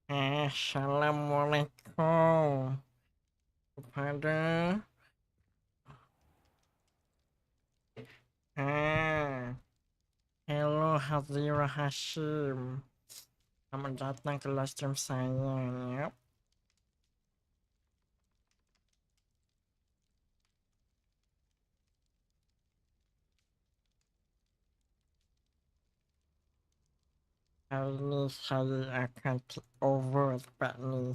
Assalamualaikum kepada ah, hello Hazira Hashim. Selamat datang ke live stream saya ya. Hari ini saya akan take over tempat ni.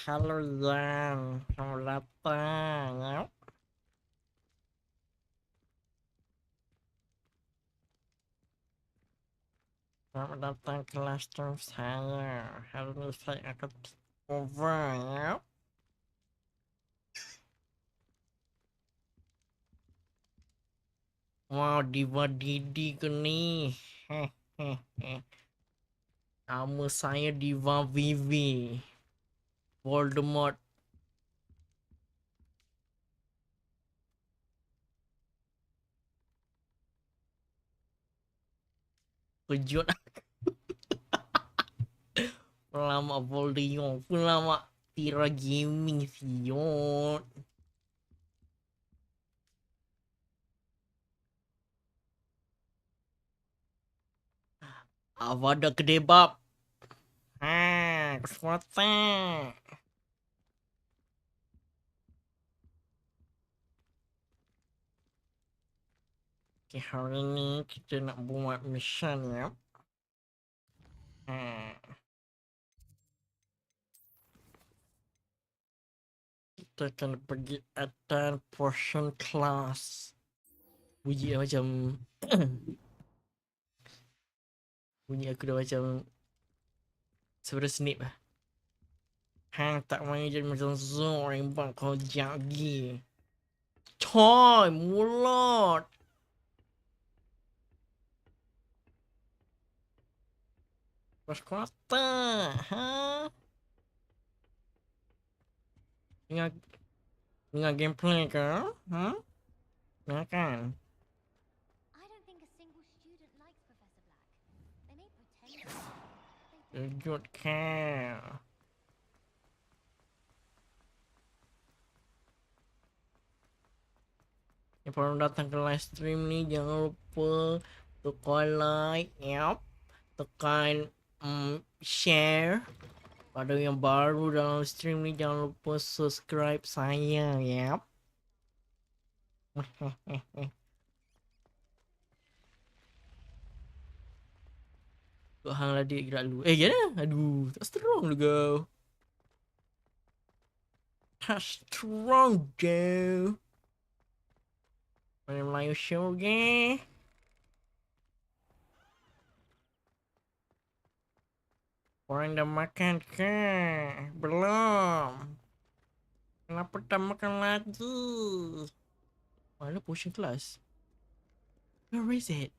Halo Yan, selamat datang ya. Selamat datang ke live stream saya. Hari ini saya akan take over ya. Wow, Diva Didi ke ni? Nama saya Diva Vivi. Voldemort. Kejut. Pelama Voldemort. Pelama Tira Gaming siot. Avada kedebab. Kekuatan. Okay, hari ni kita nak buat mission ya. Kita akan pergi attend portion class. Bunyi macam bunyi aku dah macam sebenarnya Snape lah. Hang tak main jadi macam Zor yang bang kau jagi. Coy, mulut. Pas kuasa, ha? Dengar gameplay ke? Ha? Dengar kan? Kejut kan? Yang baru datang ke live stream ni, jangan lupa tekan like, yep. Tekan share. Pada yang baru dalam stream ni, jangan lupa subscribe saya, yep. Kau hang lah dia gerak dulu. Ya dah. Aduh, tak strong lu kau. Tak strong je. Mana Melayu show ke? Orang dah makan ke? Belum. Kenapa tak makan lagi? Mana potion class? Where is it?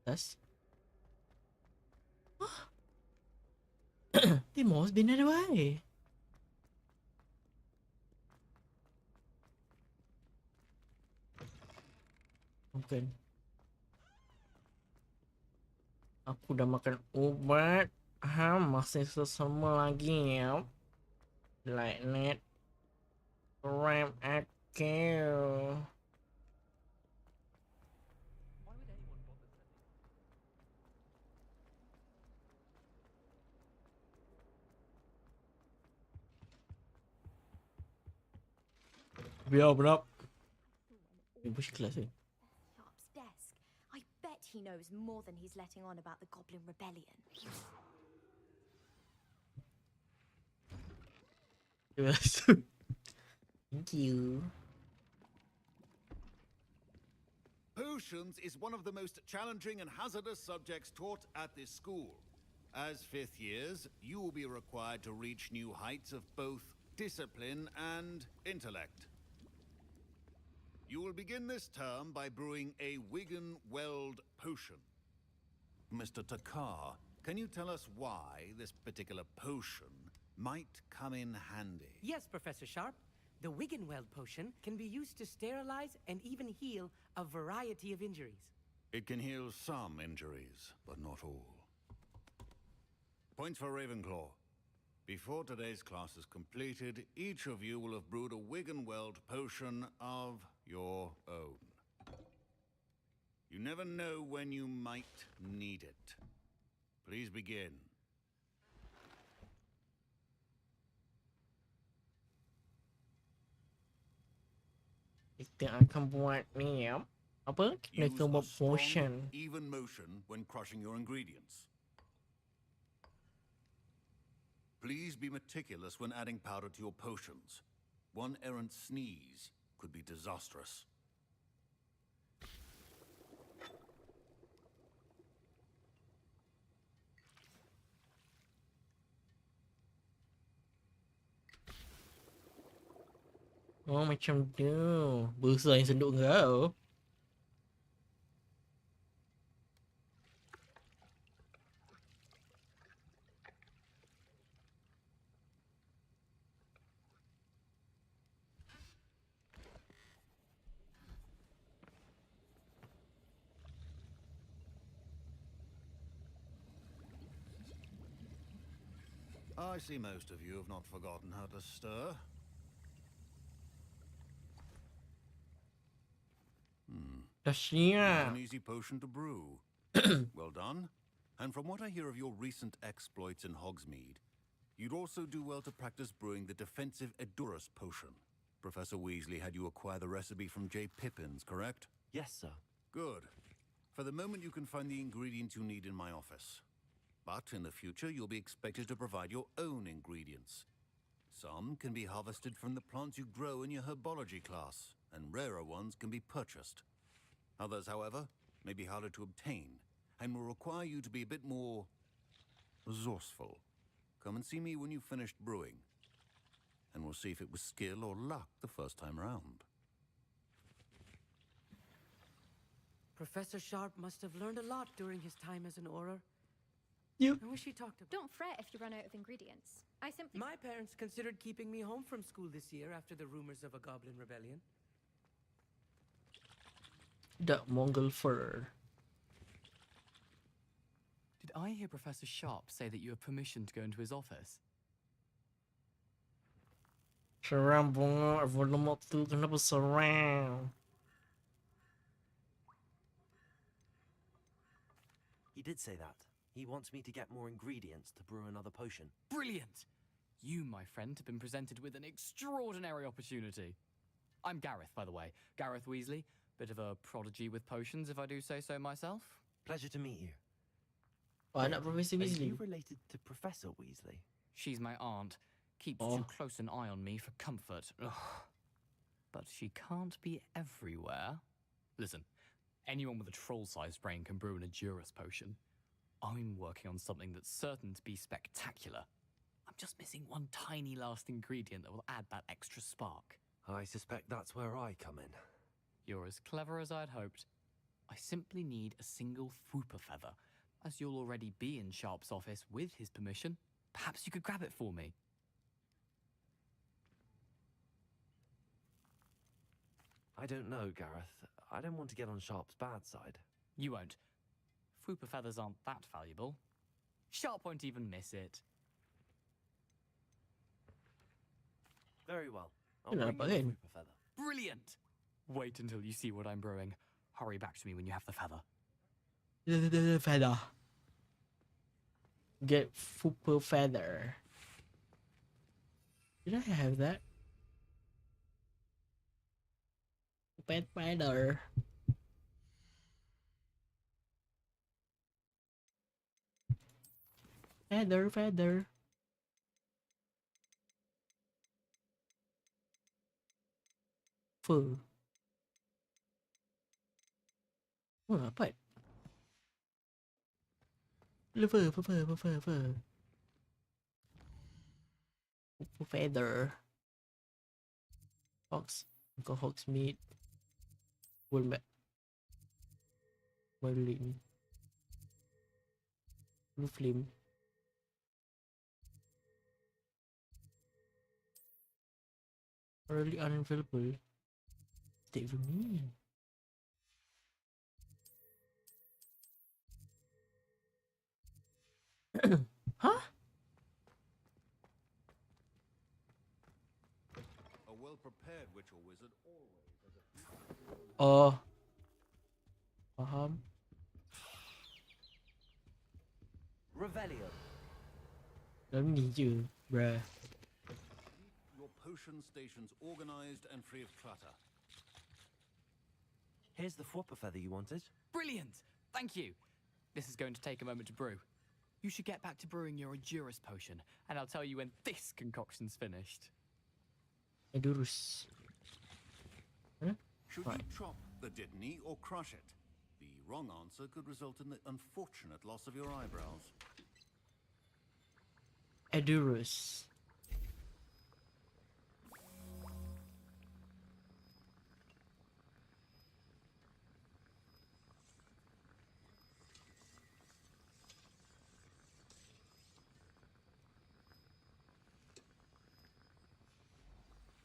Class? They must be another way. Bukan. Aku dah makan ubat. Masih sesama lagi ya. Like net. RAM akil. Biar berap. Bush class eh. I bet he knows more than he's letting on about the Goblin Rebellion. Thank you. Potions is one of the most challenging and hazardous subjects taught at this school. As fifth years, you will be required to reach new heights of both discipline and intellect. You will begin this term by brewing a Wigan Weld potion. Mr. TECGEAR, can you tell us why this particular potion might come in handy? Yes, Professor Sharp. The Wiggenweld potion can be used to sterilize and even heal a variety of injuries. It can heal some injuries, but not all. Points for Ravenclaw. Before today's class is completed, each of you will have brewed a Wiggenweld potion of your own. You never know when you might need it. Please begin. Kita akan buat ni ya. Apa? Kita Use akan a buat potion. strong, even motion when crushing your ingredients. Please be meticulous when adding powder to your potions. One errant sneeze could be disastrous. Oh, macam tu. Besar yang senduk kau. I see most of you have not forgotten how to stir. Dah Not siap. an easy potion to brew. Well done. And from what I hear of your recent exploits in Hogsmeade, you'd also do well to practice brewing the defensive Edurus potion. Professor Weasley had you acquire the recipe from J. Pippins, correct? Yes, sir. Good. For the moment, you can find the ingredients you need in my office. But in the future, you'll be expected to provide your own ingredients. Some can be harvested from the plants you grow in your herbology class, and rarer ones can be purchased. Others, however, may be harder to obtain, and will require you to be a bit more resourceful. Come and see me when you've finished brewing, and we'll see if it was skill or luck the first time round. Professor Sharp must have learned a lot during his time as an Auror. Yep. I wish he talked about. Don't fret if you run out of ingredients. I simply. My parents considered keeping me home from school this year after the rumors of a goblin rebellion. That Mongol fur. Did I hear Professor Sharp say that you have permission to go into his office? Seram bunga Voldemort tu kenapa seram? He did say that. He wants me to get more ingredients to brew another potion. Brilliant! You, my friend, have been presented with an extraordinary opportunity. I'm Gareth, by the way. Gareth Weasley. Bit of a prodigy with potions, if I do say so myself. Pleasure to meet you. Oh, anak Professor Are Weasley. you related to Professor Weasley? She's my aunt. Keeps Oh. too close an eye on me for comfort. Ugh. But she can't be everywhere. Listen, anyone with a troll-sized brain can brew an Edurus potion. I'm working on something that's certain to be spectacular. I'm just missing one tiny last ingredient that will add that extra spark. I suspect that's where I come in. You're as clever as I'd hoped. I simply need a single Fwooper feather. As you'll already be in Sharp's office with his permission, perhaps you could grab it for me. I don't know, Gareth. I don't want to get on Sharp's bad side. You won't. Fwooper feathers aren't that valuable. Sharp won't even miss it. Very well. I'll Kenapa bring you a kan? Fwooper feather. Brilliant! Wait until you see what I'm brewing. Hurry back to me when you have the feather. Feather. Get Fwooper feather. Did I have that? Pet feather. Feather. Fur. Oh, dapat. Fur. Feather. Hogsmeade. Wilmette. Merlin. Blue Flame. Early unavailable. What does that even mean? Hah? A well-prepared witch or wizard always has a few. Oh. Paham. Revelio. Dalam ni je, bruh. Keep your potion stations organized and free of clutter. Here's the flopper feather you wanted. Brilliant! Thank you! This is going to take a moment to brew. You should get back to brewing your Edurus potion, and I'll tell you when this concoction's finished. Edurus. Should Right. you chop the Dittany or crush it? The wrong answer could result in the unfortunate loss of your eyebrows. Edurus.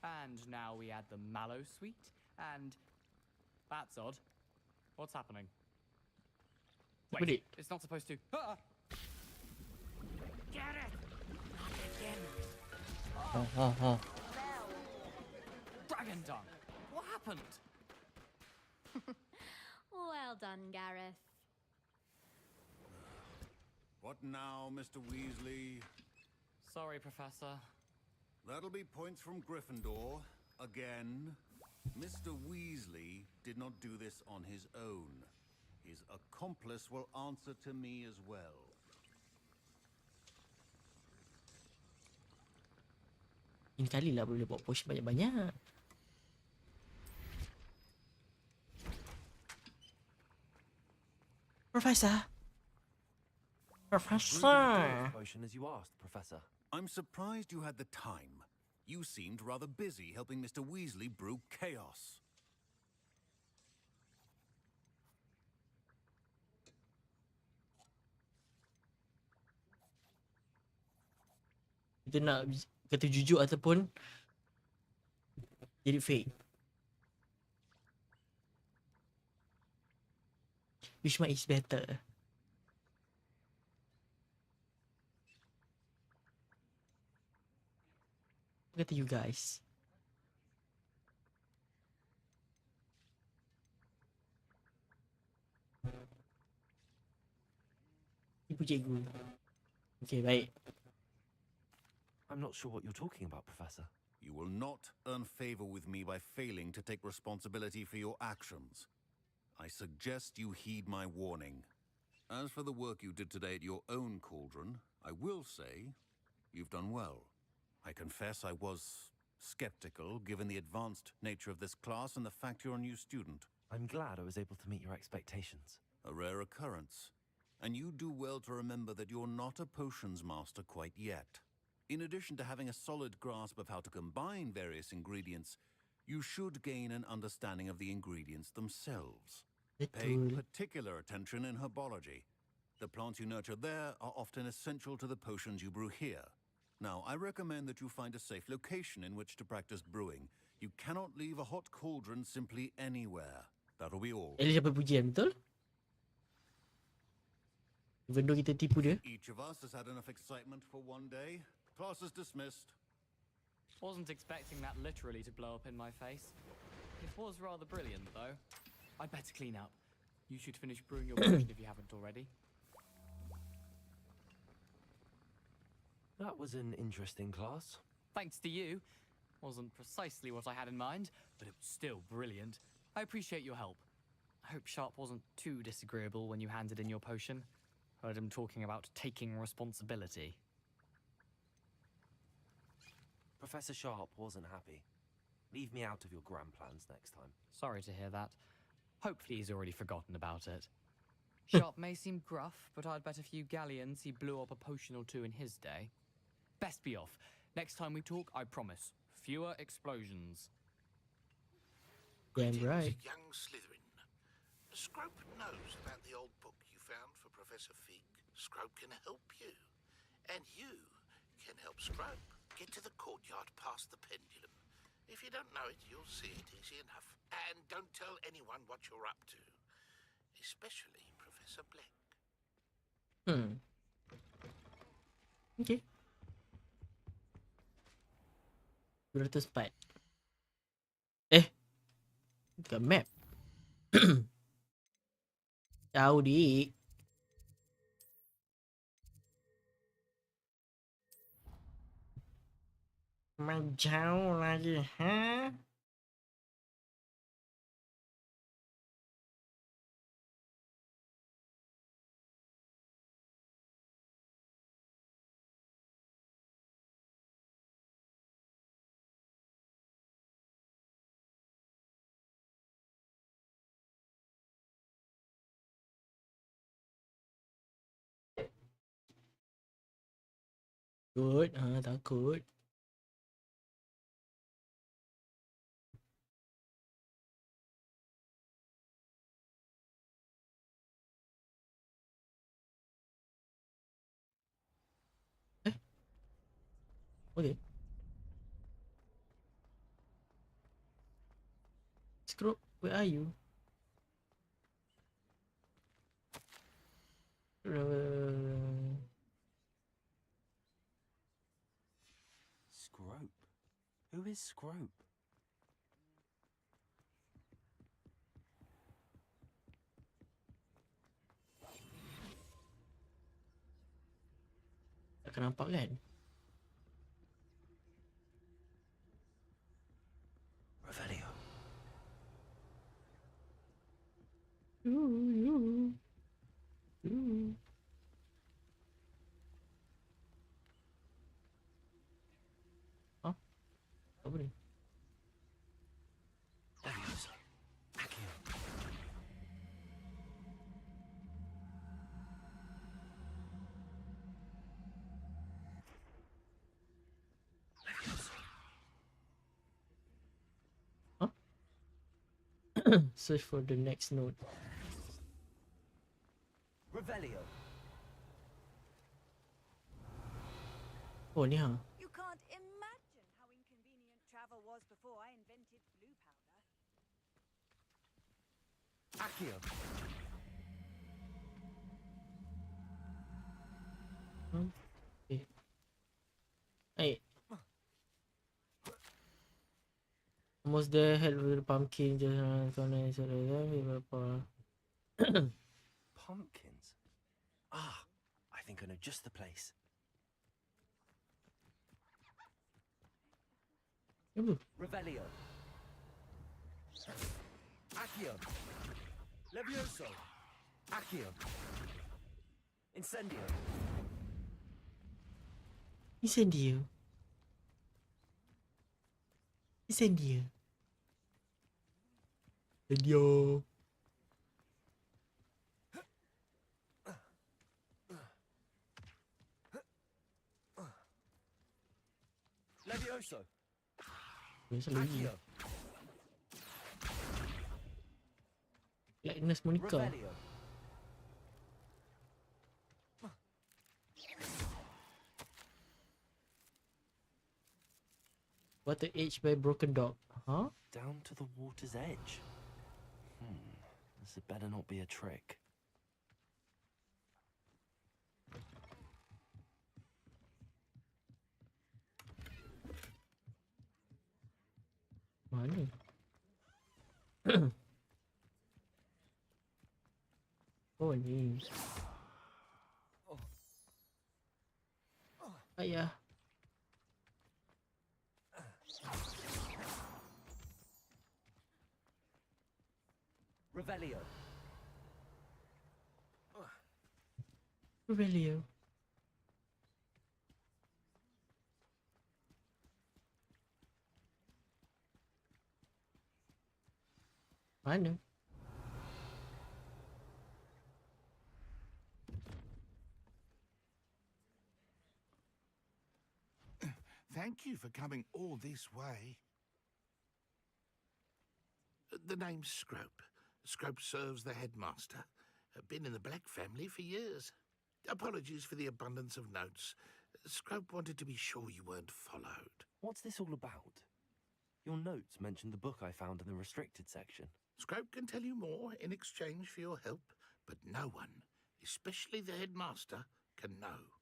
And now we add the mallow sweet, and that's odd. What's happening? What Wait, it? it's not supposed to. Ah! Get it! Not again. Dragon tongue! What happened? Well done, Gareth. What now, Mr. Weasley? Sorry, Professor. That'll be points from Gryffindor. Again. Mr. Weasley did not do this on his own. His accomplice will answer to me as well. Ini kali lah boleh bawa potion banyak-banyak. Professor. Brewed the Professor. potion as you asked, Professor. I'm surprised you had the time. You seemed rather busy helping Mr. Weasley brew chaos. Kita nak kata jujur ataupun jadi fake. Which one is better? What kata you guys? Ibu cikgu. Okay, baik. I'm not sure what you're talking about, Professor. You will not earn favor with me by failing to take responsibility for your actions. I suggest you heed my warning. As for the work you did today at your own cauldron, I will say you've done well. I confess I was skeptical given the advanced nature of this class and the fact you're a new student. I'm glad I was able to meet your expectations. A rare occurrence. And you do well to remember that you're not a potions master quite yet. In addition to having a solid grasp of how to combine various ingredients, you should gain an understanding of the ingredients themselves. Pay Betul. particular attention in herbology. The plants you nurture there are often essential to the potions you brew here. Now, I recommend that you find a safe location in which to practice brewing. You cannot leave a hot cauldron simply anywhere. That'll be all. Ellie dapat pujian, betul? Even though kita tipu dia. Each of us has had enough excitement for one day. Class is dismissed. Wasn't expecting that literally to blow up in my face. It was rather brilliant, though. I'd better clean up. You should finish brewing your potion if you haven't already. That was an interesting class. Thanks to you. Wasn't precisely what I had in mind, but it was still brilliant. I appreciate your help. I hope Sharp wasn't too disagreeable when you handed in your potion. Heard him talking about taking responsibility. Professor Sharp wasn't happy. Leave me out of your grand plans next time. Sorry to hear that. Hopefully he's already forgotten about it. Sharp may seem gruff, but I'd bet a few galleons he blew up a potion or two in his day. Best be off. Next time we talk, I promise, fewer explosions. Damn right. Young Slytherin. Scrope knows about the old book you found for Professor Fig. Scrope can help you. And you can help Scrope get to the courtyard past the pendulum. If you don't know it, you'll see it easy enough. And don't tell anyone what you're up to. Especially Professor Black. Okay. 204. Dekat map. Jauh dik. Jauh lagi, ha? Takut, takut. Okay. Screw, where are you? Scrope? Who is Scrope? Tak nampak kan? Revelio. Hah? Apa ni? Levioso. Accio. Levioso. Search for the next node. Revelio. Oh ni ha. You can't imagine how inconvenient travel was before I invented blue powder. Accio. Okay. Hey. Almost there, head with the pumpkin, just gonna say Pumpkins? Ah, I think I know just the place. Revelio. Accio. Levioso. Accio. Incendio. Incendio. Incendio. Incendio. Levioso. Biasa lagi. Accio. Lightness Monica. Revelio. Water Edge by Broken Dog. Huh? Down to the water's edge. This had better not be a trick. Mana? Oh ni. Ayah. Revelio. Revelio. Mana? Thank you for coming all this way. The name's Scrope. Scrope serves the headmaster. Been in the Black family for years. Apologies for the abundance of notes. Scrope wanted to be sure you weren't followed. What's this all about? Your notes mentioned the book I found in the restricted section. Scrope can tell you more in exchange for your help, but no one, especially the headmaster, can know.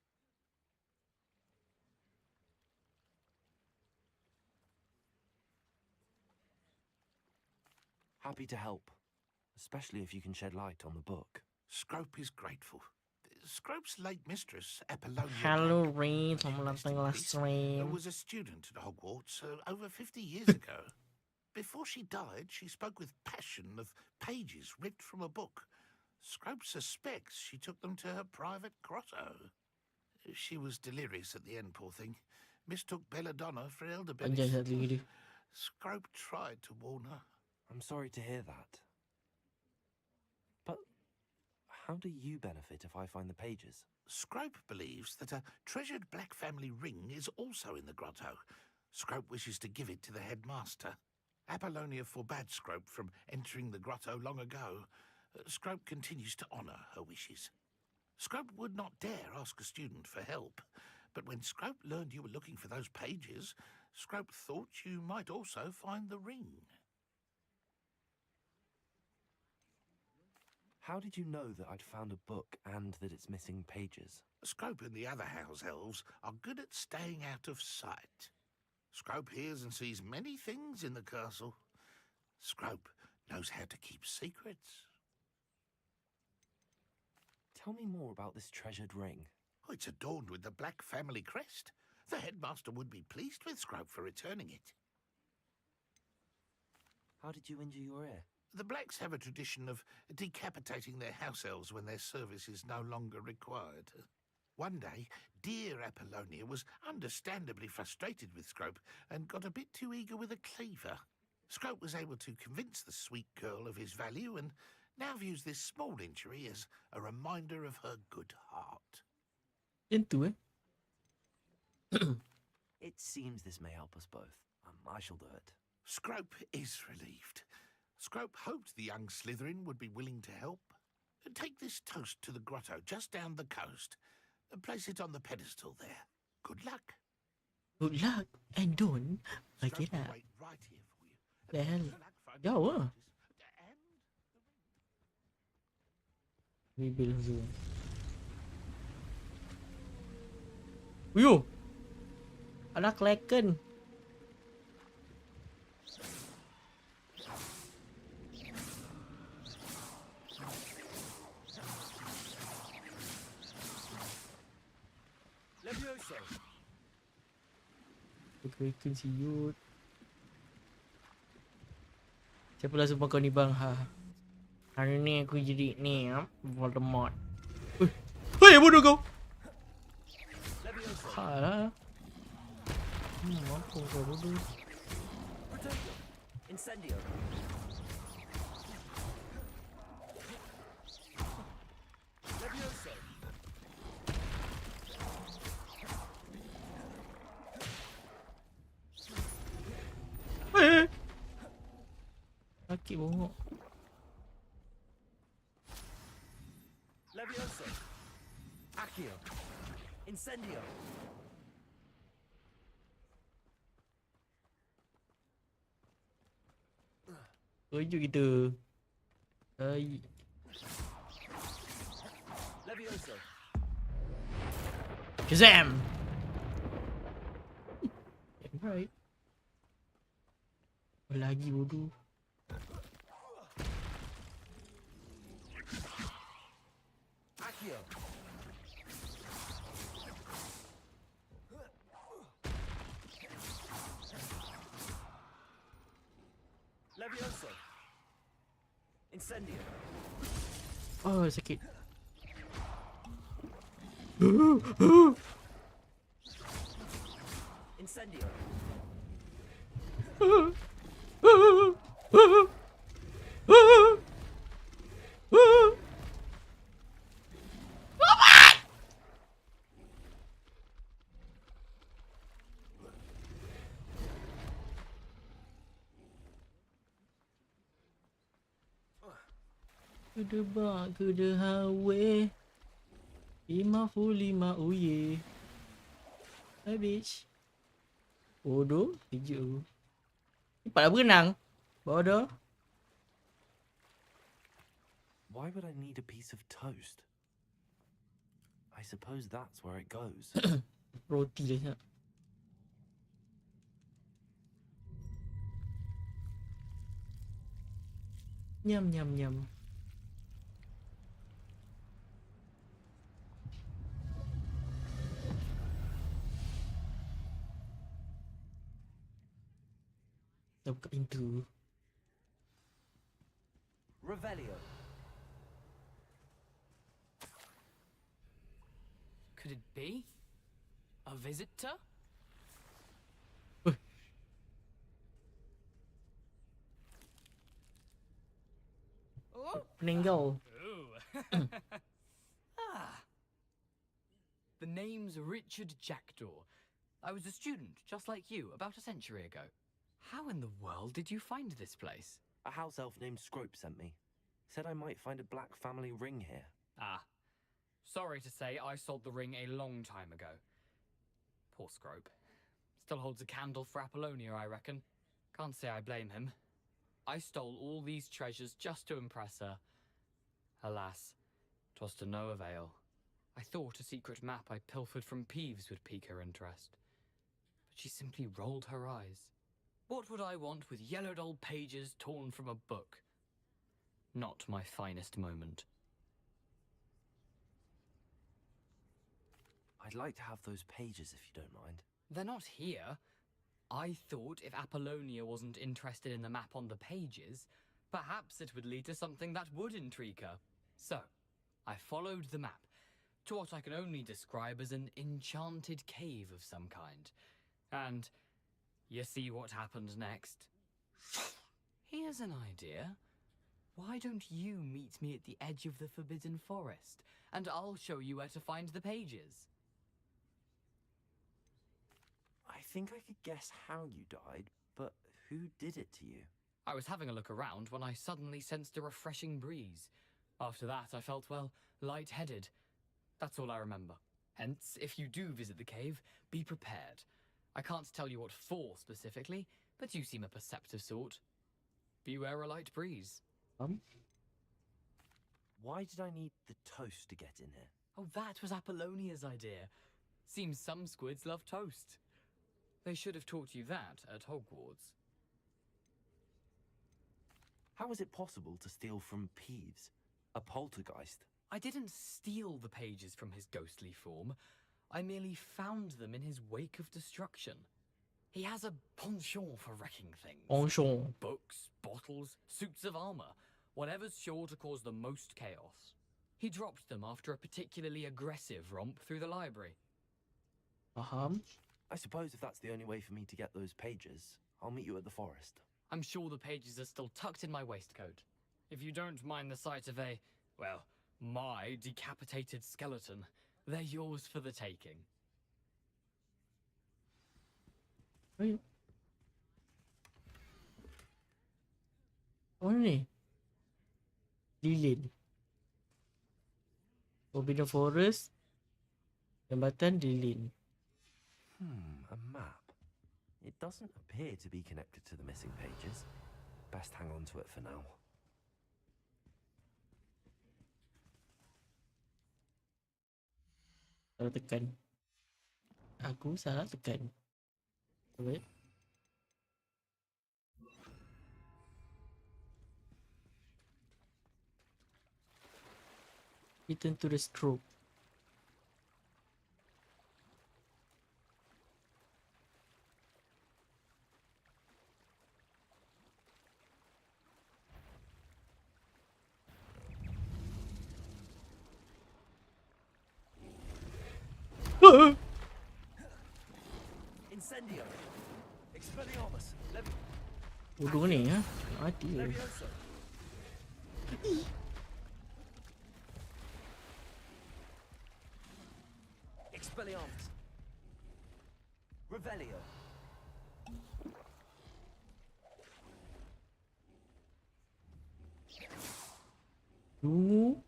Happy to help, especially if you can shed light on the book. Scrope is grateful. Scrope's late mistress, Apollonia Halo Black, Rin, selamat rest datang in kelas peace, stream. was a student at Hogwarts over 50 years ago. Before she died, she spoke with passion of pages ripped from a book. Scrope suspects she took them to her private grotto. She was delirious at the end, poor thing. Mistook belladonna for elderberry. Anjay satu lagi dia. Scrope tried to warn her. I'm sorry to hear that. But how do you benefit if I find the pages? Scrope believes that a treasured black family ring is also in the grotto. Scrope wishes to give it to the headmaster. Apollonia forbade Scrope from entering the grotto long ago. Scrope continues to honour her wishes. Scrope would not dare ask a student for help, but when Scrope learned you were looking for those pages, Scrope thought you might also find the ring. How did you know that I'd found a book and that it's missing pages? Scrope and the other house elves are good at staying out of sight. Scrope hears and sees many things in the castle. Scrope knows how to keep secrets. Tell me more about this treasured ring. Oh, it's adorned with the black family crest. The headmaster would be pleased with Scrope for returning it. How did you injure your ear? The Blacks have a tradition of decapitating their house elves when their service is no longer required. One day, dear Apollonia was understandably frustrated with Scrope and got a bit too eager with a cleaver. Scrope was able to convince the sweet girl of his value and now views this small injury as a reminder of her good heart. Macam tu It seems this may help us both. I shall do it. Scrope is relieved. Scrope hoped the young Slytherin would be willing to help. Take this toast to the grotto just down the coast and place it on the pedestal there. Good luck. Good luck and don't Scrope forget will that. wait right here for you. The hell? Good luck finding Jauh the lah. pages and Rebuild zone. Uyuh! Ada Kraken. Levioso! Kraken siut. Siapalah sumpah kau ni bang? Ha. Hari ni aku jadi ni Voldemort. Hei, bodoh kau. Levioso! Alah. Mampu kau bodoh. Incendio! Levioso! Hei. Sakit bongok. Levioso! Accio! Incendio! Tuju kita. Hai. Levioso! Shazam! Right. Lagi bodoh. Accio! Levioso! Incendio! Oh, sakit. Incendio! Kuda bak, kuda hawe. 55 uye. Habis. Bodoh, sejuk. Cepatlah berenang. Bodoh. Why would I need a piece of toast? I suppose that's where it goes. Roti lah siap. Nyam nyam nyam. Kita buka pintu. Revelio. Could it be? A visitor? Oh. Peninggal. Ooh. Ah. The name's Richard Jackdaw. I was a student, just like you, about a century ago. How in the world did you find this place? A house elf named Scrope sent me. Said I might find a black family ring here. Ah. Sorry to say, I sold the ring a long time ago. Poor Scrope. Still holds a candle for Apollonia, I reckon. Can't say I blame him. I stole all these treasures just to impress her. Alas, 'twas to no avail. I thought a secret map I pilfered from Peeves would pique her interest. But she simply rolled her eyes. What would I want with yellowed old pages torn from a book? Not my finest moment. I'd like to have those pages if you don't mind. They're not here. I thought if Apollonia wasn't interested in the map on the pages, perhaps it would lead to something that would intrigue her. So, I followed the map to what I can only describe as an enchanted cave of some kind. And you see what happened next? Here's an idea. Why don't you meet me at the edge of the Forbidden Forest, and I'll show you where to find the pages? I think I could guess how you died, but who did it to you? I was having a look around when I suddenly sensed a refreshing breeze. After that, I felt, well, light-headed. That's all I remember. Hence, if you do visit the cave, be prepared. I can't tell you what for specifically, but you seem a perceptive sort. Beware a light breeze. Why did I need the toast to get in here? Oh, that was Apollonia's idea. Seems some squids love toast. They should have taught you that at Hogwarts. How is it possible to steal from Peeves, a poltergeist? I didn't steal the pages from his ghostly form. I merely found them in his wake of destruction. He has a penchant for wrecking things. Penchant. Books, bottles, suits of armor, whatever's sure to cause the most chaos. He dropped them after a particularly aggressive romp through the library. Faham? I suppose if that's the only way for me to get those pages, I'll meet you at the forest. I'm sure the pages are still tucked in my waistcoat. If you don't mind the sight of a, well, my decapitated skeleton, they're yours for the taking. Ayo. Mana ni? Lilin. Forbidden Forest. Jambatan Lilin. A map. It doesn't appear to be connected to the missing pages. Best hang on to it for now. Salah tekan. Aku salah tekan. Wait. Return to the stroke. Incendio! Expelliarmus! Bodoh ni ha. Mati ke? Levioso! Expelliarmus! Revelio! Tunggu.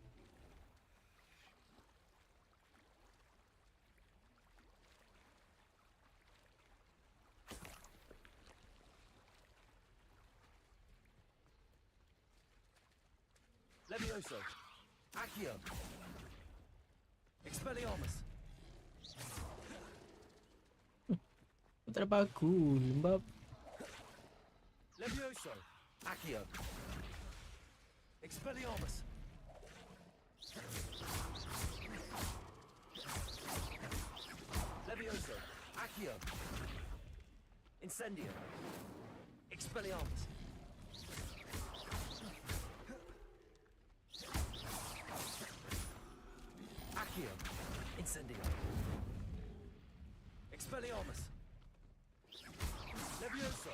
Levioso! Accio! Expelliarmus! Tak dapat aku. Lembab. Levioso! Accio! Expelliarmus. Levioso. Accio. Incendio. Expelliarmus. Accio. Incendio. Expelliarmus. Levioso.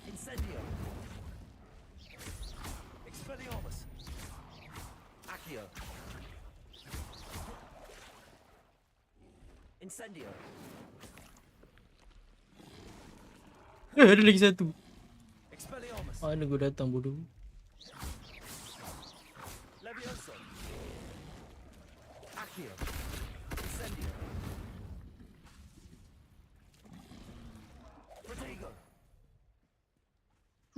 Incendio. Expelliarmus. Accio. Incendio. Ada lagi satu. Expelliarmus. Mana gua datang bodoh. Levioso. Accio. Incendio. Protego.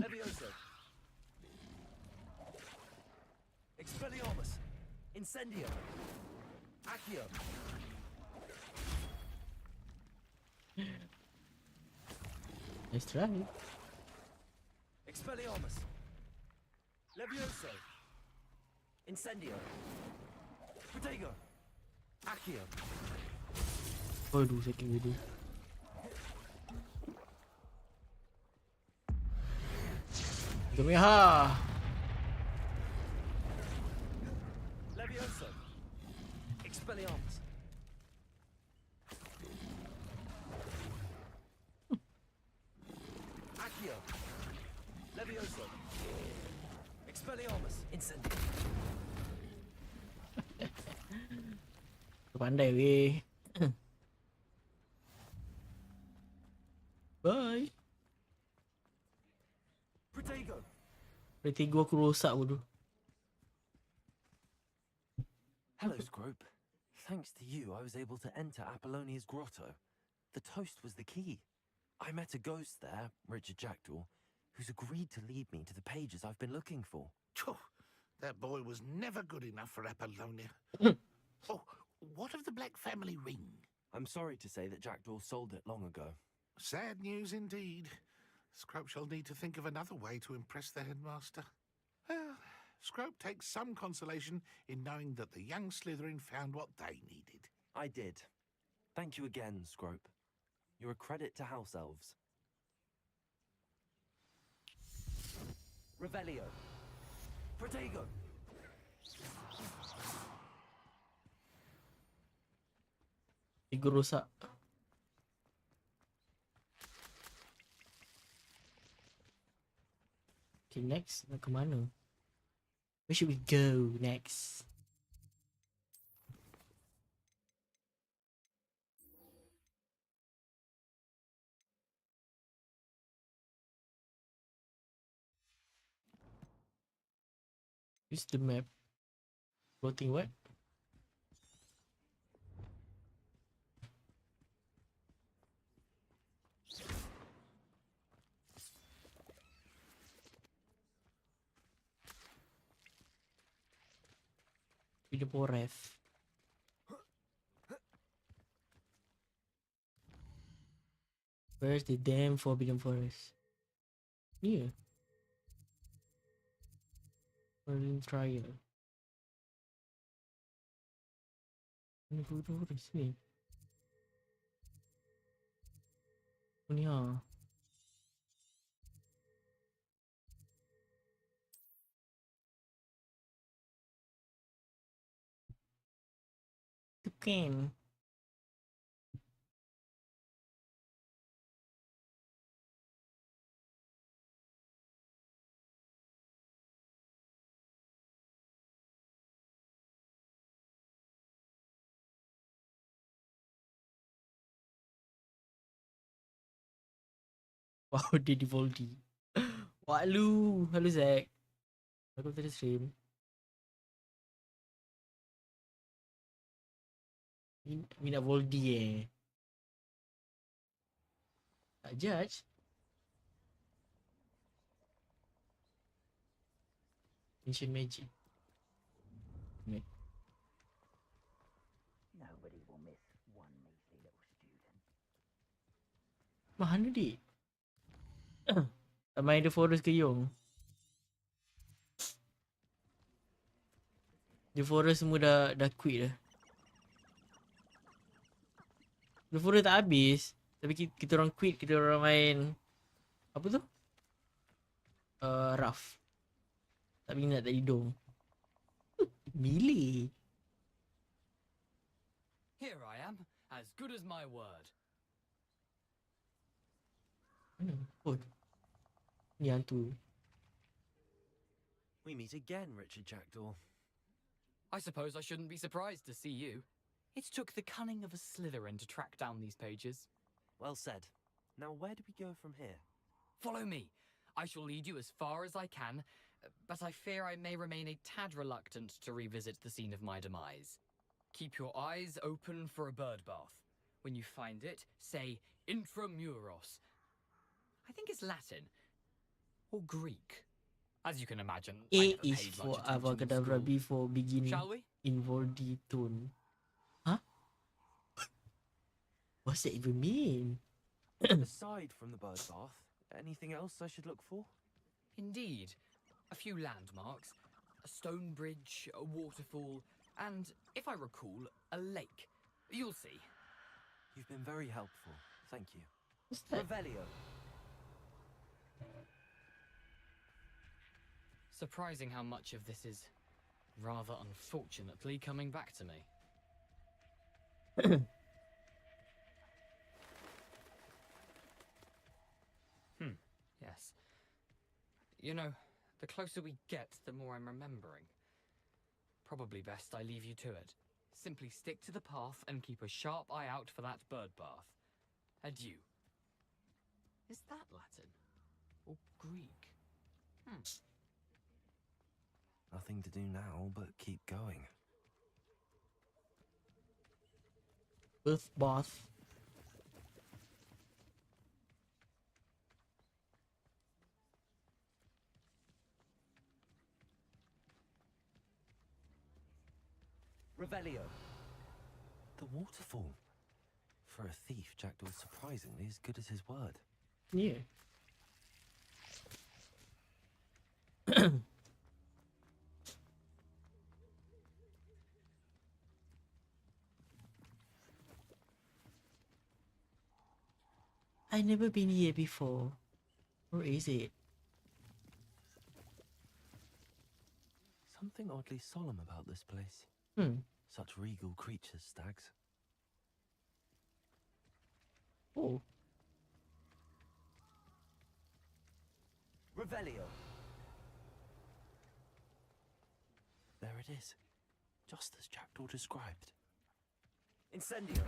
Levioso. Expelliarmus. Incendio. Accio. Nice try. Expelliarmus. Levioso. Incendio. Protego. Accio. Aduh, sakit bodoh. Gemiha. Levioso. Expelliarmus. Accio. Levioso. Expelliarmus. Incendio. Kau pandai weh. Bye. Protego. Berarti gua aku rosak bodoh. Hello, Scrope. Thanks to you, I was able to enter Apollonia's grotto. The toast was the key. I met a ghost there, Richard Jackdaw, who's agreed to lead me to the pages I've been looking for. Phew, that boy was never good enough for Apollonia. Oh, what of the Black family ring? I'm sorry to say that Jackdaw sold it long ago. Sad news indeed. Scrope shall need to think of another way to impress the headmaster. Well, Scrope takes some consolation in knowing that the young Slytherin found what they needed. I did. Thank you again, Scrope. You're a credit to House Elves. Revelio. Protego. Tiga rosak. Okay, next. Nak ke mana? Where should we go next? Use the map. Floating what? Video for ref. Where's the damn Forbidden Forest? Here. Berlin Trial. Ini Forbidden Forest ni. Oh ni ha. Tu kan. Wow, dia di Voldy. Wah lu. Halo Zack. Welcome to the stream. Minat Voldy Tak judge. Ancient Magic. Nobody will miss one measly little student. Mana dik? Tak main The Forest ke Yong? The Forest semua dah quit dah. The Forest tak habis. Tapi kita orang quit, kita orang main apa tu? Rough. Tak minat, tak hidung. Milih. Here I am, as good as my word. Oh. Ni hantu. We meet again, Richard Jackdaw. I suppose I shouldn't be surprised to see you. It took the cunning of a Slytherin to track down these pages. Well said. Now where do we go from here? Follow me. I shall lead you as far as I can, but I fear I may remain a tad reluctant to revisit the scene of my demise. Keep your eyes open for a bird bath. When you find it, say intramuros. I think it's Latin. Or Greek. As you can imagine, I A never is paid for much attention in Avacadabra, school. B for begin Shall we? involdi tone. Huh? What's that even mean? Aside from the bird bath, anything else I should look for? Indeed. A few landmarks, a stone bridge, a waterfall, and, if I recall, a lake. You'll see. You've been very helpful. Thank you. What's that? Revelio. Surprising how much of this is, rather unfortunately, coming back to me. Yes. You know, the closer we get, the more I'm remembering. Probably best I leave you to it. Simply stick to the path and keep a sharp eye out for that bird bath. Adieu. Is that Latin? Or Greek? Nothing to do now but keep going. Birth bath. Revelio. The waterfall. For a thief, Jackdaw's surprisingly as good as his word. Yeah. I never been here before. Where is it? Something oddly solemn about this place. Such regal creatures, stags. Oh. Revelio. There it is. Just as Jackdaw described. Incendio.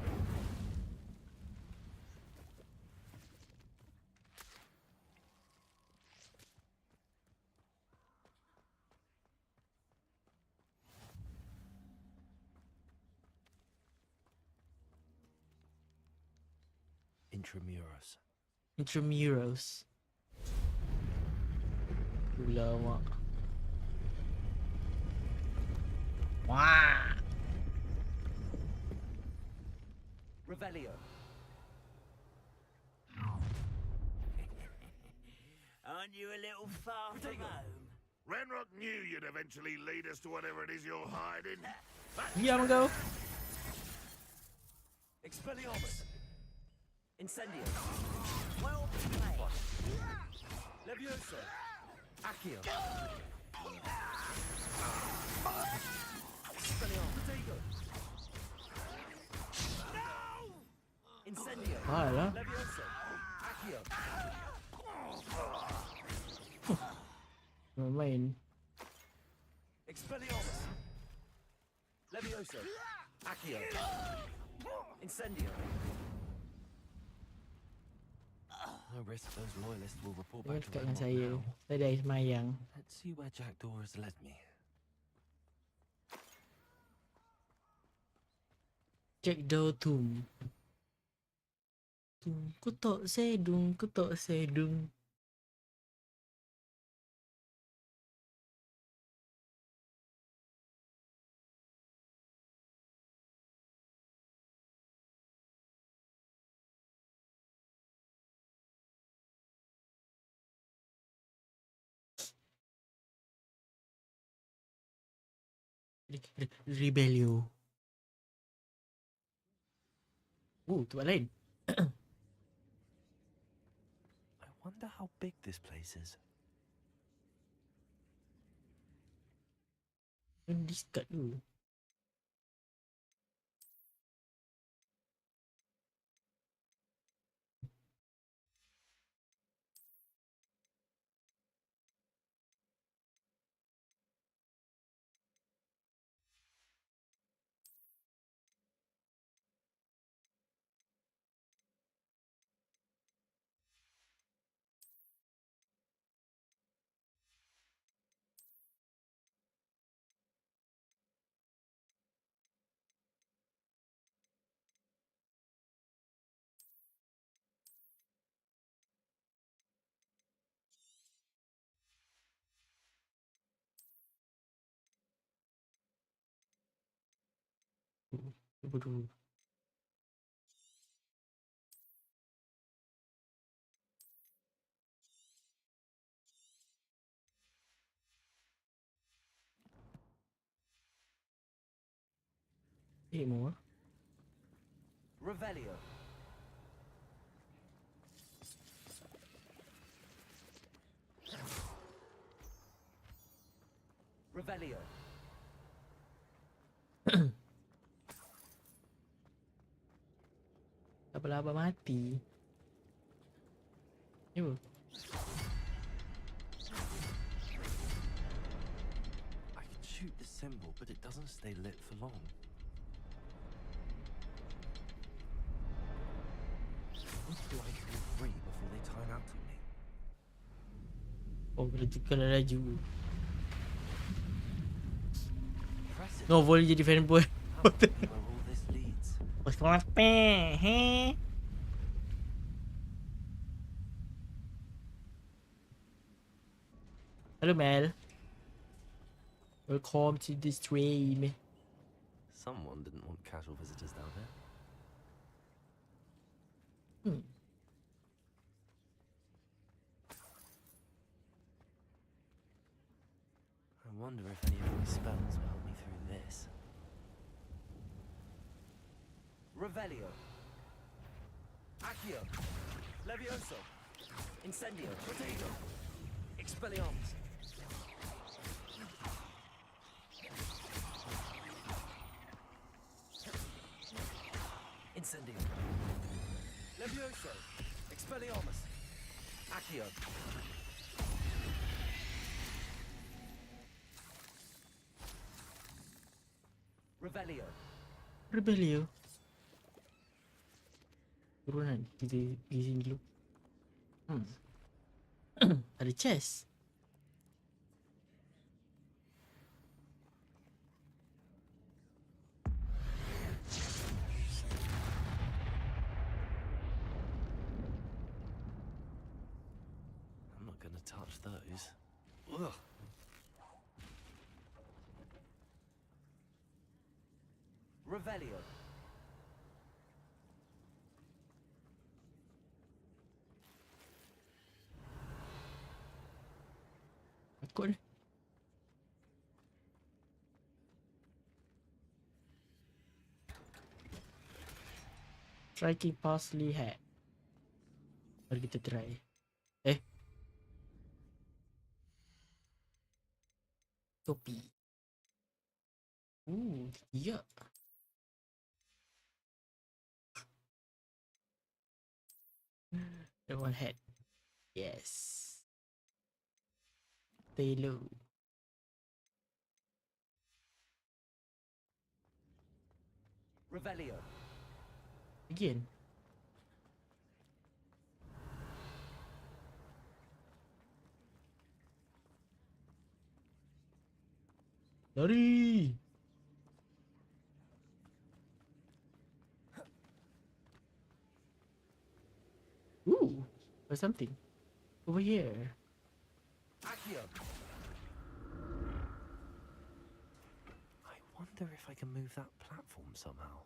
Intramuros. Intramuros. Lama. Wah. Revelio. Aren't you a little far from home? Renrock knew you'd eventually lead us to whatever it is you're hiding. Yeah, I'm gonna go. Expelliarmus. Incendio. Well played. Levioso. Accio. Expelliarmus. Protego. Incendio. Alah. Levioso. Accio. Main. Expelliarmus. Levioso. Accio. Incendio. No risk those loyalists will report Jangan back to cakap dengan Renrock saya. now. Saya dah semayang. Let's see where Jackdaw has led me. Jackdaw Tomb. Kutok sedung, kutok sedung. Rebelio. Tempat lain. I wonder how big this place is. Discard dulu. Cuba dulu. More. Revelio. Revelio. Abang-abang mati. Cuba. I can shoot the symbol, but it doesn't stay lit for long. What do I feel free before they turn out on me? Oh, berarti kena laju. Impressive. No, boleh jadi fanboy. How do you know where all this leads? What's going on? Hey? Hello, Mel. Welcome to the stream. Someone didn't want casual visitors down here. I wonder if any of my spells will help me through this. Revelio. Accio. Levioso. Incendio. Potato. Expelliarmus. Incendio. Levioso. Expelliarmus. Accio. Revelio. Rebelio. Turunan. Kita pergi sini dulu. Ada chest. I'm not gonna touch those. Ugh. Revelio. Takut ni. Striking parsley hat. Mari kita try. Topi. Ya. And one hat. Yes. Stay low. Revelio. Again. Lari. Or something. Over here. Accio. I wonder if I can move that platform somehow.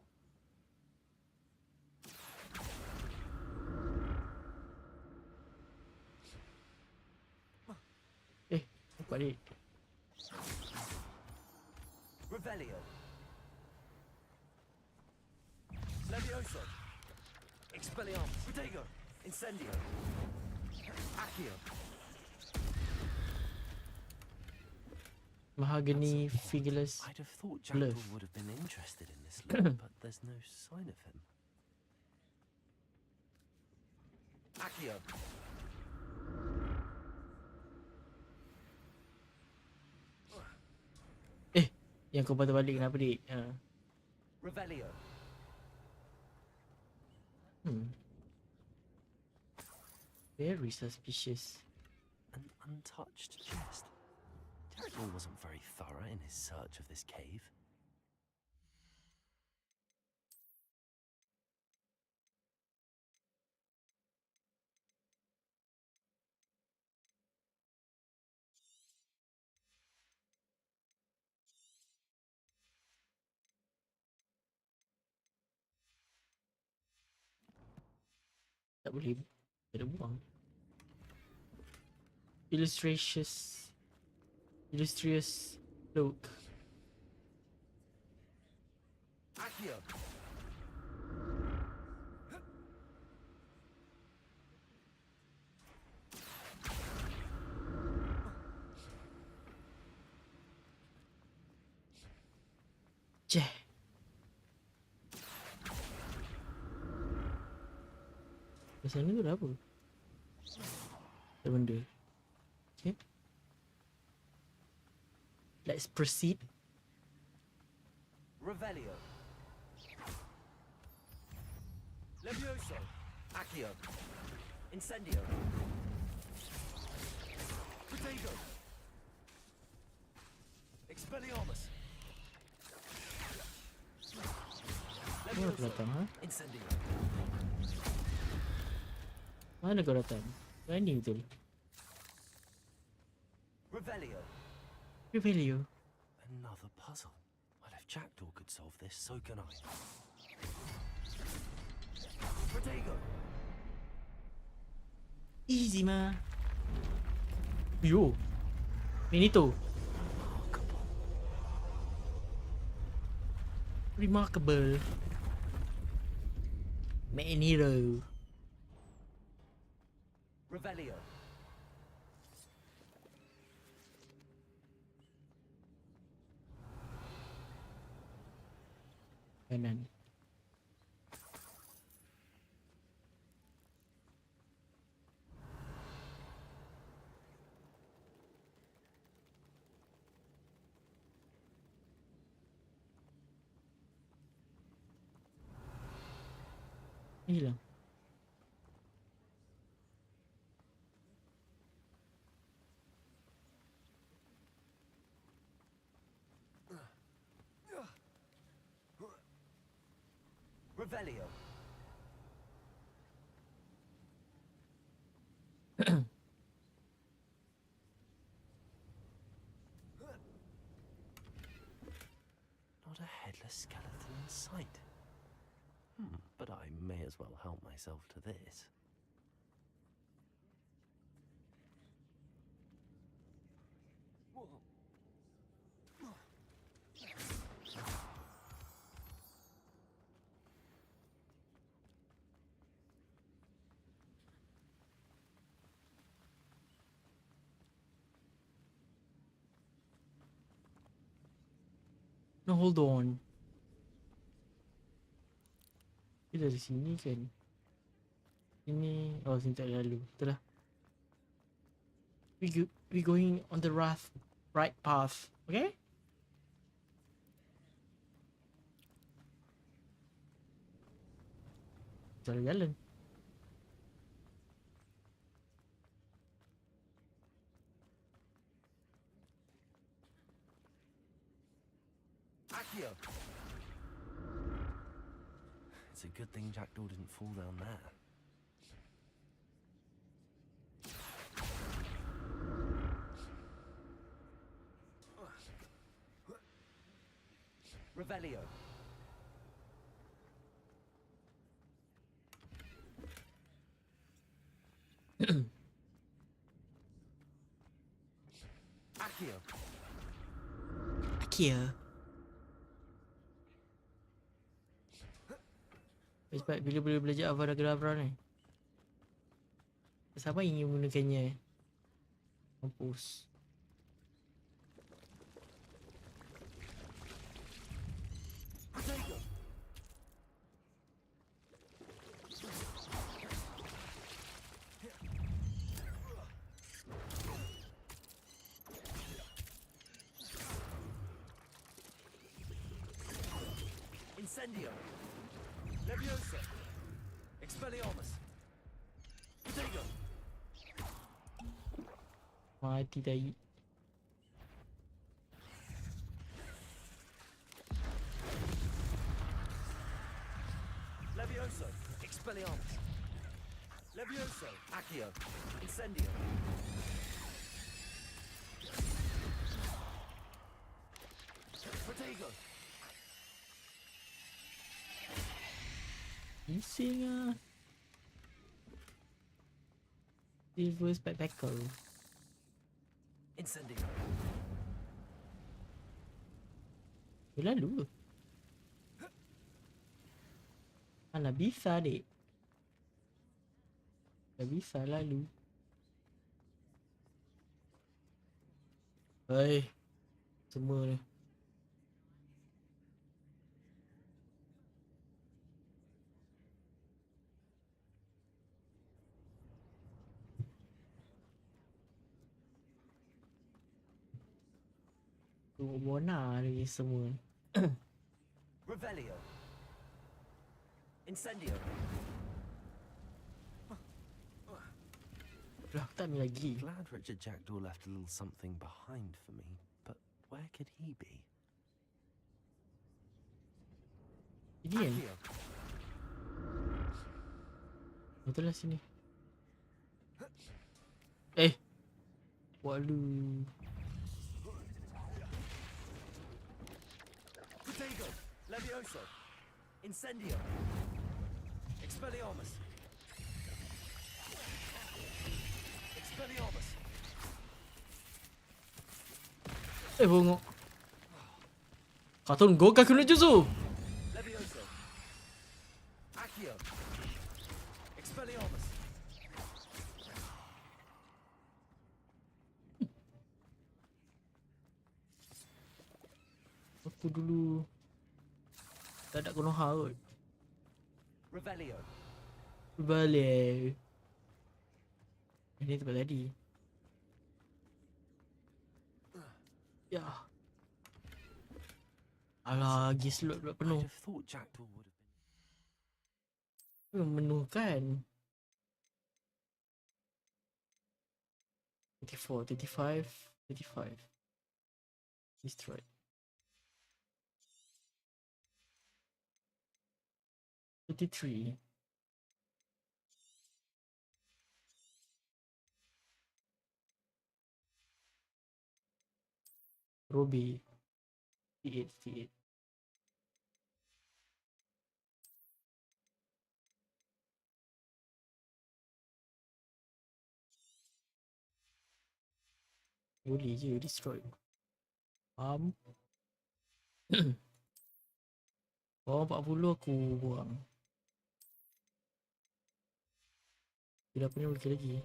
Nampak ni. Revelio. Levioso. Expelliarmus. Protego. Incendio. Accio. Mahogany figureless. I'd have thought Jackal Bluff. would have been interested in this lot, but there's no sign of him. Accio. Yang kau patah balik kenapa dik? Revelio. Very suspicious. An untouched chest. Jackal wasn't very thorough in his search of this cave. Tak boleh ada buang. Illustrious look. Accio. Ceh. Pasal ni tu dah apa? Ada benda. Okay. Let's proceed. Revelio. Levioso. Accio. Incendio. Protego. Expelliarmus. Mana kau datang, ha? Incendio. Mana kau datang? Berani betul. Revelio. Revelio. Another puzzle. Well, if Jackdaw could solve this, so can I. Protego. Easy mah. Yo. Benito. Remarkable. Magneto. Revelio. Kanan. Hilang. Revelio. Not a headless skeleton in sight. But I may as well help myself to this. No, hold on. Dia dari sini kan? Ini, oh sini tak lalu. Betul lah. We going on the right path, okay? Salah jalan. Accio. It's a good thing Jackdaw didn't fall down there. Revelio. Accio. Akia. Sebab bila boleh belajar Avada ni. Siapa ingin menggunakannya? Mampus. Potato. Incendio. Leviosa. Expelliarmus. Potato. Mati tai. Levioso. Expelliarmus. Levioso. Accio. Incendio. Potato. Bising ah. Silver spectacle. Incendio. Dia lalu. Mana bisa dek. Tak bisa lalu. Hei. Semua ni. Bona lagi semua. Revelio. Incendio. Lah aku tak ni lagi. Glad Richard Jackdaw left a little something behind for me, but where could he be? Ini kan? Accio. Betul lah sini. Eh. Waduh. Potato. Levioso. Incendio. Expelliarmus. Expelliarmus. Bongok. Katon go kaku no jutsu. Levioso. Accio. Expelliarmus. Aku dulu tak ada Konoha kot. Revelio. Balik. Ini tempat tadi. Ya. Alah, lagi slot pula I'd penuh. have thought Jackdaw would have been. Penuh kan? 34, 35, 35. Destroyed. 33. Robbie. 58, 58. Boleh je destroy. Faham? Bawah 40 aku buang. Tidak punya lagi.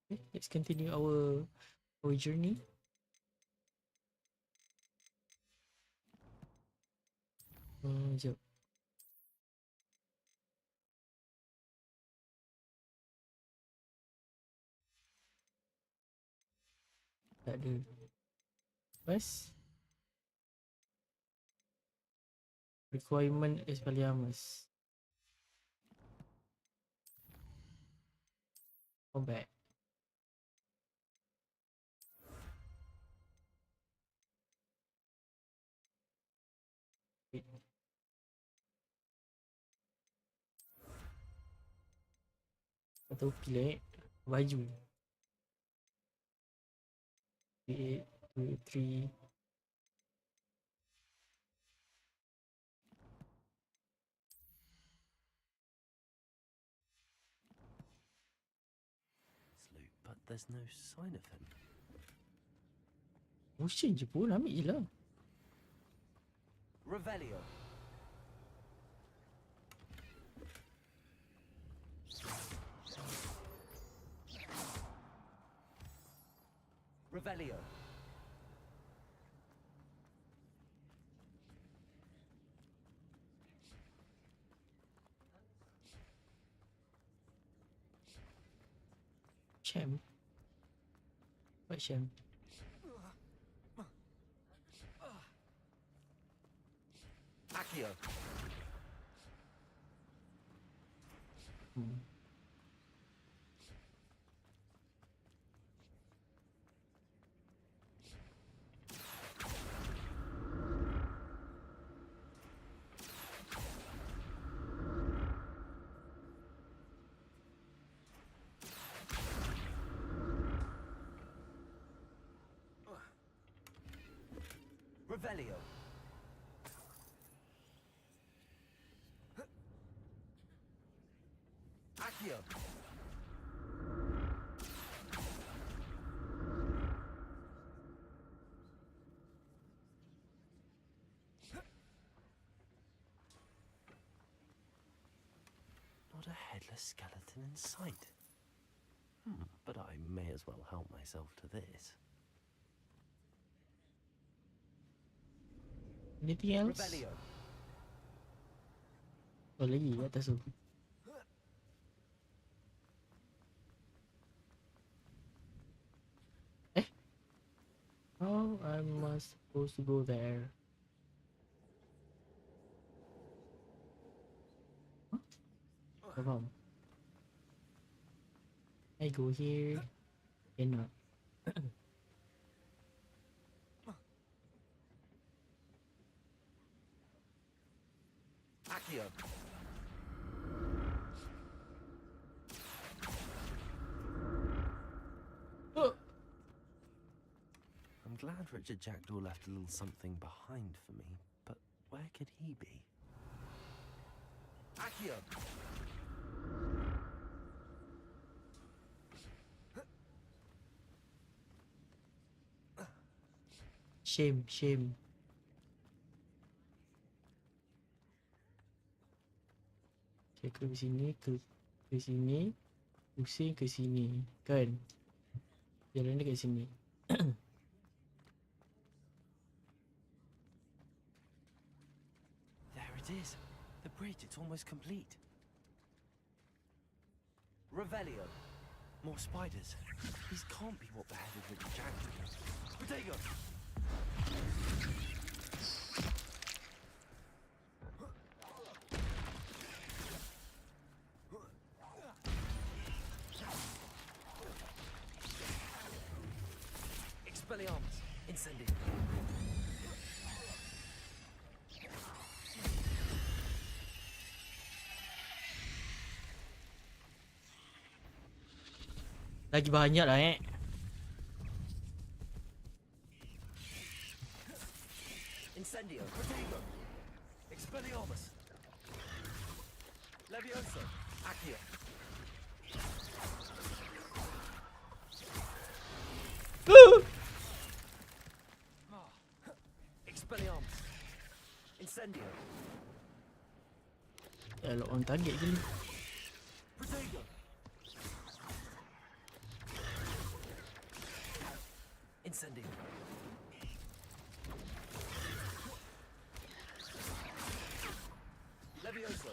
Okay, let's continue our journey. Sekejap. Tak ada. Mas. Requirement Expelliarmus. Combat. Atau pilih baju. 8, 2, 3. Sloop, but there's no sign of him. Pusing je pun, ambil je lah. Revelio. Revelio. Champ. What champ? Accio. Revelio. Accio. Not a headless skeleton in sight. But I may as well help myself to this. Anything else? Revelio. Oh, lagi atas tu. How am I supposed to go there? Huh? Tak faham. I go here. Cannot. Accio. I'm glad Richard Jackdaw left a little something behind for me, but where could he be? Accio. Shame. Saya ke sini, ke sini, pusing ke sini, kan? Jalan dekat sini. There it is. The bridge, it's almost complete. Revelio. More spiders. These can't be what beheaded Richard Jackdaw. Protego. Expelliarmus. Incendio. Lagi banyak lah Incendio. Protego. Expelliarmus. Levioso. Accio. Expelliarmus. Incendio. Elok orang target je ni. Protego. Incendio. Levioso.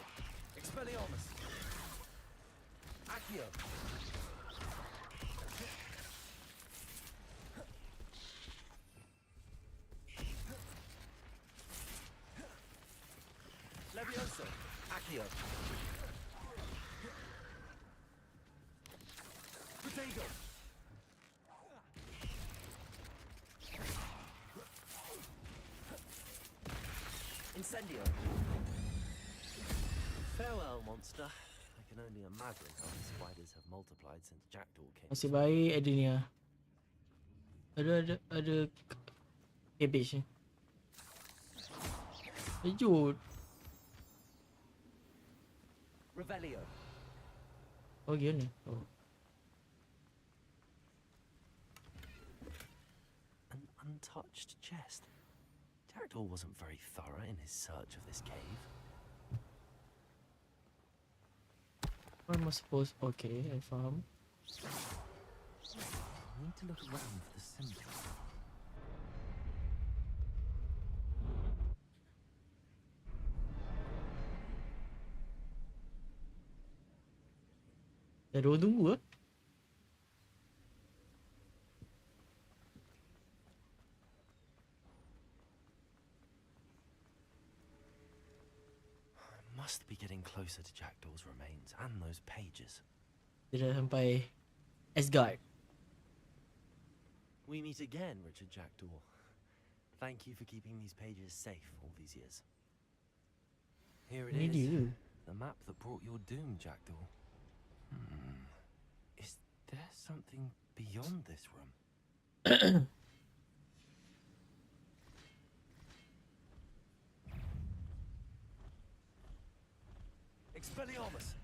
Expelliarmus. Accio. Levioso. Accio. Protego. Incendio. Farewell, monster. I can only imagine how the spiders have multiplied since Jackdaw came. Nasib baik ada ni lah. Ada cabbage ni. Kejut. Revelio. Oh gini. Oh. An untouched chest. Jackdaw wasn't very thorough in his search of this cave. What am I supposed? Okay, I found. I need to look around for the symbol. Dah dua tunggu Must be getting closer to Jackdaw's remains and those pages. Dia dah sampai Asgard. We meet again, Richard Jackdaw. Thank you for keeping these pages safe all these years. Here it Ini is. dia. The map that brought your doom, Jackdaw. Is there something beyond this room? Expelliarmus.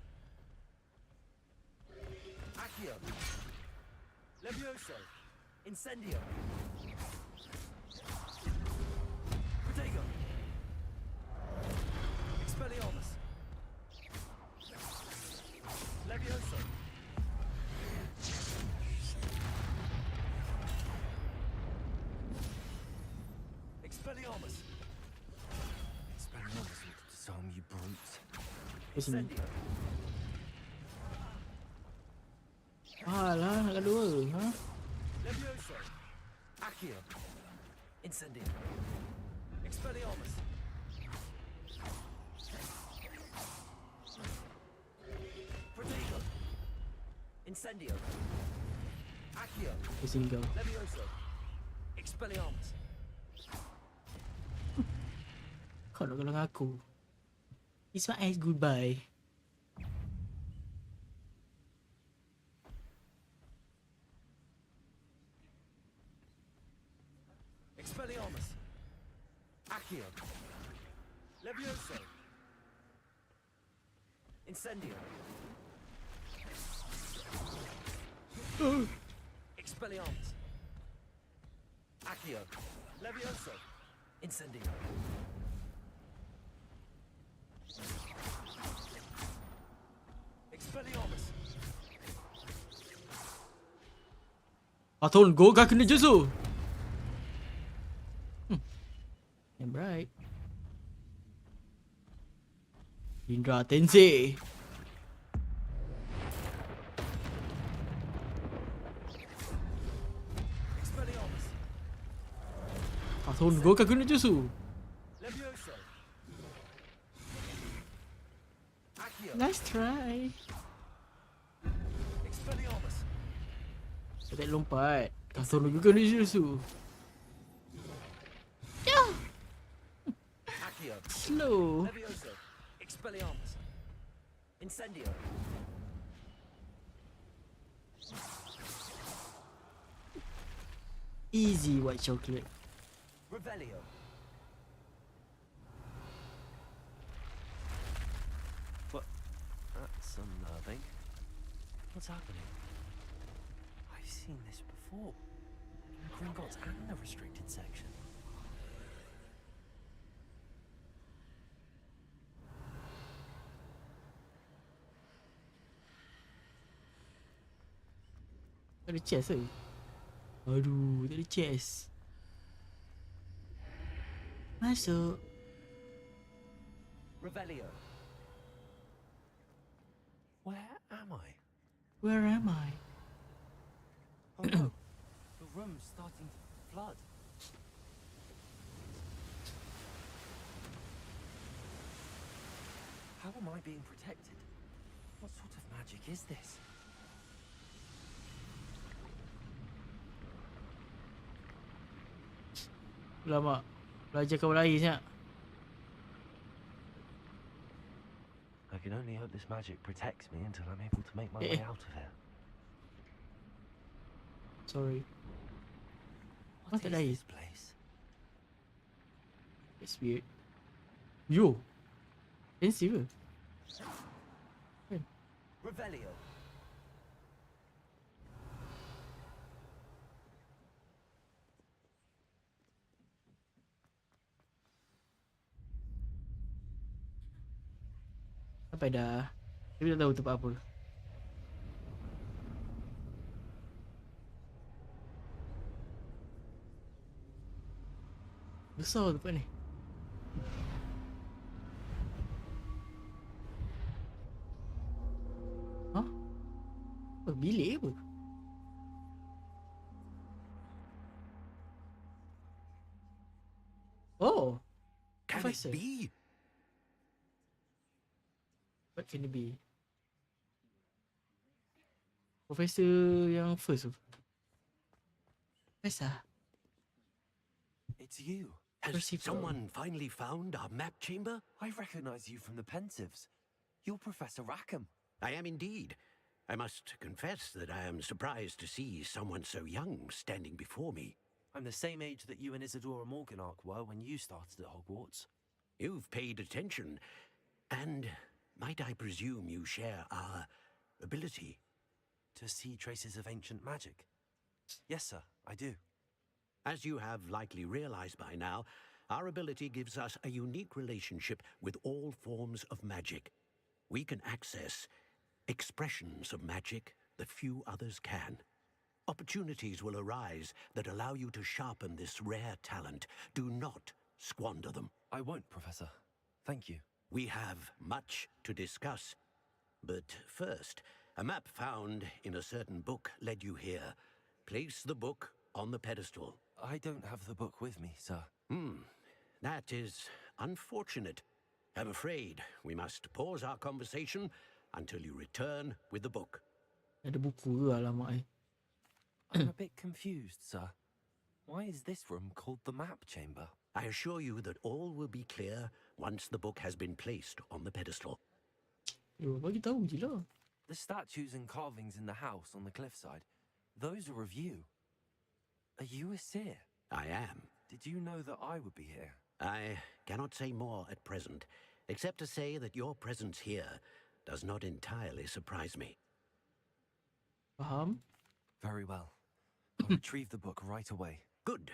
Accio. Levioso. Incendio. Protego. Expelliarmus. Levioso. Expelliarmus. Expelliarmus looked to disarm you brutes. Ke sini. Incendio. Alah, nak dua. Ha? Levioso. Accio. Incendio. Expelliarmus. Protego. Incendio. Accio. Ke sini kau. Levioso. Expelliarmus. Kau nak tolong aku. It's my eyes goodbye. Expelliarmus. Accio. Levioso. Incendio. Expelliarmus. Accio. Levioso. Incendio. Expelliarmus. Aton go kena jutsu. And bright. Indra Tensei. Expelliarmus. Aton go kena jutsu. Levioso. Accio. Nice try. Expelliarmus. Tak lompat. Aton go kena jutsu. Accio. Slow. Levioso. Expelliarmus. Incendio. Easy white chocolate. Revelio. That's unnerving. What's happening? I've seen this before. In Gringotts and the restricted section. Tak ada chest ke? Aduh, tak ada chest. Masuk. Revelio. Where am I? Where am I? Oh no, the room's starting to flood. How am I being protected? What sort of magic is this? Lama. Belajar kau berlari sekejap. I can only hope this magic protects me until I'm able to make my way out of here. Sorry. What What is did I- this place? It's weird. Yo. Fancy ke? Revelio. Sampai dah. Tapi tak tahu tempat apa. Besar tempat ni. Hah? Apa? Bilik apa? Oh, Can Professor. it be? What can it be? Profesor yang first tu. Profesor. It's you. Has Peripherals. someone finally found our map chamber? I recognize you from the Pensieves. You're Professor Rackham. I am indeed. I must confess that I am surprised to see someone so young standing before me. I'm the same age that you and Isadora Morganach were when you started at Hogwarts. You've paid attention, and might I presume you share our ability? To see traces of ancient magic? Yes, sir, I do. As you have likely realized by now, our ability gives us a unique relationship with all forms of magic. We can access expressions of magic that few others can. Opportunities will arise that allow you to sharpen this rare talent. Do not squander them. I won't, Professor. Thank you. We have much to discuss. But first, a map found in a certain book led you here. Place the book on the pedestal. I don't have the book with me, sir. That is unfortunate. I'm afraid we must pause our conversation until you return with the book. Ada buku ke alamak ni? I'm a bit confused, sir. Why is this room called the map chamber? I assure you that all will be clear once the book has been placed on the pedestal. Yo, bagi tahu je lah. The statues and carvings in the house on the cliffside, those are of you. Are you a seer? I am. Did you know that I would be here? I cannot say more at present, except to say that your presence here does not entirely surprise me. Faham? Very well. I'll retrieve the book right away. Good.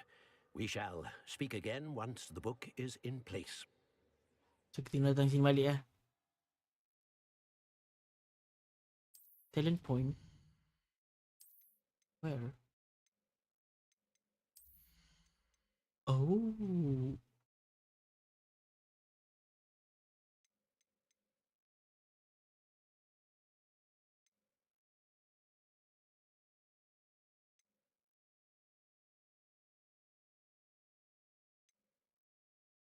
We shall speak again once the book is in place. So kita tinggal datang sini balik lah. Talent point. Where? Oh.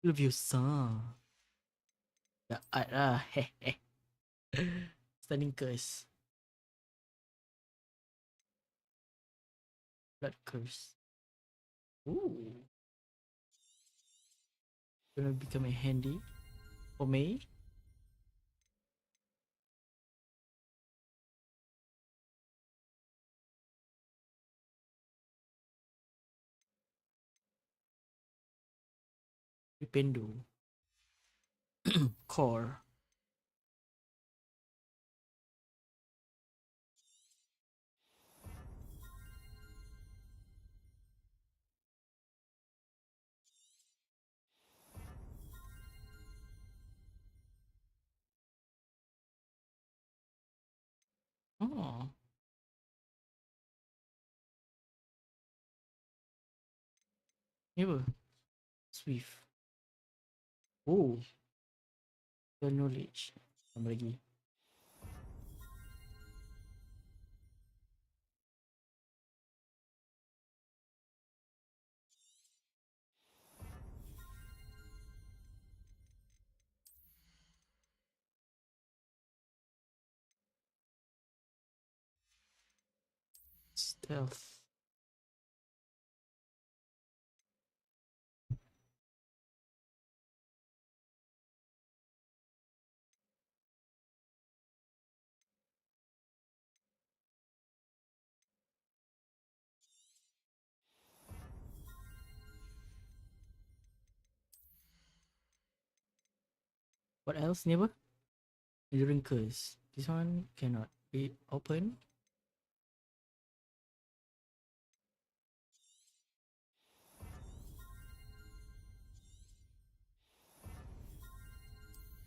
Leviosa. Ya, art lah. Hehe. Stunning curse. Blood curse. Ooh. Gonna become a handy for me. Dipendo. Core. Oh. Ni apa? Swift. Oh. The knowledge. Tambah lagi. Stealth. What else, ni apa? Enduring curse. This one cannot be open.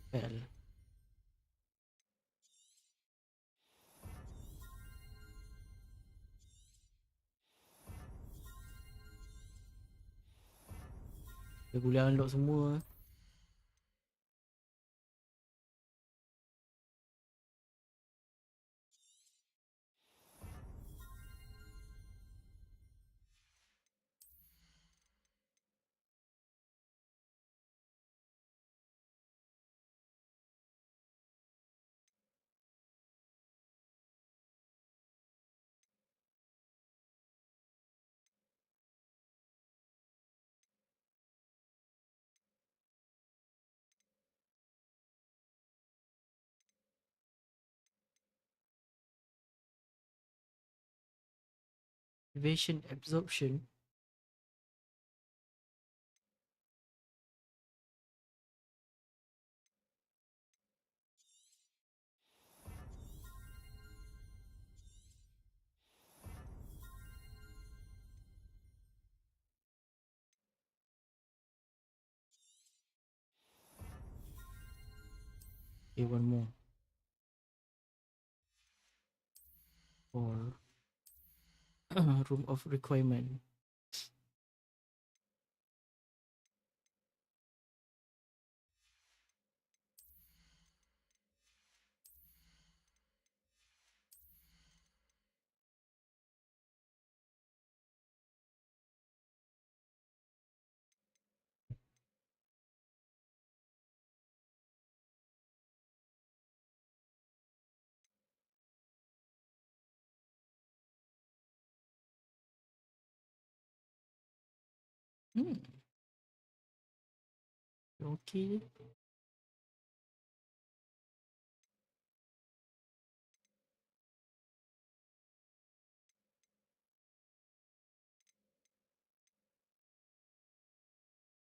Well. Dia boleh unlock semua. Evasion absorption. Okay, one more. For room of requirement. Okay.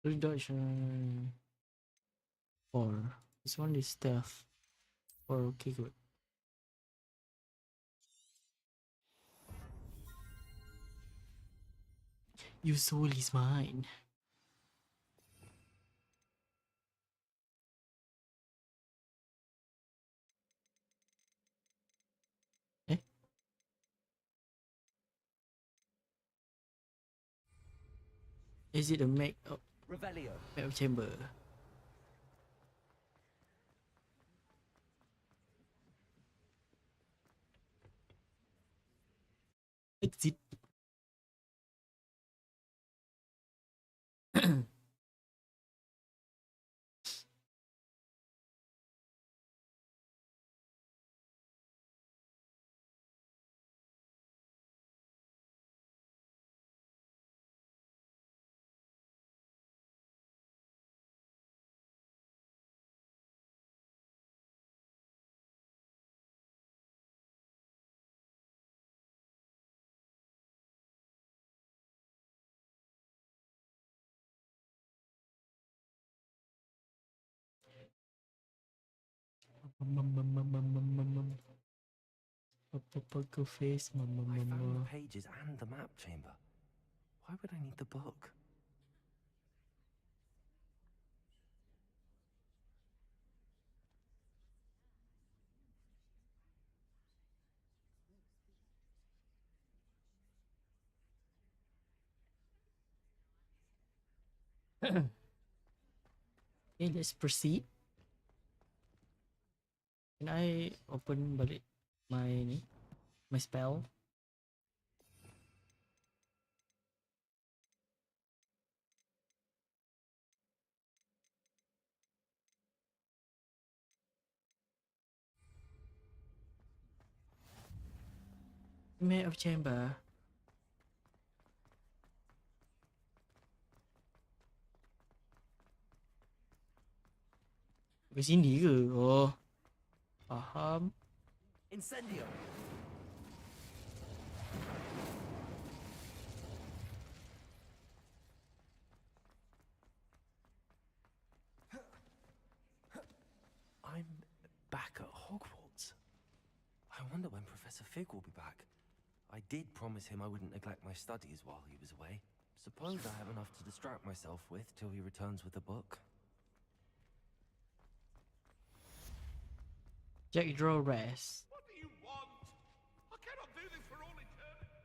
Reduction. Or this one is stealth. Or okay, good. Your soul is mine. Eh? Is it a mag Revelio. chamber? Exit. Poker face, I found the pages and the map chamber. Why would I need the book? Okay, let's proceed. Can I open balik my spell? Map of chamber. Ke sini ke? Oh, faham. Incendio. I'm back at Hogwarts. I wonder when Professor Fig will be back. I did promise him I wouldn't neglect my studies while he was away. Suppose I have enough to distract myself with till he returns with the book. Jack draw rest. What do you want? I cannot do this for all eternity.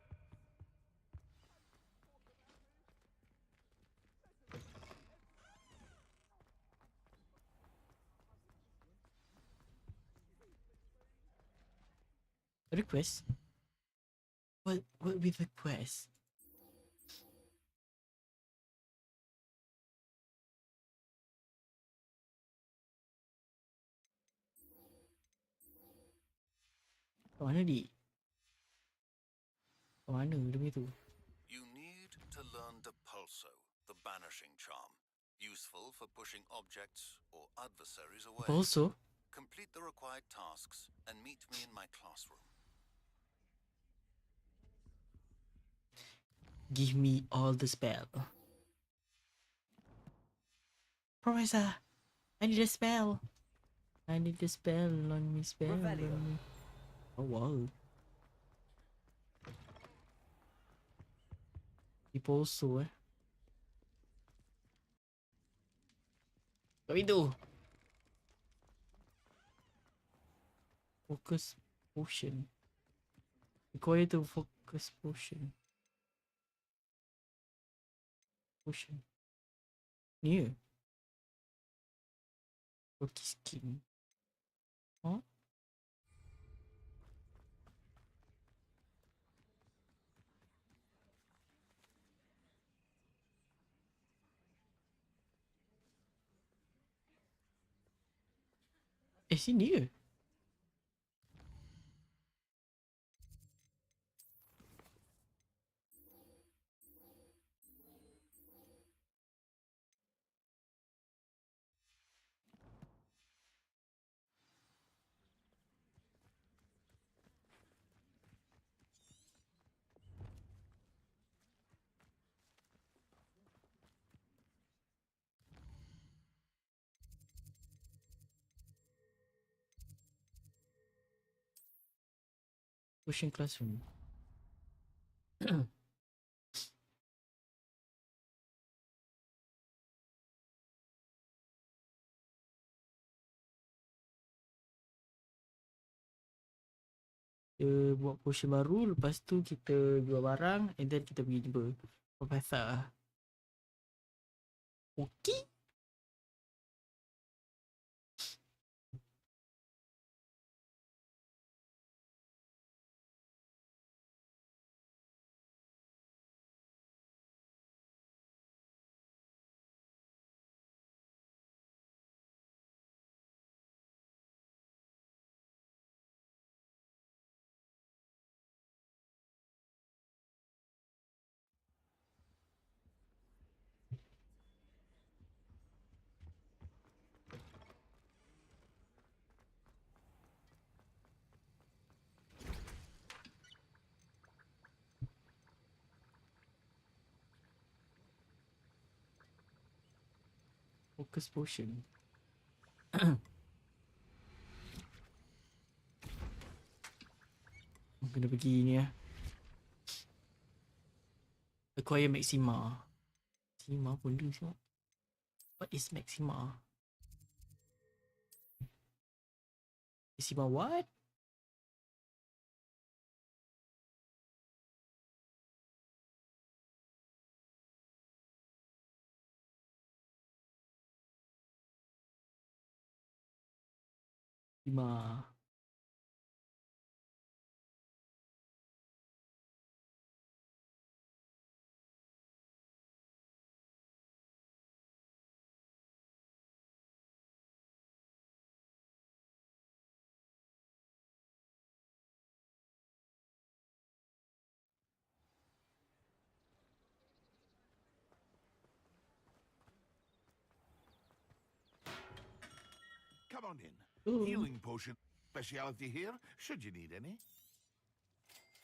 Request? What with the quest? Kat mana dik? Kat mana dia punya tu? You need to learn Depulso, the banishing charm. Useful for pushing objects or adversaries away. Also, Complete the required tasks and meet me in my classroom. give me all the spell. Professor, I need a spell. I need a spell on me, spell on me. Oh wow. People also Kat pintu. Focus potion. Require to focus potion. Potion. Ni. Rocky skin. Huh? Sini ke? Potion classroom. Kita buat potion baru, lepas tu kita jual barang and then kita pergi jumpa Professor. Okay? Focus potion. Kena pergi ni lah. Acquire Maxima. Maxima pun dia semua. What is Maxima? Maxima what? Maxima. Come on in. Ooh. Healing potion speciality here, should you need any.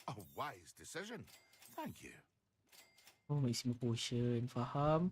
A wise decision. Thank you. Oh, Maxima potion. Faham.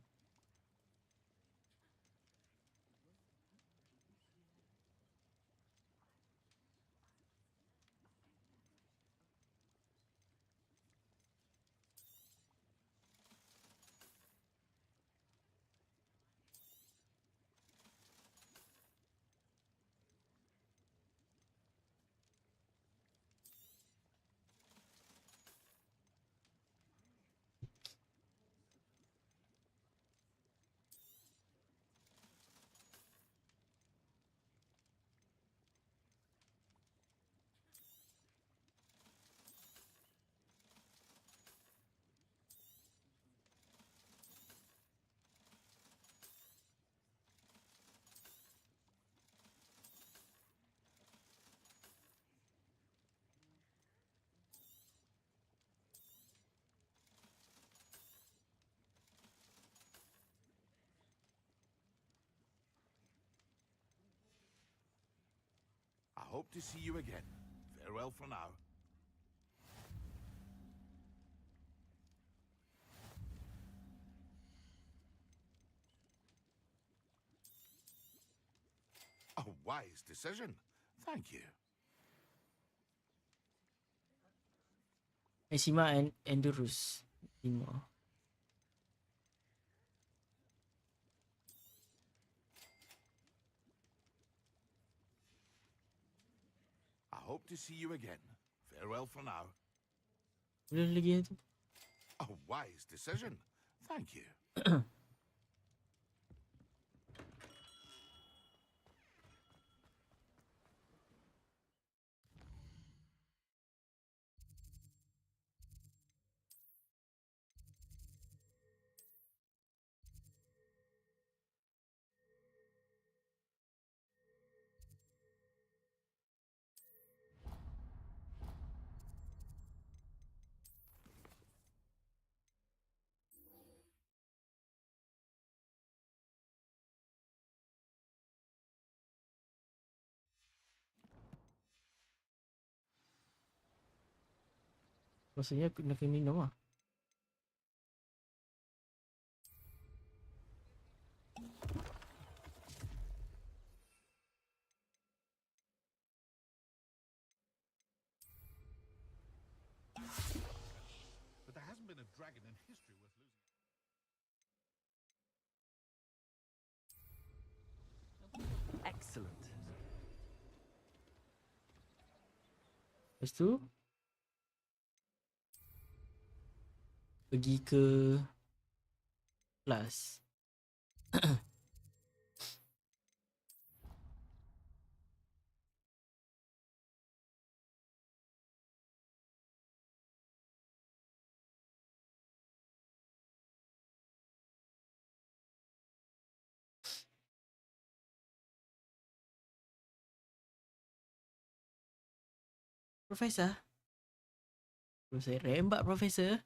hope to see you again. Farewell for now. A wise decision. Thank you. Eczema and Endurus 5. I hope to see you again. Farewell for now. Boleh lagi tu. A wise decision. Thank you. Rasanya aku nak kena minum lah. But there hasn't been a dragon in history worth losing. Excellent. Lepas tu pergi ke kelas. Profesor. Terus saya rembat Profesor.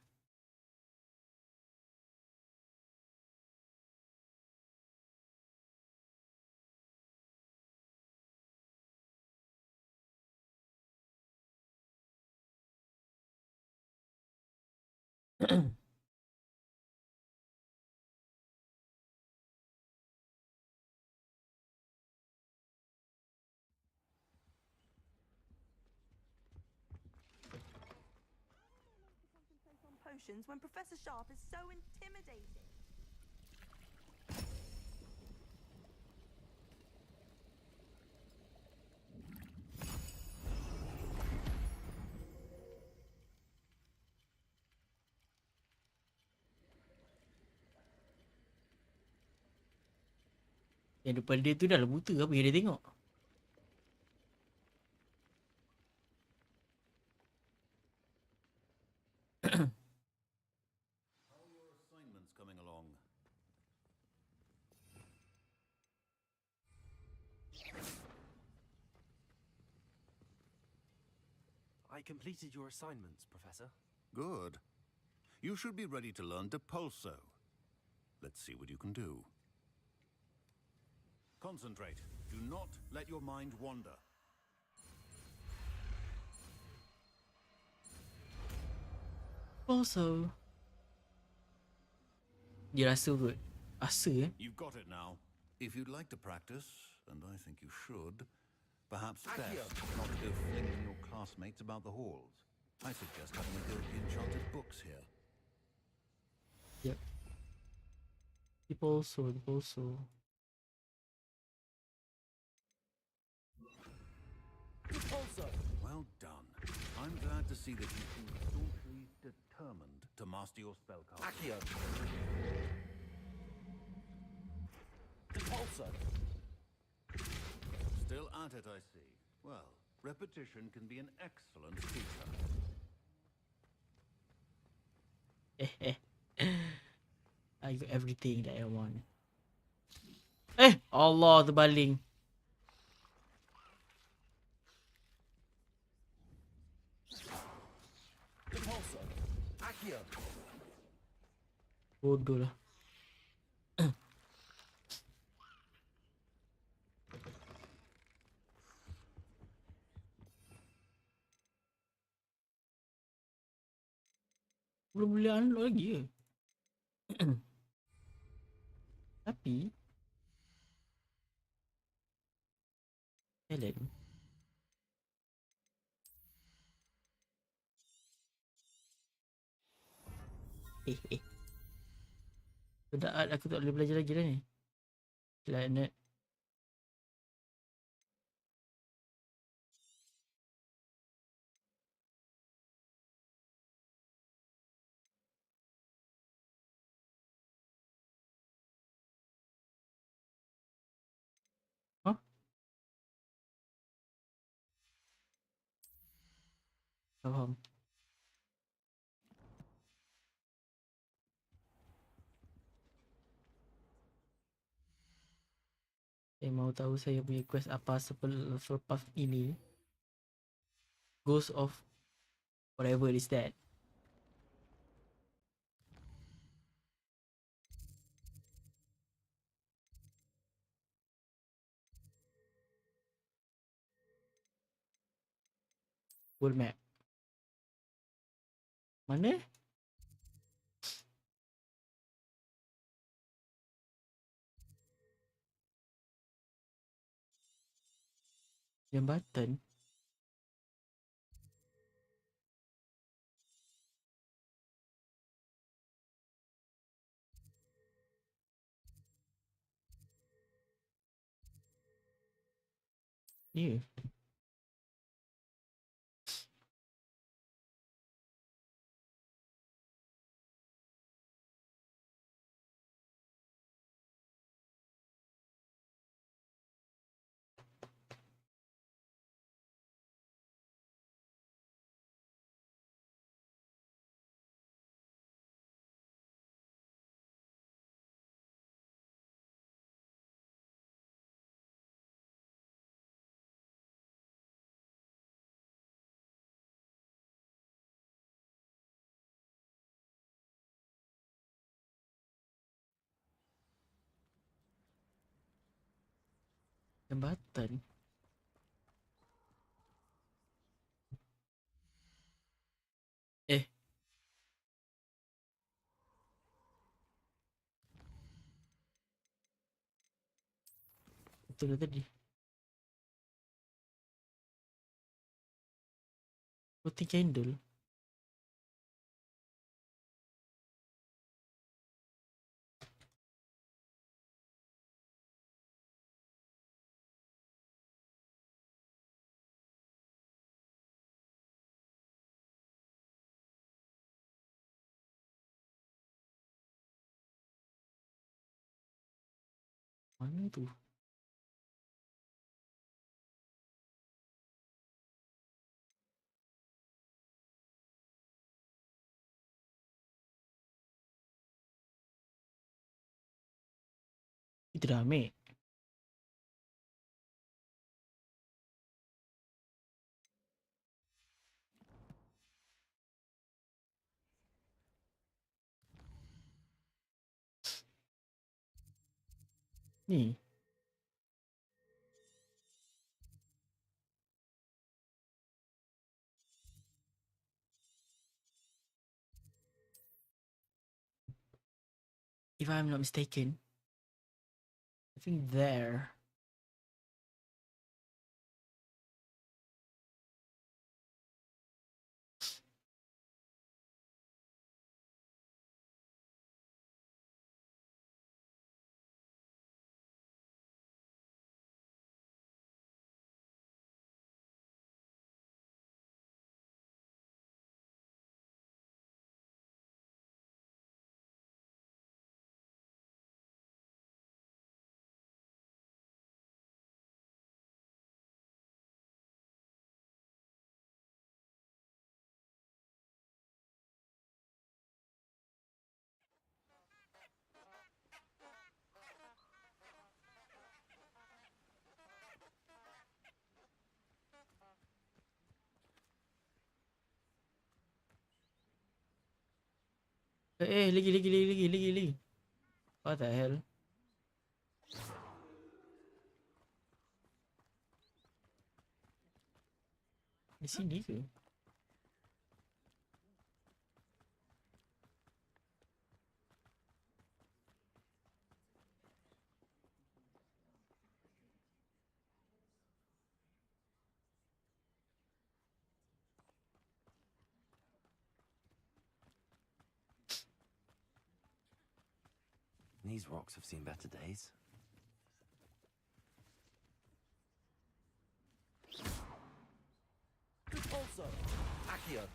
Potions when Professor Sharp is so intimidating. Yang depan dia tu dah lah buta, apa yang dia tengok? How are your assignments coming along? I completed your assignments, Professor. Good. You should be ready to learn Depulso. Let's see what you can do. Concentrate. Do not let your mind wander. Also, dia rasa kot. Asa You've got it now. If you'd like to practice, and I think you should, perhaps best not to go flinging your classmates about the halls. I suggest having a go at the enchanted books here. Yep. People also. Well done. I'm glad to see that you seem staunchly determined to master your spellcasting. Accio. Depulso. Still at it, I see. Well, repetition can be an excellent teacher. I got everything that I want. Allah terbaling. Depulso. Accio. Bodoh lah. Belum boleh unlock lagi ke? Tapi talent. Sudah art aku tak boleh belajar lagi dah ni. Laknat. Hah? Tak faham. Saya mau tahu saya punya quest apa selepas ini. Ghost of whatever is that. World map. Mana? Jambatan. Ya. Yeah. Jambatan. Eh. Betul ke tadi? Putih candle. Mana tu? Itu dah ambil. Ni. If I'm not mistaken. I think there. Lagi. What the hell? Di sini ke? These rocks have seen better days. Repulsor. Accio.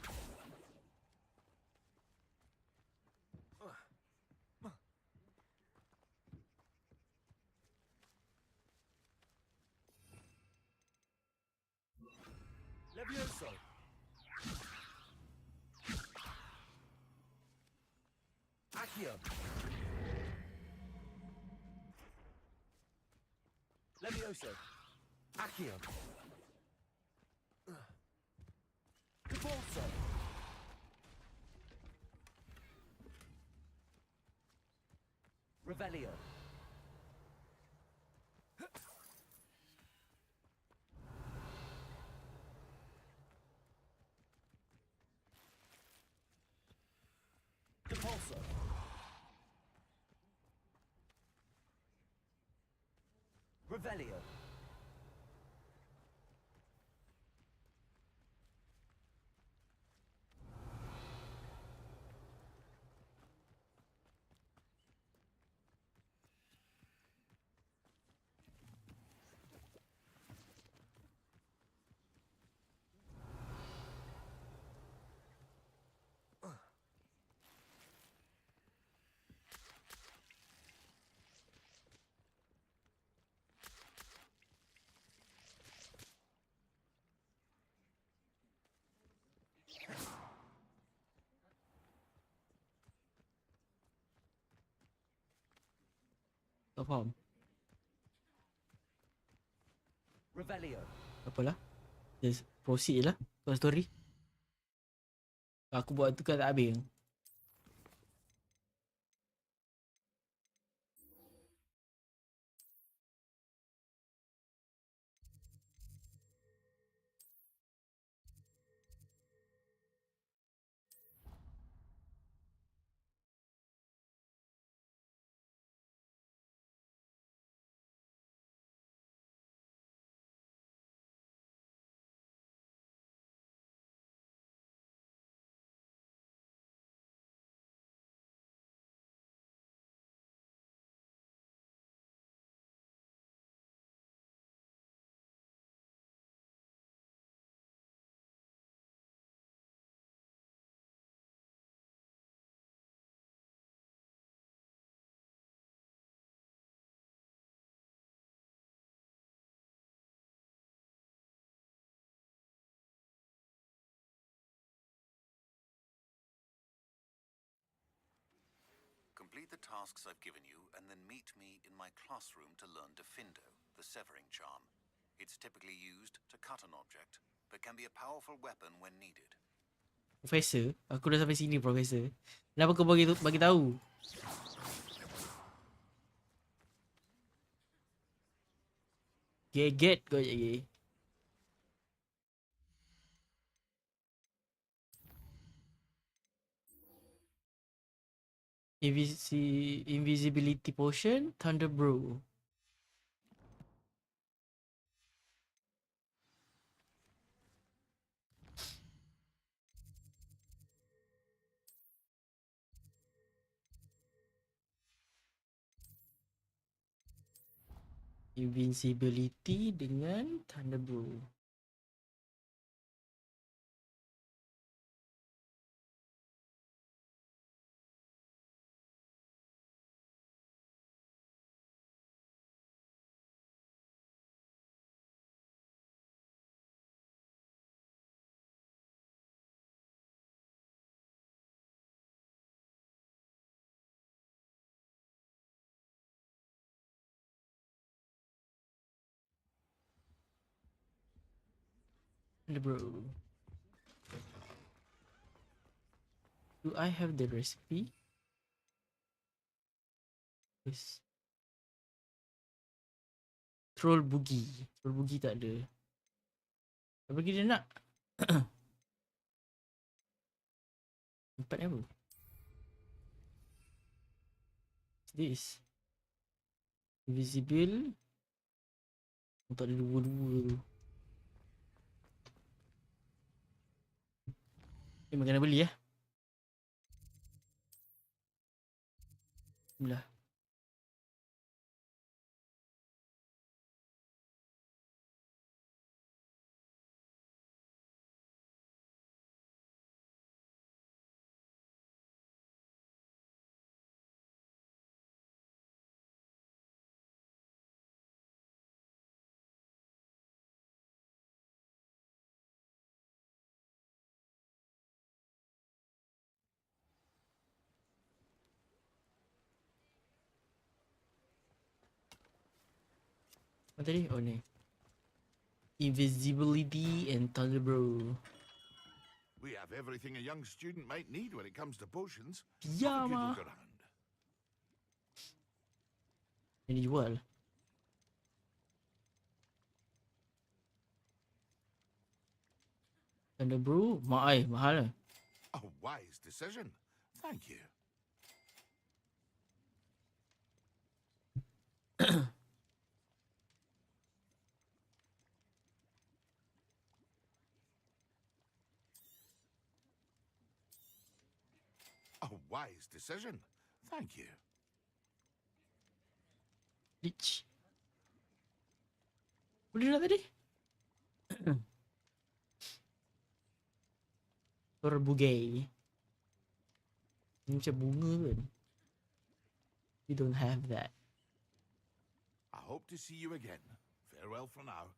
Levioso. Accio. Levioso. Accio. Repulsor. Revelio. Repulsor. Revelio. Tak faham. Revelio. Apalah. Just proceed je lah. Buat story. Aku buat tu kan tak habis. Complete the tasks I've given you, and then meet me in my classroom to learn Defindo, the severing charm. It's typically used to cut an object, but can be a powerful weapon when needed. Profesor, aku dah sampai sini, Profesor. Kenapa kau bagi tahu? Geget kau je. Invisibility potion, thunder brew. Invincibility dengan thunder brew. Thunder brew. Do I have the recipe? Yes. Troll boogie. Troll boogie tak ada. Apa lagi dia nak? Empat ni apa? What's this? Invisible. Tak ada dua-dua tu. Memang kena beli lah. Bismillah. Apa tadi? Oh ni. Invisibility and thunder bro. We have everything a young student might need when it comes to potions. Yeah, Have a good ma. look around. Yang dijual. Thunder bro, mahal. A wise decision. Thank you. A wise decision. Thank you. Lich. Boleh dah tadi? Berbugai. Ini macam bunga kan? We don't have that. I hope to see you again. Farewell for now.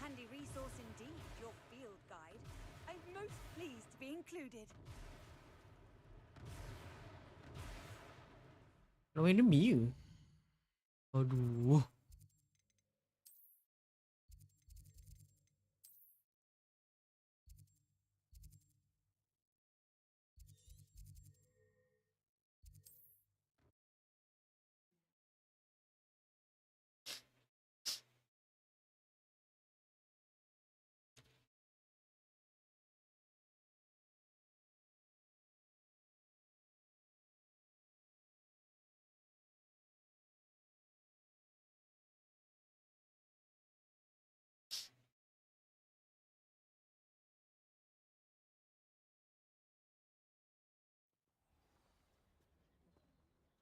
Handy resource indeed, your field guide. I'm most pleased to be included. No enemy ke? Aduh.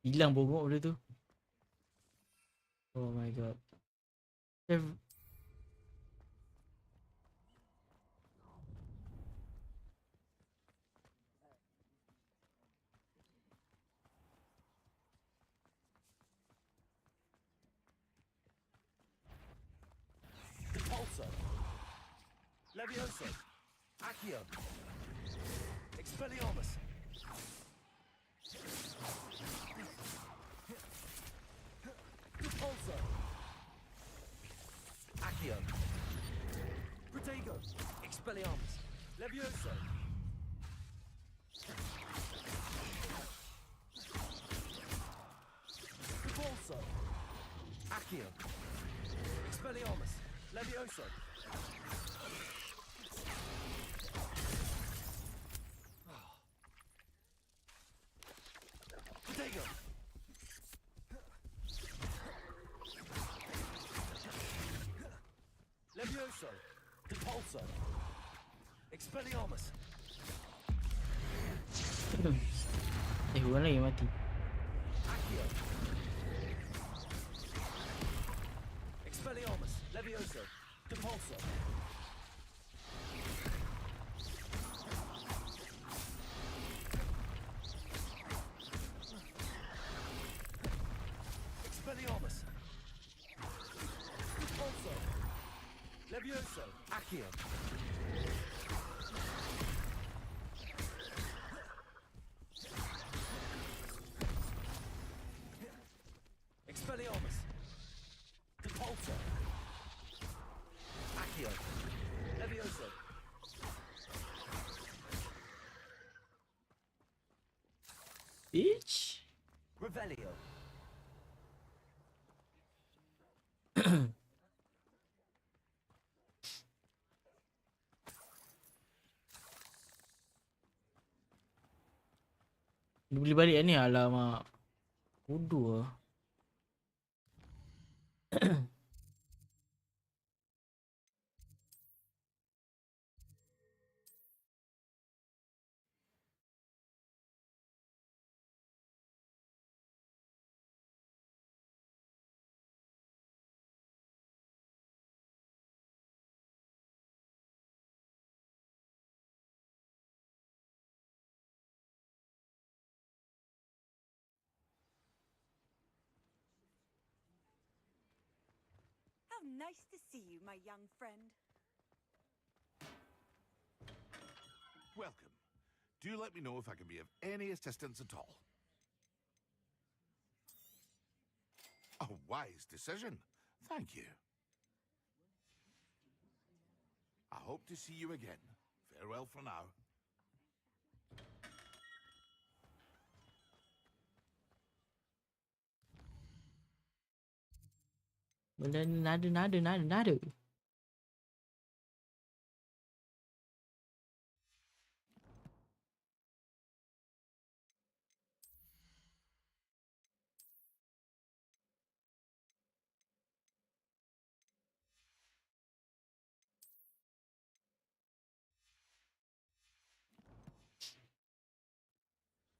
Hilang bongok benda tu. Oh my god. Repulsor. Levioso. Accio. Expelliarmus. Repulsor. Accio. Protego. Expelliarmus. Levioso. Repulsor. Accio. Expelliarmus. Levioso. Protego. Levioso. Repulsor. Expelliarmus. Orang lagi mati. Accio. Expelliarmus. Levioso. Repulsor. Expelliarmus. Repulsor. Levioso. Accio. Expelliarmus. Repulsor. Accio. Levioso. Bitch. Revelio. Dia beli balik ni, alamak. Bodoh lah. How nice to see you, my young friend. Welcome. Do let me know if I can be of any assistance at all. A wise decision. Thank you. I hope to see you again. Farewell for now. Benda ni nada.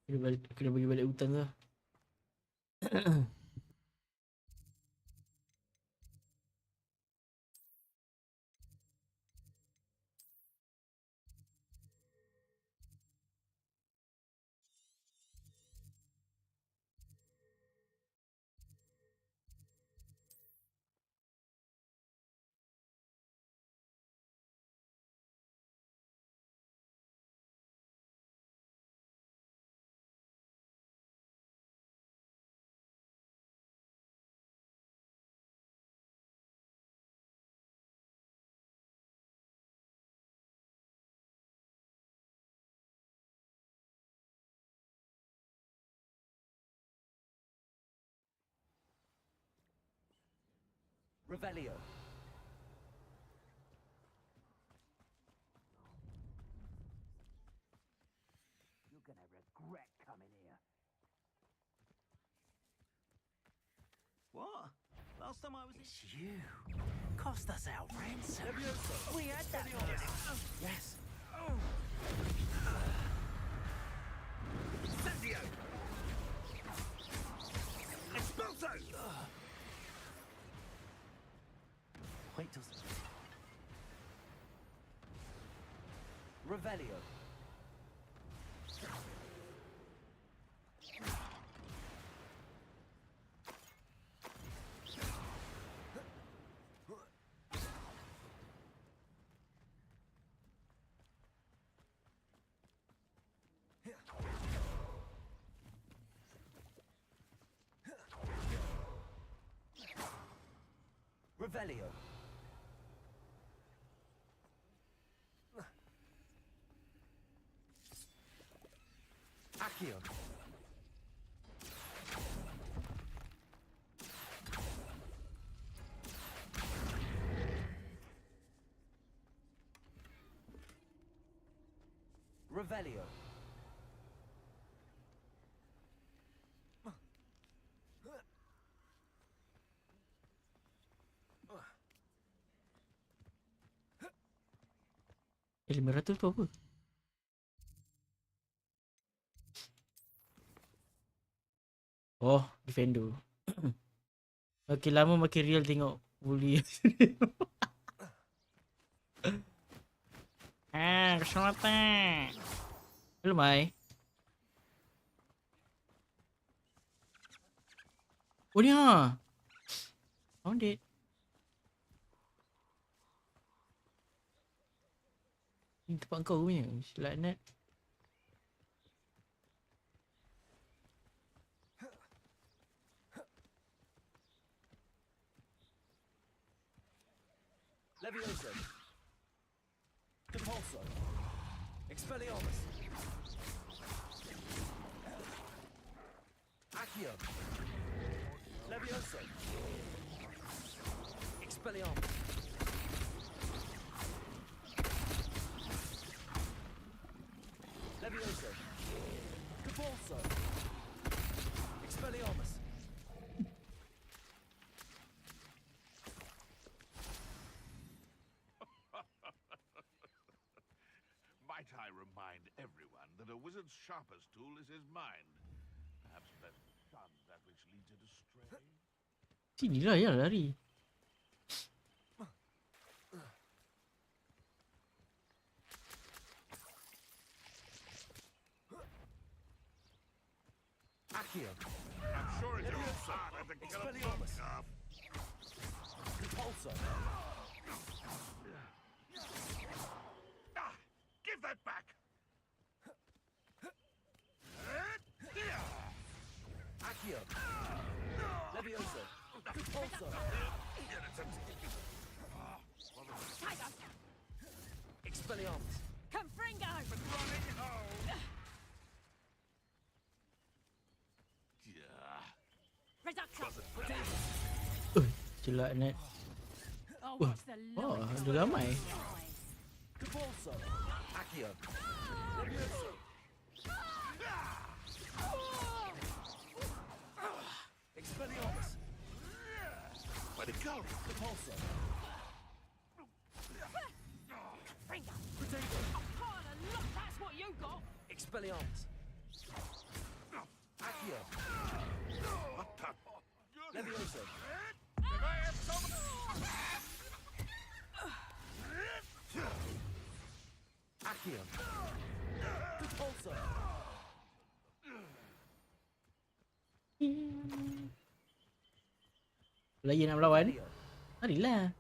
Kena bagi balik hutang tu. Revelio. You're gonna regret coming here. What? Last time I was... It's you. Cost us our ransom. We had that already. Yes. Incendio! Expulso! Wait till... Revelio. Revelio. Accio. Revelio. $500 tu apa? Oh, Defender. Makin lama makin real tengok bully. Keselamatan. Hello, Mai. Oh, ni ha. Found it. Ni tempat kau punya. Laknat. Levioso. Depulso. Expelliarmus. Accio. Levioso. Expelliarmus. Levioso. Depulso. Expelliarmus. Might I remind everyone that a wizard's sharpest tool is his mind. Perhaps best to shun that which leads it astray. Sini lah yang lari. Accio. I'm sure it's your father to kill a Expelliarmus. off. Repulsor. Give that back! Accio. Levioso. Repulsor. Expelliarmus. Confringo! Running home! Reducto! Celak net. Oh, Wah, what's the wah, line? ada ramai. Repulsor. Accio. Levioso. Expelliarmus. Way to go! Repulsor. Confringo! Potato. Harder, look, that's what you got! Expelliarmus. Accio. Levioso. Accio. Repulsor. Lagi nak melawan? Levio. Larilah.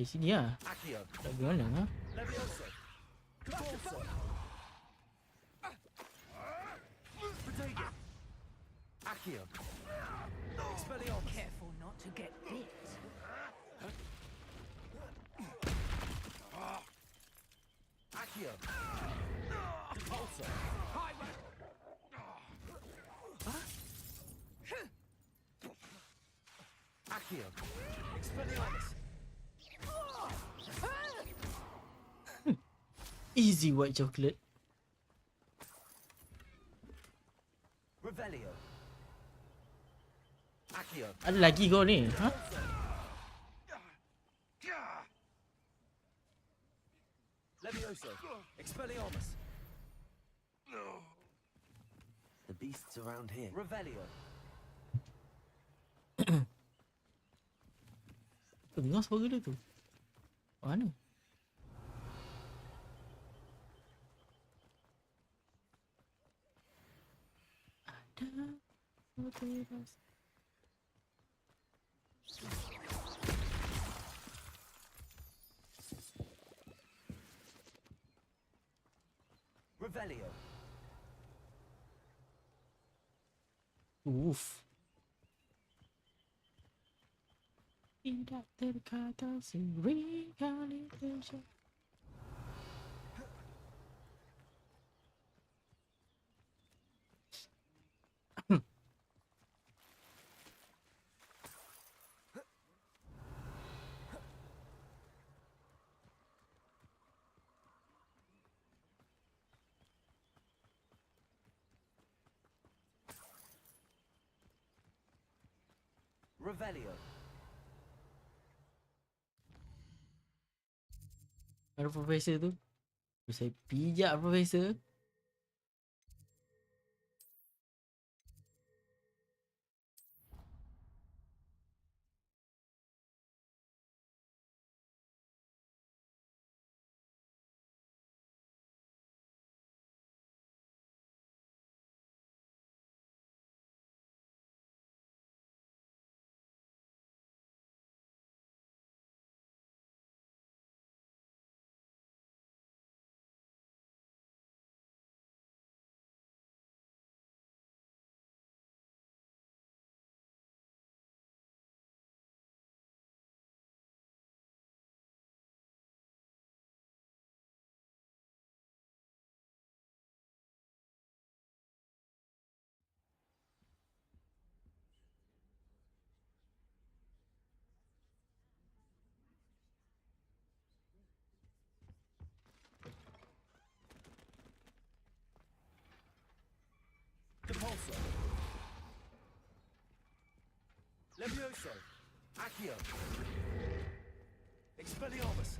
Sini lah. Accio. Tak pergi mana ha? Levioso. Repulsor. Potato. Accio. Expelliarmus. Careful not to get bit. Accio. Repulsor. Accio. Expelliarmus. Easy white chocolate. Revelio. Accio. Ada lagi kau ni? Ha? Levioso. Expelliarmus. The beasts around here. Revelio. Dengar suara dia tu. Mana? Ada motivasi. Revelio. Uff. Tidak terkata sering kali terjadi. Revelio. Ada profesor tu. Saya pijak profesor. Repulsor. Levioso. Accio. Expelliarmus.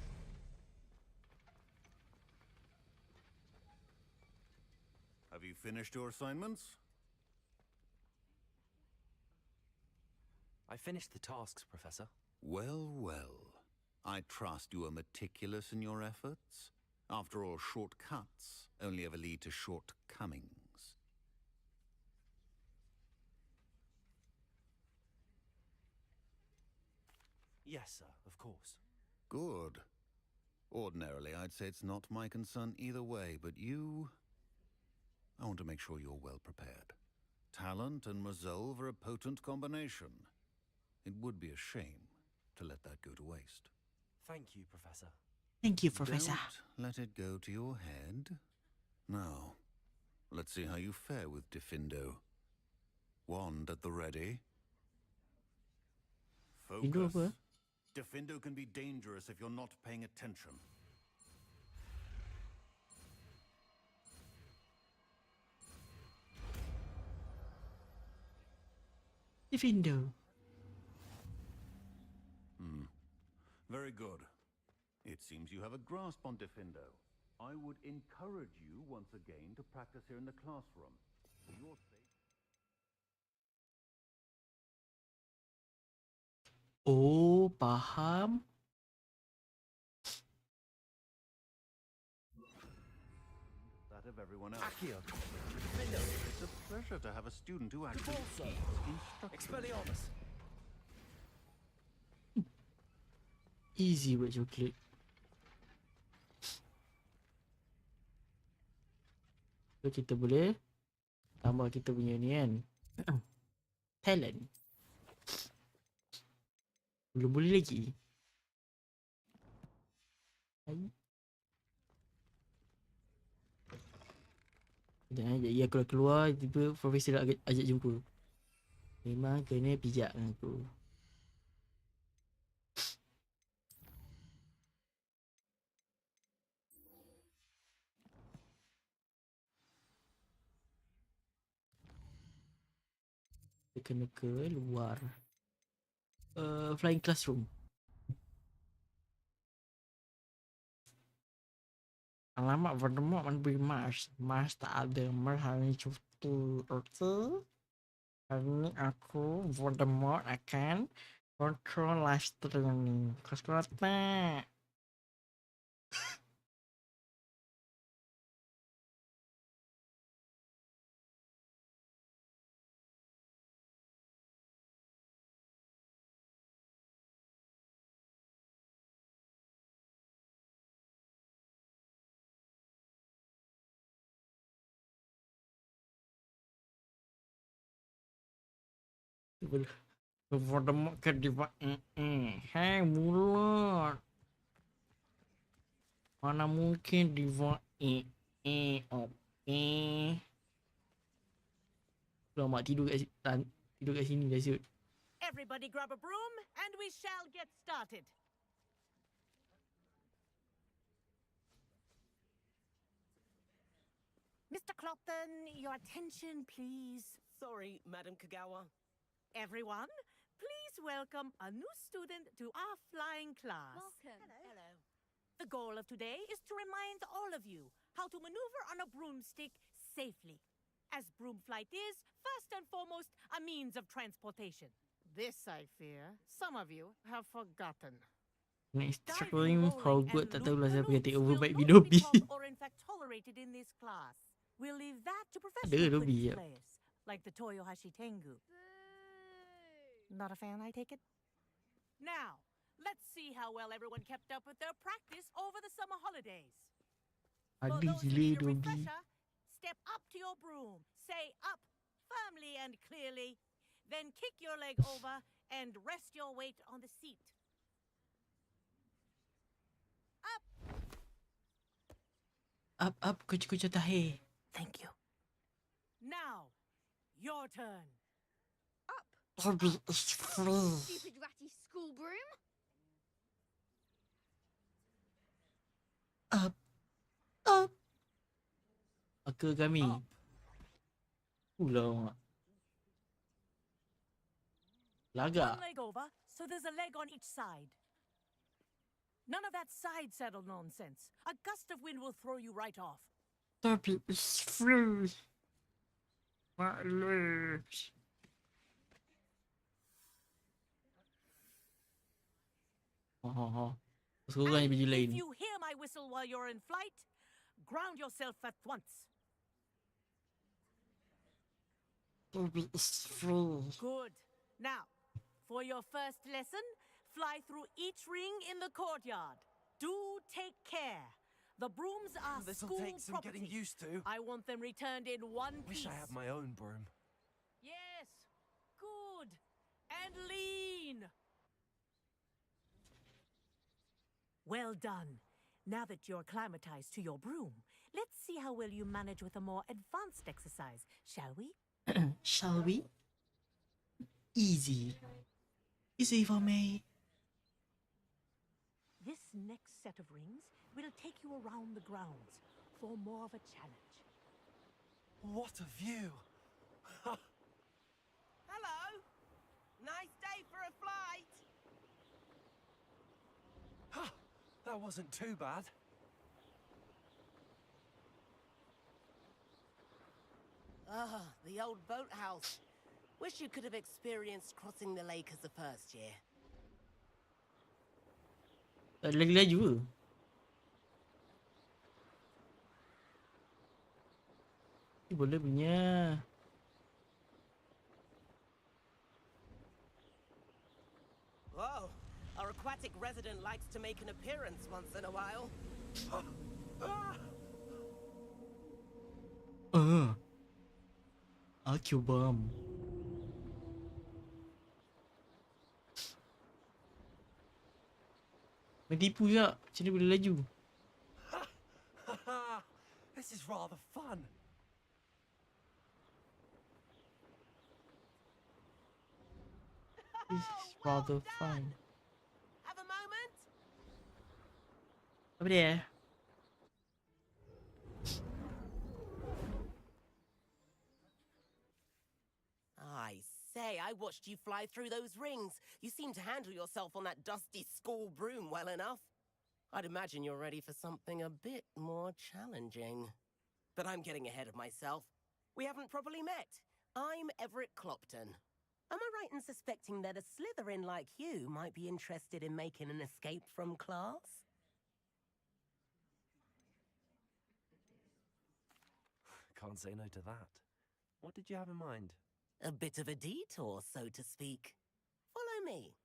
Have you finished your assignments? I finished the tasks, Professor. Well, well. I trust you are meticulous in your efforts. After all, shortcuts only ever lead to shortcomings. Yes, sir, of course. Good. Ordinarily, I'd say it's not my concern either way, but you... I want to make sure you're well prepared. Talent and resolve are a potent combination. It would be a shame to let that go to waste. Thank you, Professor. Thank you, Professor. Don't let it go to your head. Now, let's see how you fare with Diffindo. Wand at the ready. Diffindo apa? Focus. Diffindo can be dangerous if you're not paying attention. Diffindo. Very good. It seems you have a grasp on Diffindo. I would encourage you once again to practice here in the classroom. For your sake. Oh, paham. That of everyone else. It's a pleasure to have a student who actually heeds instructions. Expelliarmus. Easy buat coklat. So kita boleh tambah kita punya ni kan. Talent. Belum boleh lagi. Sekejap ya aku dah keluar, tiba Profesor nak ajak jumpa. Memang kena pijak dengan aku. Kita kena ke luar. Flying classroom. Alamat Voldemort memberi Mars. Mars tak ada. Mars hari ni cuti. Okay. Hari ni aku Voldemort akan control live stream ni. Kau suka tak? Voldemort ke diva. Hai mulut. Mana mungkin diva. Okay. Mak tidur kat sini dah siut. Everybody grab a broom and we shall get started. Mr. Clopton, your attention, please. Sorry, Madam Kagawa. Everyone, please welcome a new student to our flying class. Welcome. Hello. The goal of today is to remind all of you how to maneuver on a broomstick safely, as broom flight is, first and foremost, a means of transportation. This, I fear, some of you have forgotten. Next Diving, time rolling, Hogwarts and tak tahulah siapa loop-the-loops kata will overbite not Binobi. be taught or in fact tolerated in this class. We'll leave that to professional Dobby, Quidditch yep. players, like the Toyohashi Tengu. Not a fan, I take it? Now, let's see how well everyone kept up with their practice over the summer holidays. For Adik those who gila need a Dobby. refresher, step up to your broom, say up firmly and clearly, then kick your leg over and rest your weight on the seat. Up, kucu-kucu tahi. Thank you. Now, your turn. Dobby is free. Stupid ratty school broom. Up. Maka kami. Ulang. Lagak. One leg over, so there's a leg on each side. None of that side saddle nonsense. A gust of wind will throw you right off. Dobby is free. My legs. Seorang yang baju lain. If you hear my whistle while you're in flight, ground yourself at once. Dobby is free. Good. Now, for your first lesson, Fly through each ring in the courtyard. Do take care. The brooms are This'll school take some property. getting used to. I want them returned in one Wish piece. I had my own broom. Yes. Good. And lean. Well done. Now that you're acclimatized to your broom, let's see how well you manage with a more advanced exercise, shall we? Shall we? Easy. Easy for me. This next set of rings will take you around the grounds for more of a challenge. What a view! Hello. Nice day for a flight. That wasn't too bad. Ah, the old boathouse. Wish you could have experienced crossing the lake as a first year. Lagi laju. Boleh punya. Whoa, our aquatic resident likes to make an appearance once in a while. Aku bomb. Menipu juga. Macam ni boleh laju. This is rather fun. This is rather fun. Have a moment? Apa dia? I say, I watched you fly through those rings. You seem to handle yourself on that dusty school broom well enough. I'd imagine you're ready for something a bit more challenging. But I'm getting ahead of myself. We haven't properly met. I'm Everett Clopton. Am I right in suspecting that a Slytherin like you might be interested in making an escape from class? Can't say no to that. What did you have in mind? A bit of a detour, so to speak. Follow me.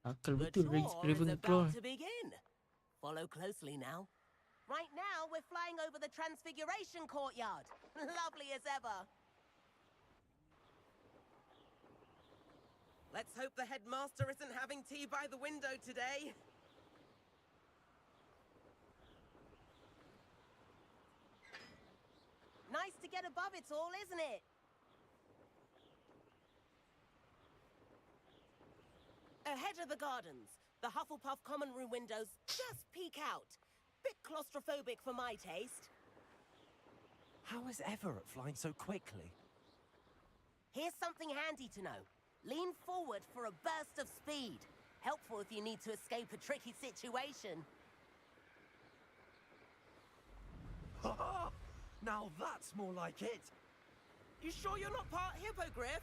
Akal The betul tour is Ravenclaw. about to begin. Follow closely now. Right now, we're flying over the Transfiguration Courtyard. Lovely as ever. Let's hope the headmaster isn't having tea by the window today. Nice to get above it all, isn't it? Ahead of the gardens, the Hufflepuff common room windows just peek out. Bit claustrophobic for my taste. How is Everett flying so quickly? Here's something handy to know. Lean forward for a burst of speed. Helpful if you need to escape a tricky situation. Now that's more like it. You sure you're not part hippogriff?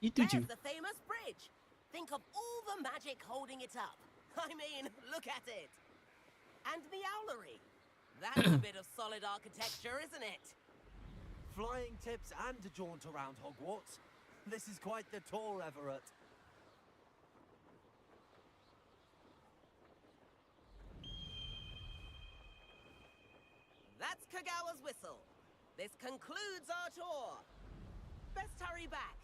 Itu je. There's the famous bridge. Think of all the magic holding it up. I mean, look at it. And the owlery. That's a bit of solid architecture, isn't it? Flying tips and a jaunt around Hogwarts. This is quite the tour, Everett. That's Kagawa's whistle. This concludes our tour. Best hurry back.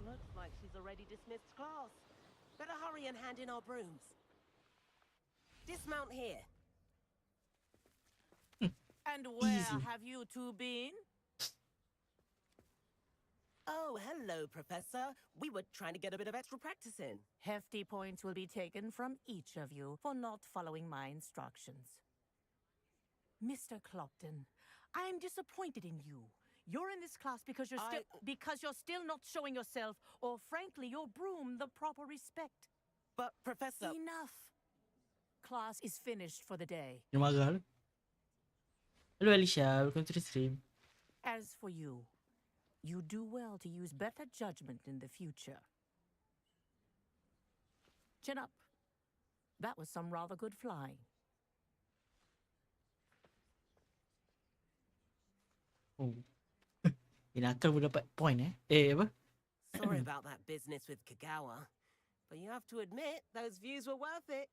Looks like she's already dismissed class. Better hurry and hand in our brooms. Dismount here. And where Easy. have you two been? Oh, hello, Professor. We were trying to get a bit of extra practice in. Hefty points will be taken from each of you for not following my instructions. Mr. Clopton, I am disappointed in you. You're in this class because you're still not showing yourself, or frankly, your broom the proper respect. But, Professor... Enough. Class is finished for the day. Yang marah. Hello Alicia, welcome to the stream. As for you, you do well to use better judgment in the future. Chin up. That was some rather good flying. Oh. Inakal pun dapat point apa? Sorry about that business with Kagawa, but you have to admit those views were worth it.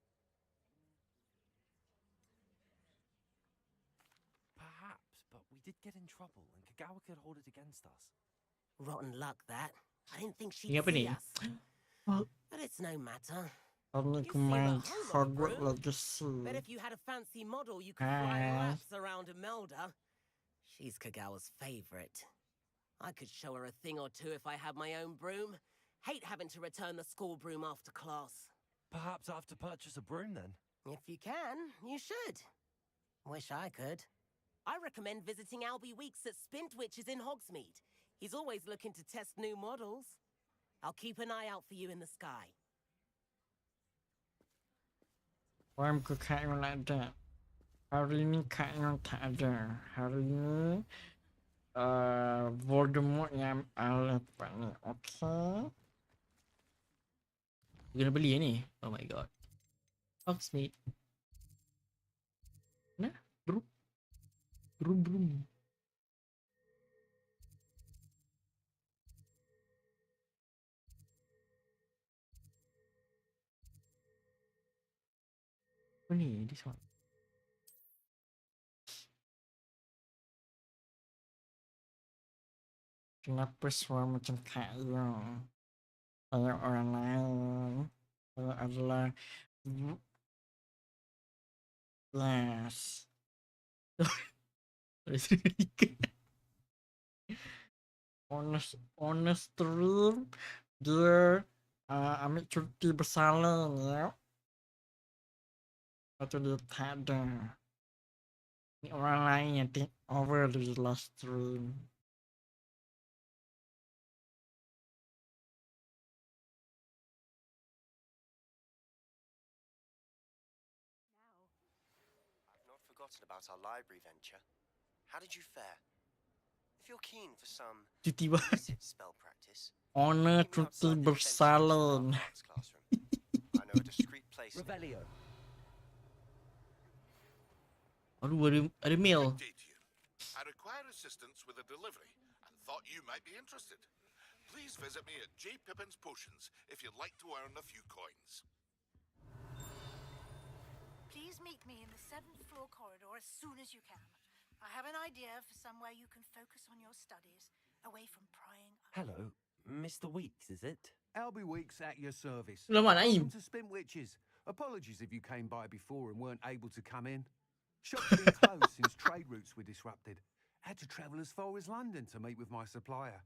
Perhaps, but we did get in trouble, and Kagawa could hold it against us. Rotten luck, that. I didn't think she'd Ini apa see ni? us. But it's no matter. Kami You seem main at home on a Hogwarts broom. Legacy. Bet if you had a fancy model, you could fly laps around Imelda. She's Kagawa's favorite. I could show her a thing or two if I had my own broom. Hate having to return the school broom after class. Perhaps I have to purchase a broom then. If you can, you should. Wish I could. I recommend visiting Albie Weeks at Spintwitches in Hogsmeade. He's always looking to test new models. I'll keep an eye out for you in the sky. Why ke kayaknya tak ada. Hari ni kayaknya tak ada. Hari ni Voldemort yang lepas ni. Okay. Kena beli ni. Oh my god. Hogsmeade. Nah, bro. Brum. Apa ni? This one. Kenapa suara macam kaya? Saya orang lain. Saya adalah Flash. honest room. Dia ambil cuti bersalin ya. Atau dia tak ada. Ni orang lain yang take over the last room. I've not forgotten about our library venture. How did you fare? If you're keen for some illicit spell practice, Honor cuti bersalin. I know a discreet place. Revelio. Aduh, ada mail. I require assistance with a delivery and thought you might be interested. Please visit me at J. Pippin's Potions if you'd like to earn a few coins. Please meet me in the 7th floor corridor as soon as you can. I have an idea for somewhere you can focus on your studies, away from prying. Hello, Mr. Weeks, is it? Albie Weeks at your service. Lama Naim. Welcome to Spintwitches. Apologies if you came by before and weren't able to come in. Shop's been closed since trade routes were disrupted. Had to travel as far as London to meet with my supplier.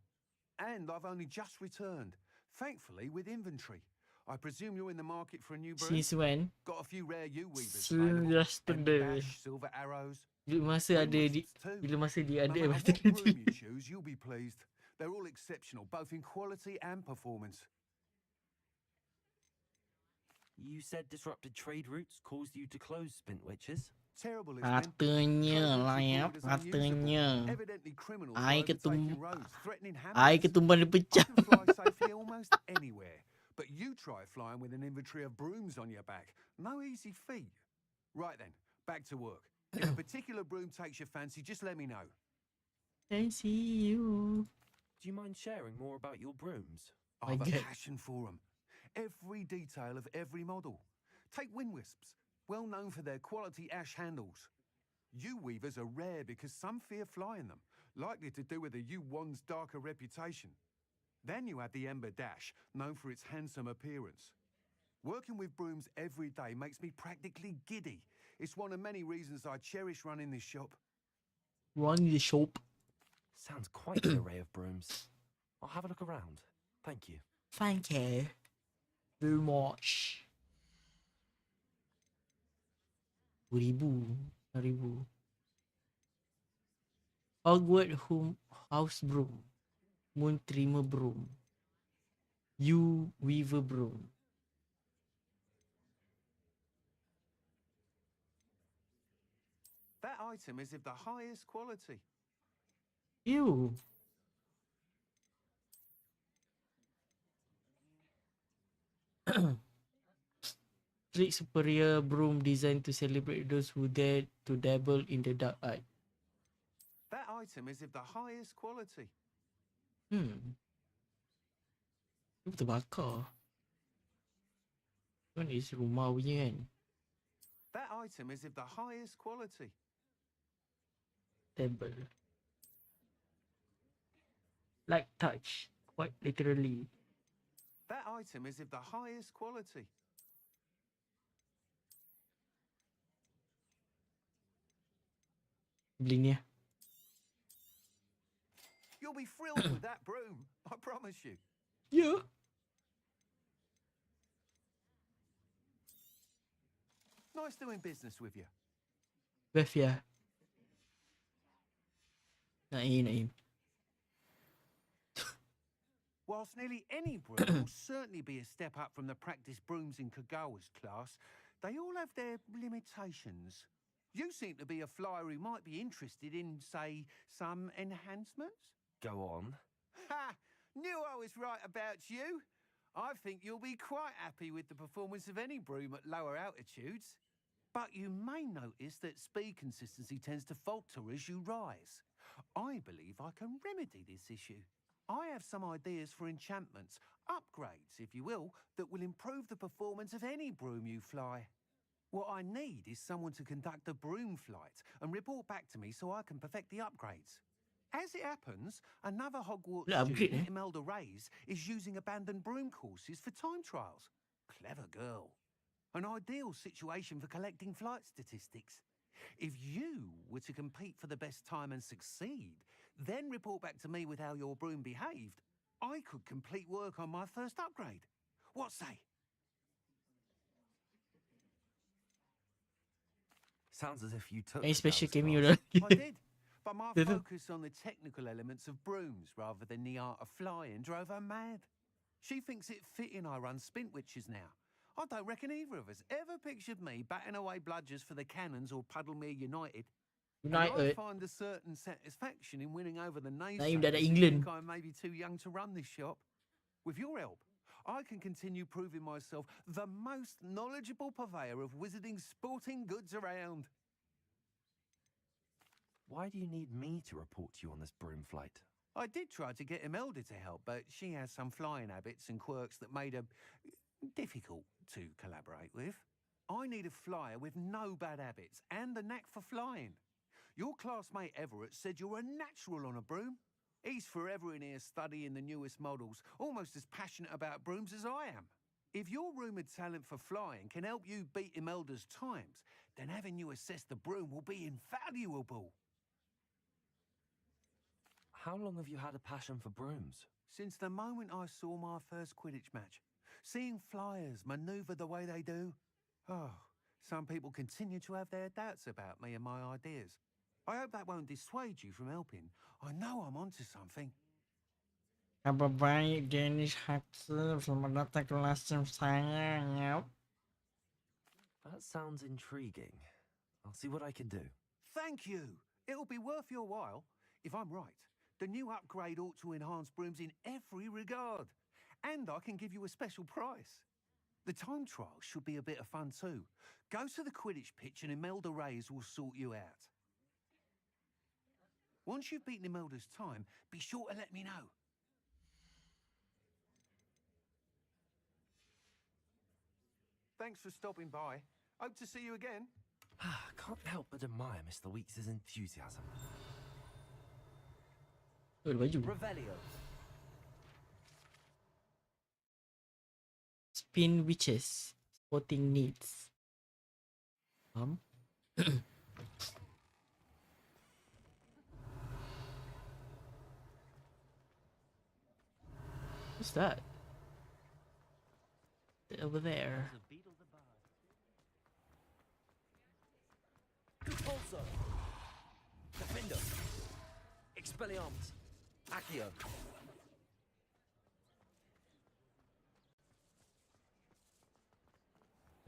And I've only just returned, thankfully with inventory. I presume you're in the market for a new broom? Since when? Got a few rare U-weavers Since yesterday. silver arrows. Bila masa ada di, bila masa dia ada no matter what broom you choose, you'll be pleased. They're all exceptional, both in quality and performance. You said disrupted trade routes caused you to close Spintwitches? Terrible, Katanya lah ya, katanya. Ai ketumban dipecah. Fly safely almost anywhere, but you try flying with an inventory of brooms on your back. No easy feat. Right then, back to work. If a particular broom takes your fancy, just let me know. I see you. Do you mind sharing more about your brooms? I have a passion for them. Every detail of every model. Take wind wisps, well known for their quality ash handles. U-weavers are rare because some fear flying them, likely to do with the U-wand's darker reputation. Then you have the Ember Dash, known for its handsome appearance. Working with brooms every day makes me practically giddy. It's one of many reasons I cherish running this shop. Running the shop? Sounds quite an array of brooms. I'll have a look around. Thank you. Thank you very much. 1000. Hogwarts house broom. Moon trimmer broom. You weaver broom. That item is of the highest quality. Ew. Trick superior broom designed to celebrate those who dare to dabble in the dark art. That item is of the highest quality. Itu terbakar. Kan is rumah punya kan. That item is of the highest quality. Table. Like touch. Quite literally. That item is of the highest quality. Beli ni lah. You'll be thrilled with that broom, I promise you. Yeah. Nice doing business with you. Beth ya. Naim. Whilst nearly any broom will certainly be a step up from the practice brooms in Kagawa's class, they all have their limitations. You seem to be a flyer who might be interested in, say, some enhancements? Go on. Ha! Knew I was right about you. I think you'll be quite happy with the performance of any broom at lower altitudes. But you may notice that speed consistency tends to falter as you rise. I believe I can remedy this issue. I have some ideas for enchantments, upgrades, if you will, that will improve the performance of any broom you fly. What I need is someone to conduct a broom flight and report back to me so I can perfect the upgrades. As it happens, another Hogwarts student, Imelda Reyes, is using abandoned broom courses for time trials. Clever girl. An ideal situation for collecting flight statistics. If you were to compete for the best time and succeed, then report back to me with how your broom behaved, I could complete work on my first upgrade. What say? Sounds as if you took Any special Kagawa's cameo class. dah. I did, but my focus on the technical elements of brooms rather than the art of flying drove her mad. She thinks it fitting I run Spintwitches now. I don't reckon either of us ever pictured me batting away bludgers for the Cannons or Puddlemere United. And I find a certain satisfaction in winning over the naysayers who think I may be too young to run this shop. With your help, I can continue proving myself the most knowledgeable purveyor of wizarding sporting goods around. Why do you need me to report to you on this broom flight? I did try to get Imelda to help, but she has some flying habits and quirks that made her difficult to collaborate with. I need a flyer with no bad habits and a knack for flying. Your classmate Everett said you're a natural on a broom. He's forever in here studying the newest models, almost as passionate about brooms as I am. If your rumoured talent for flying can help you beat Imelda's times, then having you assess the broom will be invaluable. How long have you had a passion for brooms? Since the moment I saw my first Quidditch match. Seeing flyers manoeuvre the way they do. Oh, some people continue to have their doubts about me and my ideas. I hope that won't dissuade you from helping. I know I'm onto something. Kabar baik, Dennis Haxer. Selamat datang ke kelas saya. Yep. That sounds intriguing. I'll see what I can do. Thank you. It'll be worth your while. If I'm right, the new upgrade ought to enhance brooms in every regard. And I can give you a special price. The time trial should be a bit of fun too. Go to the Quidditch pitch and Imelda Reyes will sort you out. Once you've beaten Imelda's time, be sure to let me know. Thanks for stopping by. Hope to see you again. Can't help but admire Mr. Weeks' enthusiasm. Revelio. Spin witches. Sporting needs. What's that? Over there. Pulsar. Defender. Expelliarmus. Accio.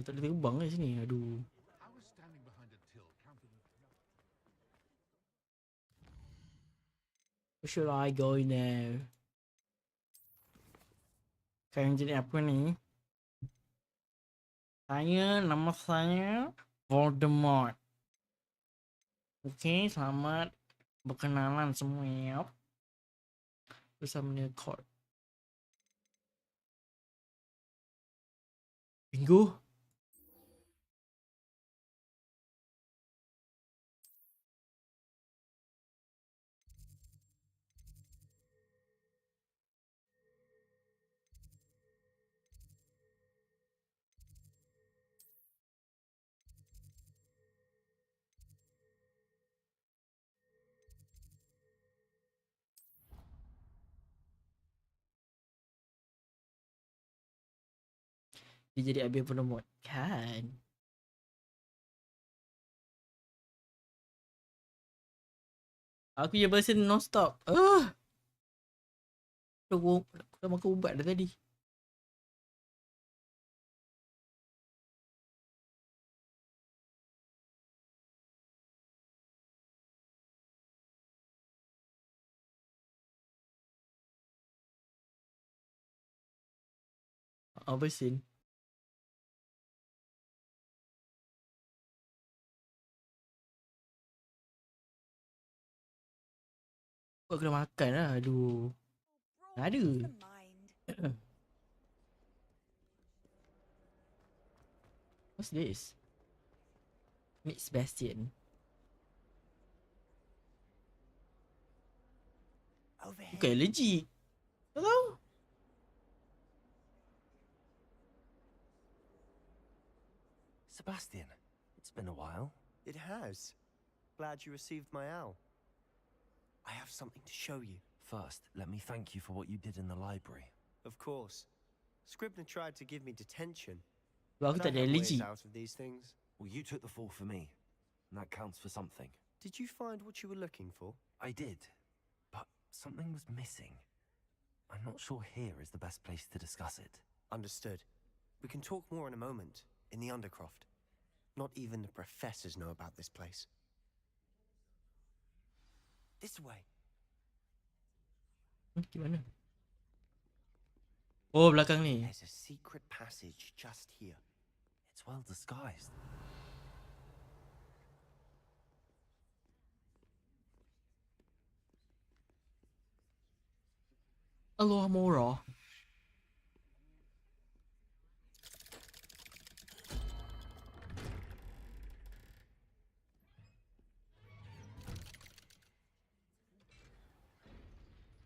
Tak ada terbang kat sini. Aduh. Where should I go now? Sekarang jadi apa ni? Nama saya Voldemort. Oke, selamat berkenalan semua ya. Bersama dengan Court. Bingo. Dia jadi habis Voldemort kan. Aku je version non-stop. Dah makan ubat dah tadi. Bersin. Kau kena makan lah. Aduh. Ada. What's this? Meet Sebastian. Bukan allergic. Tak tahu. Sebastian, it's been a while. It has. Glad you received my owl. I have something to show you. First, let me thank you for what you did in the library. Of course. Scribner tried to give me detention. Well, but I have ways out of these things. Well, you took the fall for me, and that counts for something. Did you find what you were looking for? I did, but something was missing. I'm not sure here is the best place to discuss it. Understood. We can talk more in a moment, in the Undercroft. Not even the professors know about this place. This way. Gimana? Oh, belakang ni. There's a secret passage just here. It's well disguised. Aloha Mora.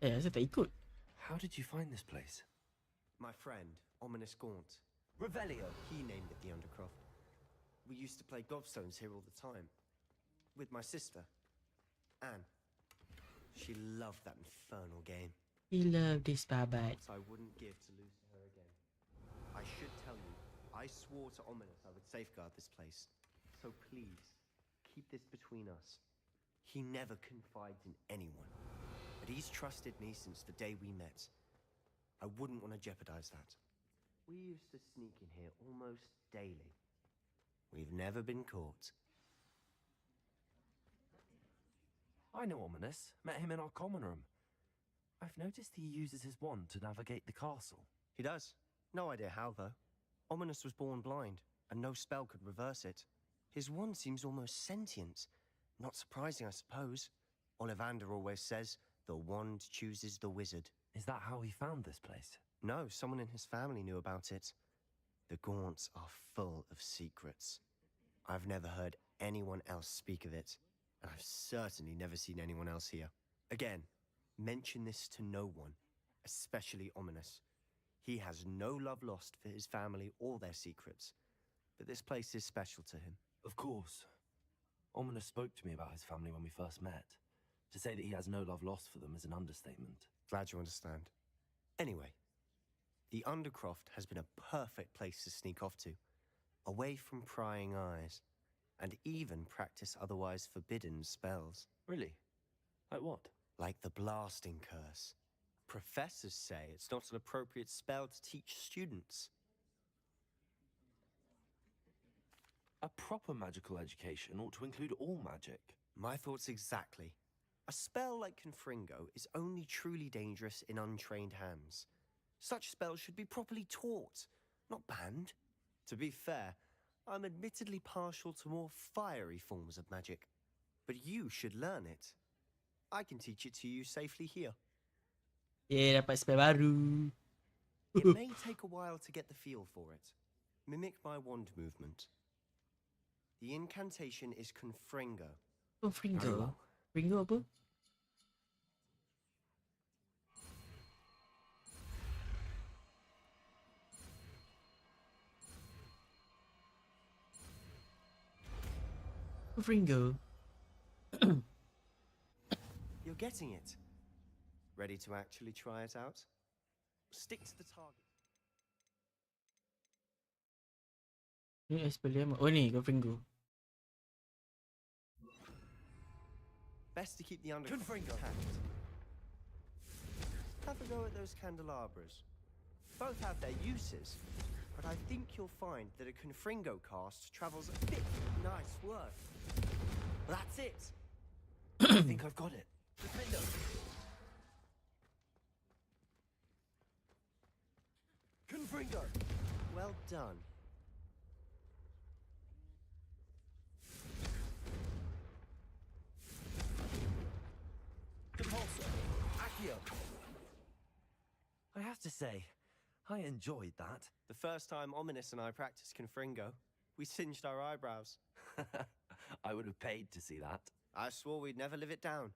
Saya tak ikut. How did you find this place? My friend, Ominous Gaunt. Revelio. He named it the Undercroft. We used to play gobstones here all the time. With my sister, Anne. She loved that infernal game. He loved this babat. I wouldn't give to lose to her again. I should tell you, I swore to Ominous I would safeguard this place. So please, keep this between us. He never confides in anyone. But he's trusted me since the day we met. I wouldn't want to jeopardize that. We used to sneak in here almost daily. We've never been caught. I know Ominous. Met him in our common room. I've noticed he uses his wand to navigate the castle. He does. No idea how, though. Ominous was born blind, and no spell could reverse it. His wand seems almost sentient. Not surprising, I suppose. Ollivander always says, the wand chooses the wizard. Is that how he found this place? No, someone in his family knew about it. The Gaunts are full of secrets. I've never heard anyone else speak of it, and I've certainly never seen anyone else here. Again, mention this to no one, especially Ominous. He has no love lost for his family or their secrets, but this place is special to him. Of course. Ominous spoke to me about his family when we first met. To say that he has no love lost for them is an understatement. Glad you understand. Anyway, the Undercroft has been a perfect place to sneak off to, away from prying eyes, and even practice otherwise forbidden spells. Really? Like what? Like the blasting curse. Professors say it's not an appropriate spell to teach students. A proper magical education ought to include all magic. My thoughts exactly. A spell like Confringo is only truly dangerous in untrained hands. Such spells should be properly taught, not banned. To be fair, I'm admittedly partial to more fiery forms of magic. But you should learn it. I can teach it to you safely here. Dapat spell baru. It may take a while to get the feel for it. Mimic my wand movement. The incantation is Confringo. Oh, Fringo. Fringo apa? Fringo. You're getting it. Ready to actually try it out? Stick to the target. Ni spell dia apa? Oh ni, kau Fringo. Best to keep the underground intact. Have a go at those candelabras. Both have their uses, but I think you'll find that a Confringo cast travels a bit. Nice work. That's it. I think I've got it. Defender. Confringo. Well done. Compulsor. Accio. I have to say, I enjoyed that. The first time Ominous and I practiced Confringo, we singed our eyebrows. I would have paid to see that. I swore we'd never live it down.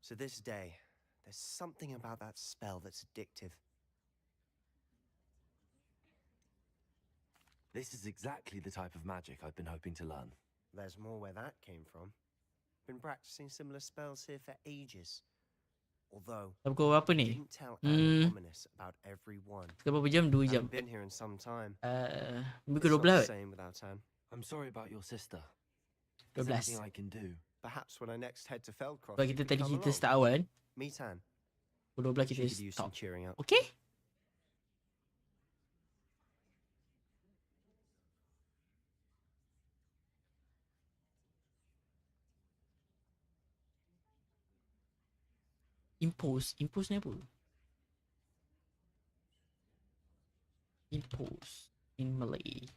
To this day, there's something about that spell that's addictive. This is exactly the type of magic I've been hoping to learn. There's more where that came from. Been practicing similar spells here for ages. Although, Kau apa ni? didn't tell Anne Ominous about every one. Berapa jam? 2 jam. Haven't been here in some time. Lebih ke It's not the 12. same without Anne. I'm sorry about your sister. Is 12. there anything I can do? Perhaps when I next head to Feldcroft, Sebab you kita could tadi come kita along. start awal. Meet Anne. Pukul 12 She kita could use some stop. cheering up. Okay? Impose ni apa? Impose in Malay.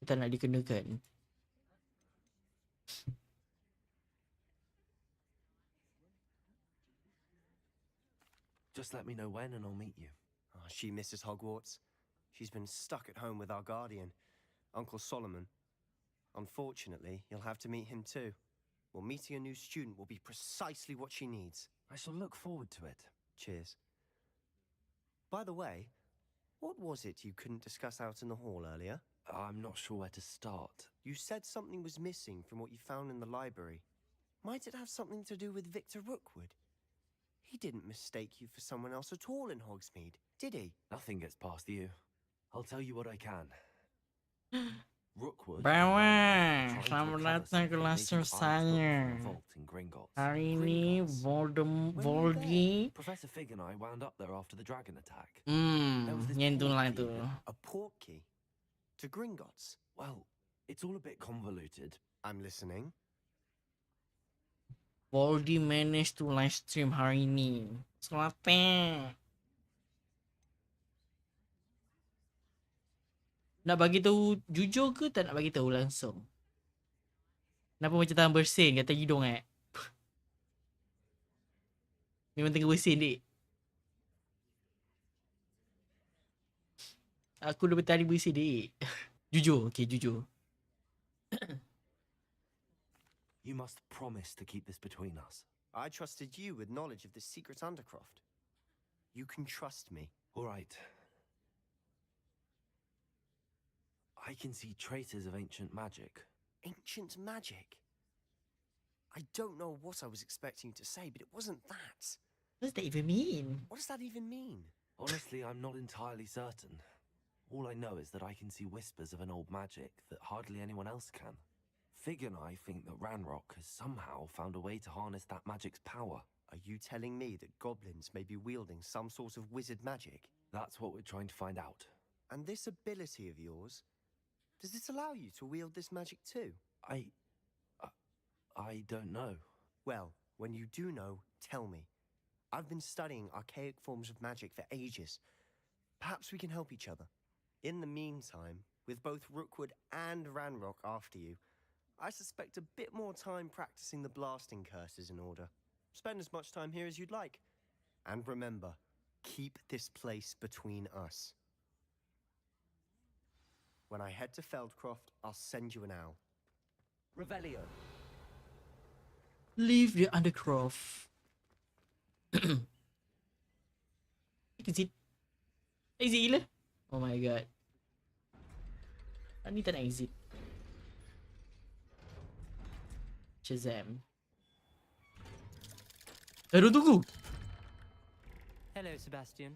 Kita nak dikenakan. Just let me know when and I'll meet you. Oh, she misses Hogwarts. She's been stuck at home with our guardian, Uncle Solomon. Unfortunately, you'll have to meet him too. Well, meeting a new student will be precisely what she needs. I shall look forward to it. Cheers. By the way, what was it you couldn't discuss out in the hall earlier? I'm not sure where to start. You said something was missing from what you found in the library. Might it have something to do with Victor Rookwood? He didn't mistake you for someone else at all in Hogsmeade, did he? Nothing gets past you. I'll tell you what I can. Rookwood. Bawah, selamat datang ke lecture saya. Hari ini Voldy. Professor Fig and I wound up there after the dragon attack. Nyentuh lah tu. A portkey? To Gringotts? Well, it's all a bit convoluted. I'm listening. Voldy managed to live stream hari ini. Selamat. Nak bagi tahu jujur ke tak nak bagi tahu langsung? Kenapa macam tangan bersin kata hidung Memang tengah bersin dik. Aku dah bertari bersin dik. Jujur, okey jujur. You must promise to keep this between us. I trusted you with knowledge of the secret Undercroft. You can trust me. All right. I can see traces of ancient magic. Ancient magic? I don't know what I was expecting you to say, but it wasn't that. What does that even mean? What does that even mean? Honestly, I'm not entirely certain. All I know is that I can see whispers of an old magic that hardly anyone else can. Fig and I think that Ranrock has somehow found a way to harness that magic's power. Are you telling me that goblins may be wielding some sort of wizard magic? That's what we're trying to find out. And this ability of yours, does it allow you to wield this magic too? I don't know. Well, when you do know, tell me. I've been studying archaic forms of magic for ages. Perhaps we can help each other. In the meantime, with both Rookwood and Ranrock after you, I suspect a bit more time practicing the blasting curse is in order. Spend as much time here as you'd like. And remember, keep this place between us. When I head to Feldcroft, I'll send you an owl. Revelio. Leave the Undercroft. Exit. Exit gila. Oh my god. Ni tak nak exit. Shazam. Don't tunggu. Hello, Sebastian.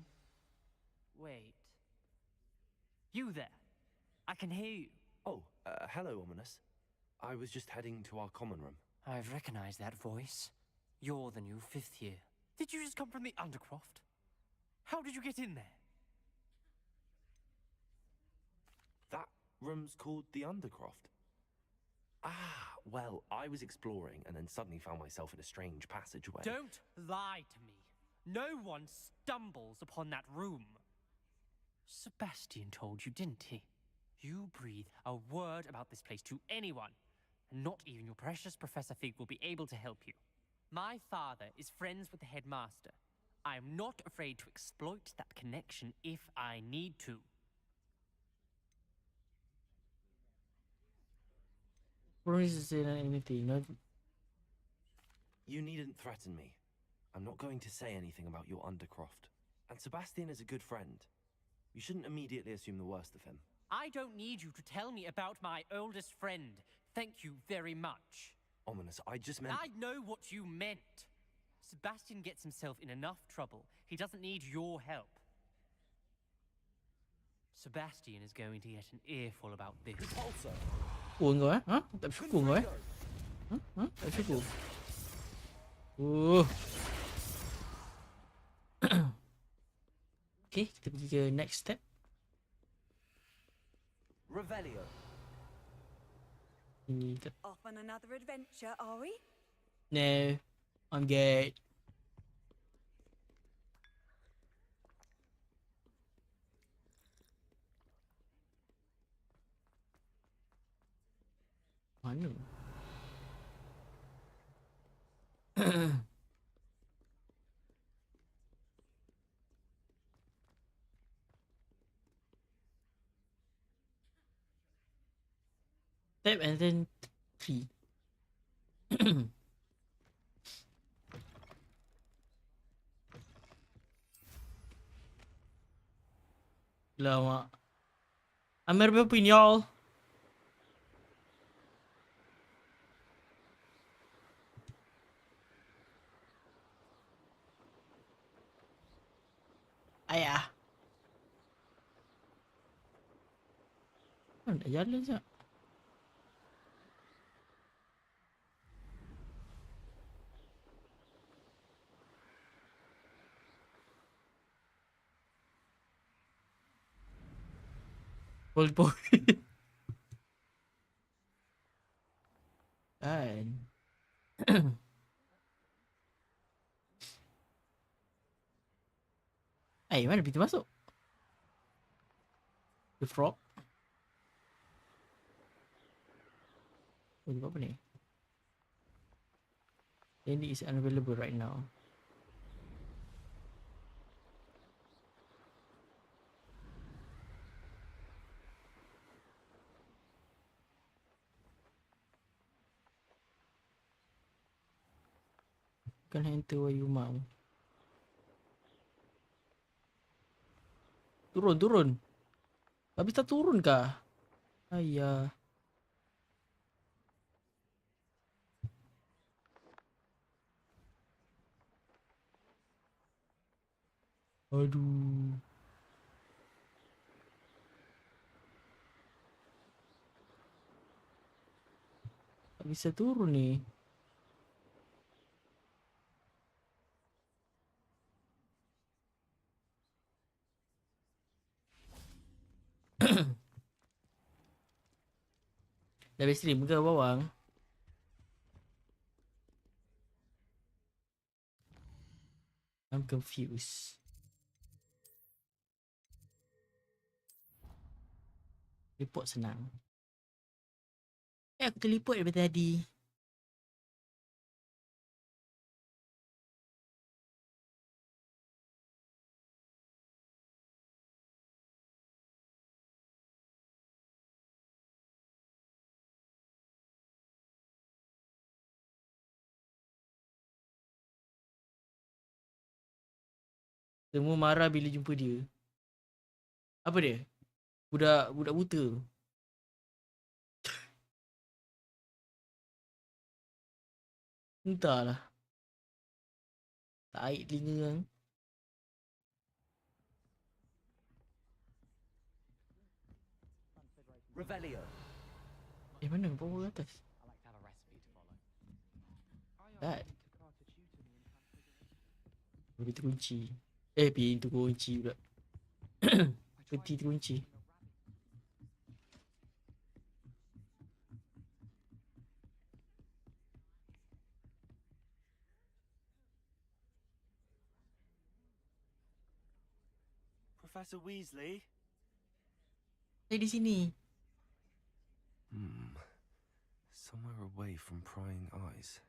Wait. You there? I can hear you. Oh, hello, Ominous. I was just heading to our common room. I've recognized that voice. You're the new 5th year. Did you just come from the Undercroft? How did you get in there? That room's called the Undercroft. Ah, well, I was exploring and then suddenly found myself in a strange passageway. Don't lie to me. No one stumbles upon that room. Sebastian told you, didn't he? You breathe a word about this place to anyone, and not even your precious Professor Fig will be able to help you. My father is friends with the headmaster. I am not afraid to exploit that connection if I need to. What is this anything? No. You needn't threaten me. I'm not going to say anything about your Undercroft. And Sebastian is a good friend. You shouldn't immediately assume the worst of him. I don't need you to tell me about my oldest friend. Thank you very much. Ominous, I just meant... I know what you meant. Sebastian gets himself in enough trouble. He doesn't need your help. Sebastian is going to get an earful about this. Syukur kau eh? Ha? Tak bersyukur kau eh? Ha? Tak bersyukur. Okay, kita pergi ke next step. Revelio. Ini kita... Off on another adventure, are we? No, I'm good. Mana? Tap and then 3. Lama. Amir berapa ini y'all? Ayah. Dah jalan je. Voldemort. Kan. Mana pintu masuk? The frog. Oh, apa ni? Dandy is unavailable right now. Can enter where you mau. Turun. Habis tak turun kah? Ayah. Aduh. Tak bisa turun ni. Dah habis stream ke bawang? I'm confused. Teleport senang. Aku teleport daripada tadi. Semua marah bila jumpa dia. Apa dia? Budak buta. Entahlah. Taik telinga kan. Revelio. Mana? Bawah ke atas? That. Pintu kunci. Pintu kunci pula. Peti terkunci. Professor Weasley? Di sini. Somewhere away from prying eyes.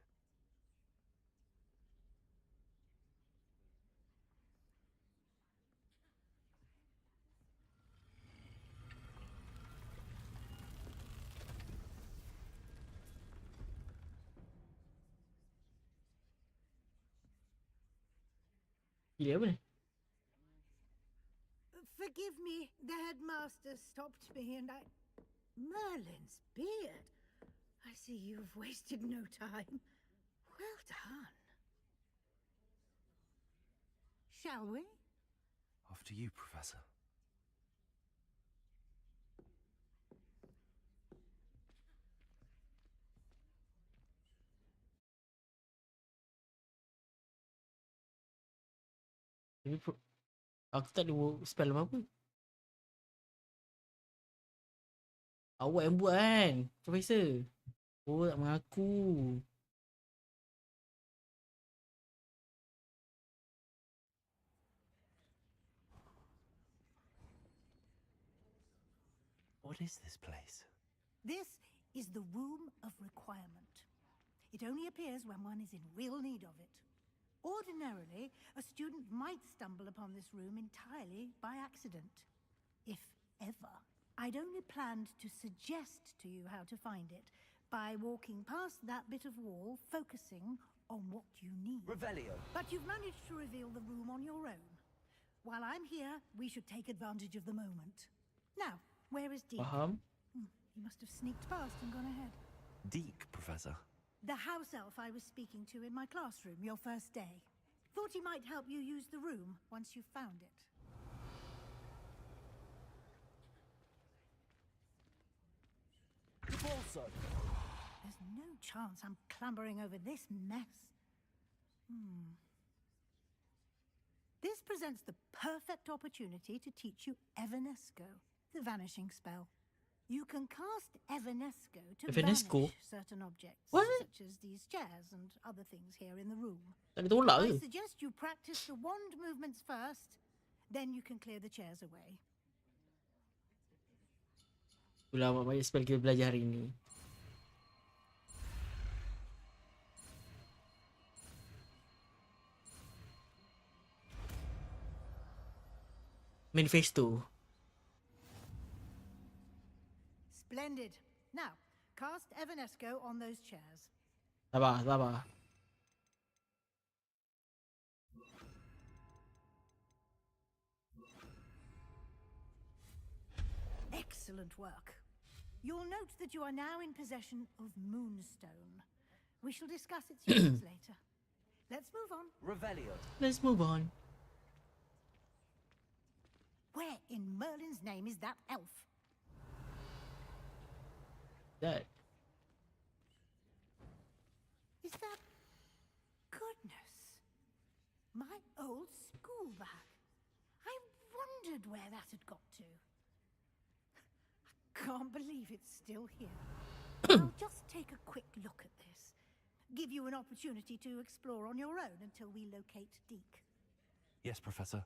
Gila apa ni? Forgive me, the headmaster stopped me and I... Merlin's beard. I see you've wasted no time. Well done. Shall we? After you, Professor. Aku tak ada spell apa-apa. Awak yang buat kan, Profesor? Oh, tak mengaku. What is this place? This is the Room of Requirement. It only appears when one is in real need of it. Ordinarily, a student might stumble upon this room entirely by accident. If ever. I'd only planned to suggest to you how to find it by walking past that bit of wall, focusing on what you need. Revelio. But you've managed to reveal the room on your own. While I'm here, we should take advantage of the moment. Now, where is Deke? He must have sneaked past and gone ahead. Deke, Professor. The house elf I was speaking to in my classroom your first day. Thought he might help you use the room once you've found it. Also. There's no chance I'm clambering over this mess. This presents the perfect opportunity to teach you Evanesco, the vanishing spell. You can cast Evanesco to vanish certain objects, such as these chairs and other things here in the room. I suggest you practice the wand movements first, then you can clear the chairs away. Ulama banyak spell kita belajar hari ni. Manifesto. Splendid. Now, cast Evanesco on those chairs. Sabar. Excellent work. You'll note that you are now in possession of Moonstone. We shall discuss its uses later. Let's move on. Revelio. Let's move on. Where in Merlin's name is that elf? That. Is that... Goodness. My old school bag. I wondered where that had got to. I can't believe it's still here. I'll just take a quick look at this. Give you an opportunity to explore on your own until we locate Deke. Yes, Professor.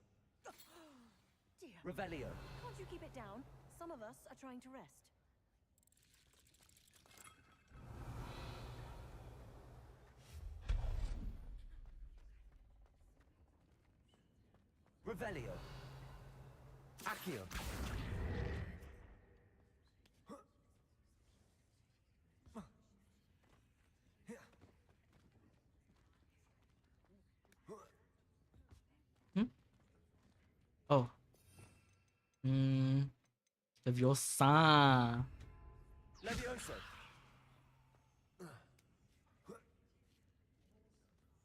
Dear. Revelio. Can't you keep it down? Some of us are trying to rest. Revelio. Accio. Oh. Leviosa. Levioso.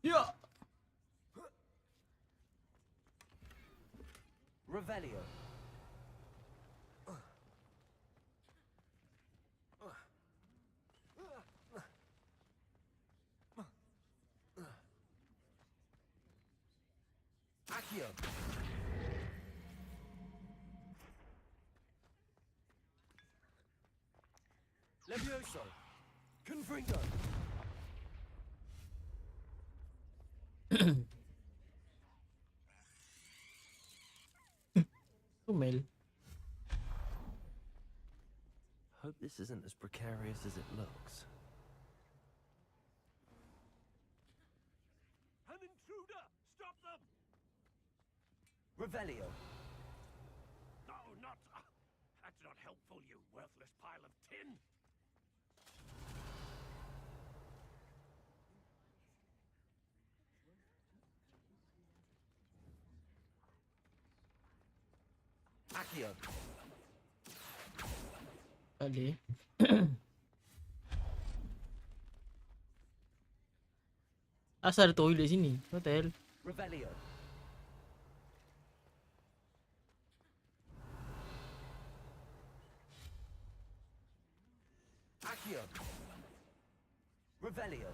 Yeah. Revelio. Accio. Levioso. Confringo. Tumel. Hope this isn't as precarious as it looks. An intruder! Stop them! Revelio. No, not... that's not helpful, you worthless pile of tin! Accio. Tadi. Asal ada toilet sini. Hotel. Revelio. Accio. Revelio.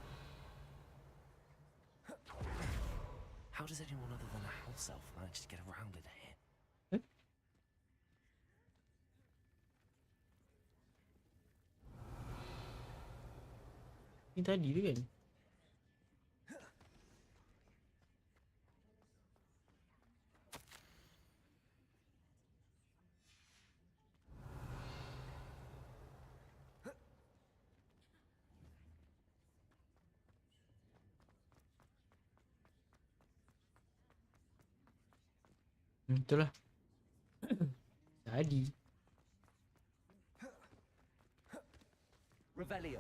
How does anyone other than a house elf manage to get around in here? Ini tadi tu kan? Itulah. Tadi. Revelio.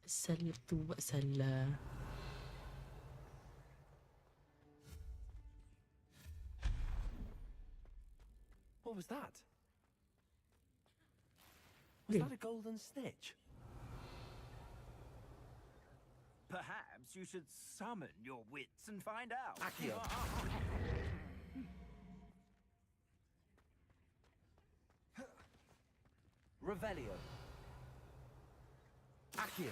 Salah tu buat salah. What was that? Was Yeah. that a golden snitch? Perhaps you should summon your wits and find out. Accio. Revelio. Accio.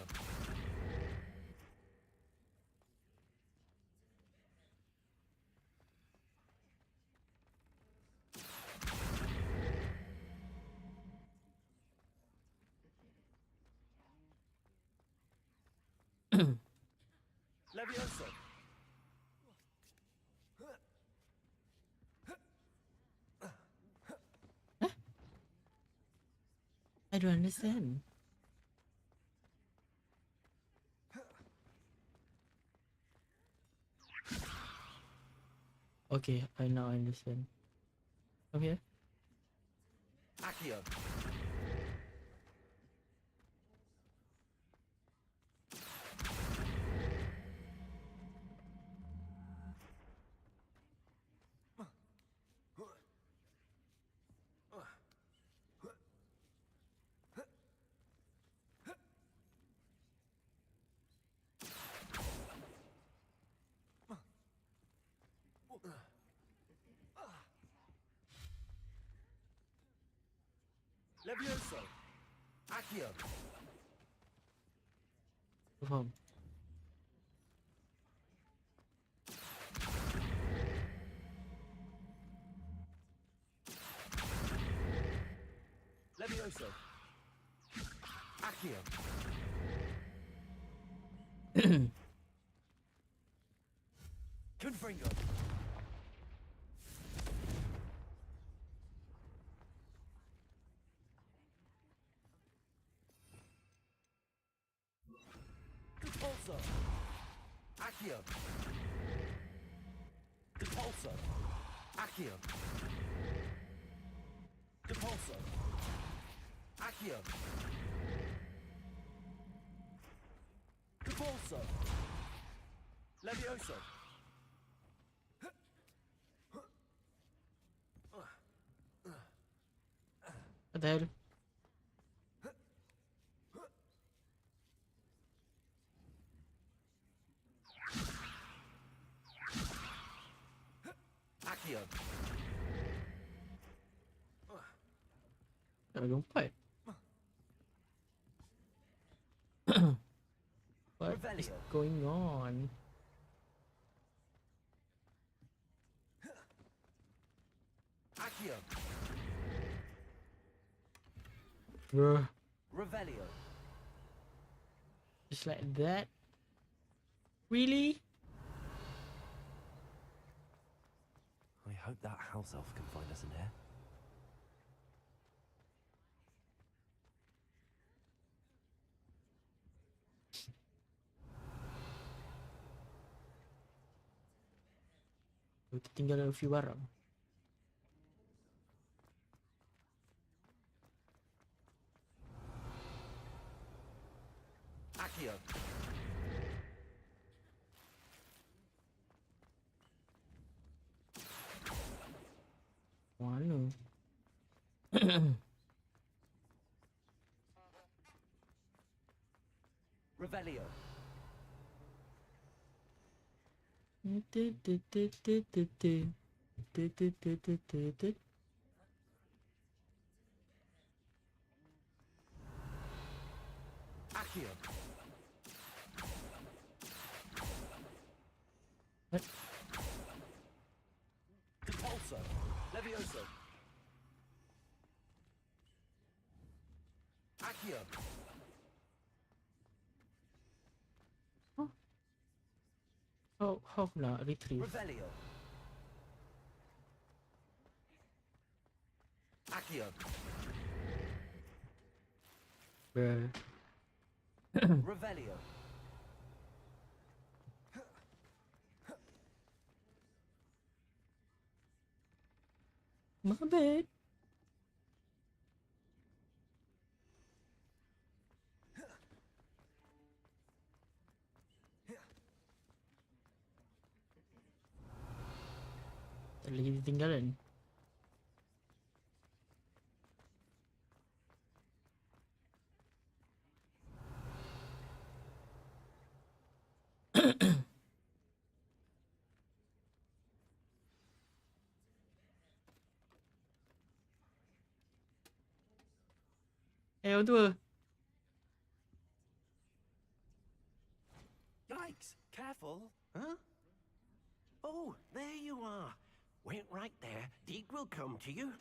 Levioso. I don't understand. Okay, I now understand. Come here. Accio. Levioso. Accio. Faham. Levioso. Accio. Confringo. Depulso. Accio. Depulso. Accio. Depulso. Accio. Depulso. Levioso. What the hell? Accio. Dah lompat. What is going on? Accio. Bruh. Revelio. Just like that? Really? I hope that house elf can find us in here. Kita tinggal a few barang. Accio. Mana? Revelio. Accio. What? Depulso. Levioso. Accio. How nak retrieve? Revelio. Accio. Bruh. Revelio. My bad. Tak lagi ditinggalan. Orang tua. Yikes! Careful, huh? Oh, there you are. Wait right there. Deke will come to you.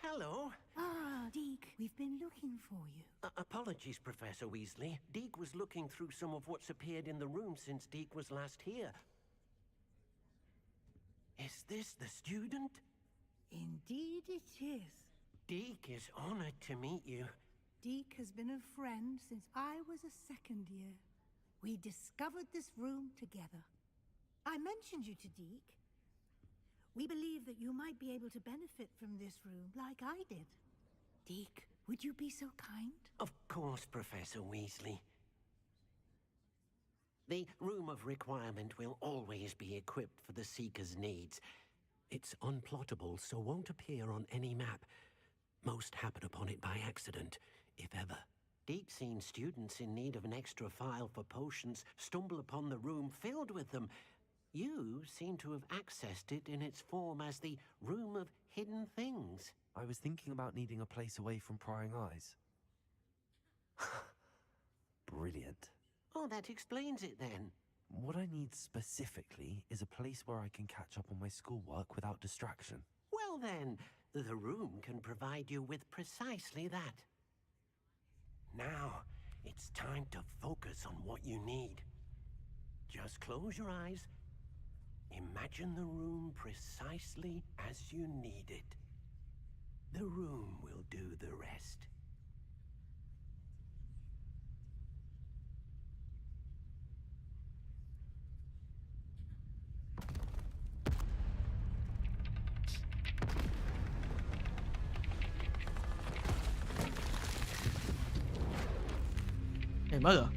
Hello. Ah, Deke, we've been looking for you. Apologies, Professor Weasley. Deke was looking through some of what's appeared in the room since Deke was last here. Is this the student? Indeed it is. Deke is honored to meet you. Deke has been a friend since I was a second year. We discovered this room together. I mentioned you to Deke. We believe that you might be able to benefit from this room like I did. Deke, would you be so kind? Of course, Professor Weasley. The Room of Requirement will always be equipped for the Seeker's needs. It's unplottable, so won't appear on any map. Most happen upon it by accident, if ever. Deke's seen students in need of an extra file for potions stumble upon the room filled with them. You seem to have accessed it in its form as the Room of Hidden Things. I was thinking about needing a place away from prying eyes. Brilliant. Oh, that explains it then. What I need specifically is a place where I can catch up on my schoolwork without distraction. Well then, the room can provide you with precisely that. Now, it's time to focus on what you need. Just close your eyes. Imagine the room precisely as you need it. The room will do the rest. Marah.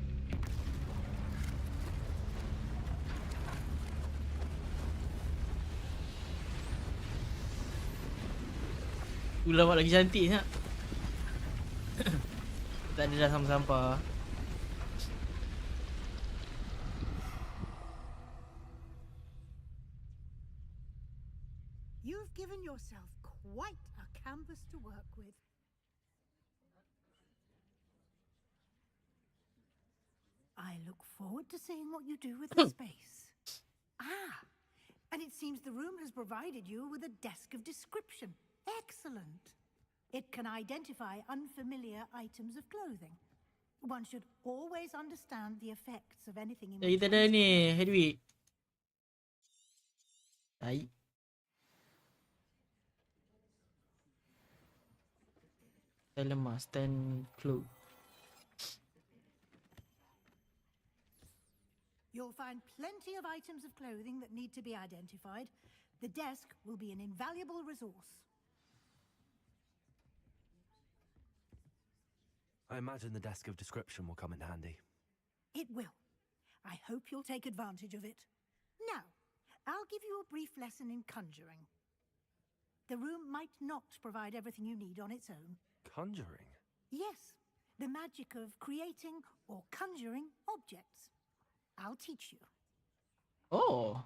Ulama lagi cantik nak. Tak ada dah sampah-sampah. You've given yourself quite a canvas to work with. I look forward to seeing what you do with the space. Ah, and it seems the room has provided you with a desk of description. Excellent. It can identify unfamiliar items of clothing. One should always understand the effects of anything in Kita ada ni, Hedwig. Baik. Lemah, stand cloak. You'll find plenty of items of clothing that need to be identified. The desk will be an invaluable resource. I imagine the desk of description will come in handy. It will. I hope you'll take advantage of it. Now, I'll give you a brief lesson in conjuring. The room might not provide everything you need on its own. Conjuring? Yes, the magic of creating or conjuring objects. I'll teach you. Oh.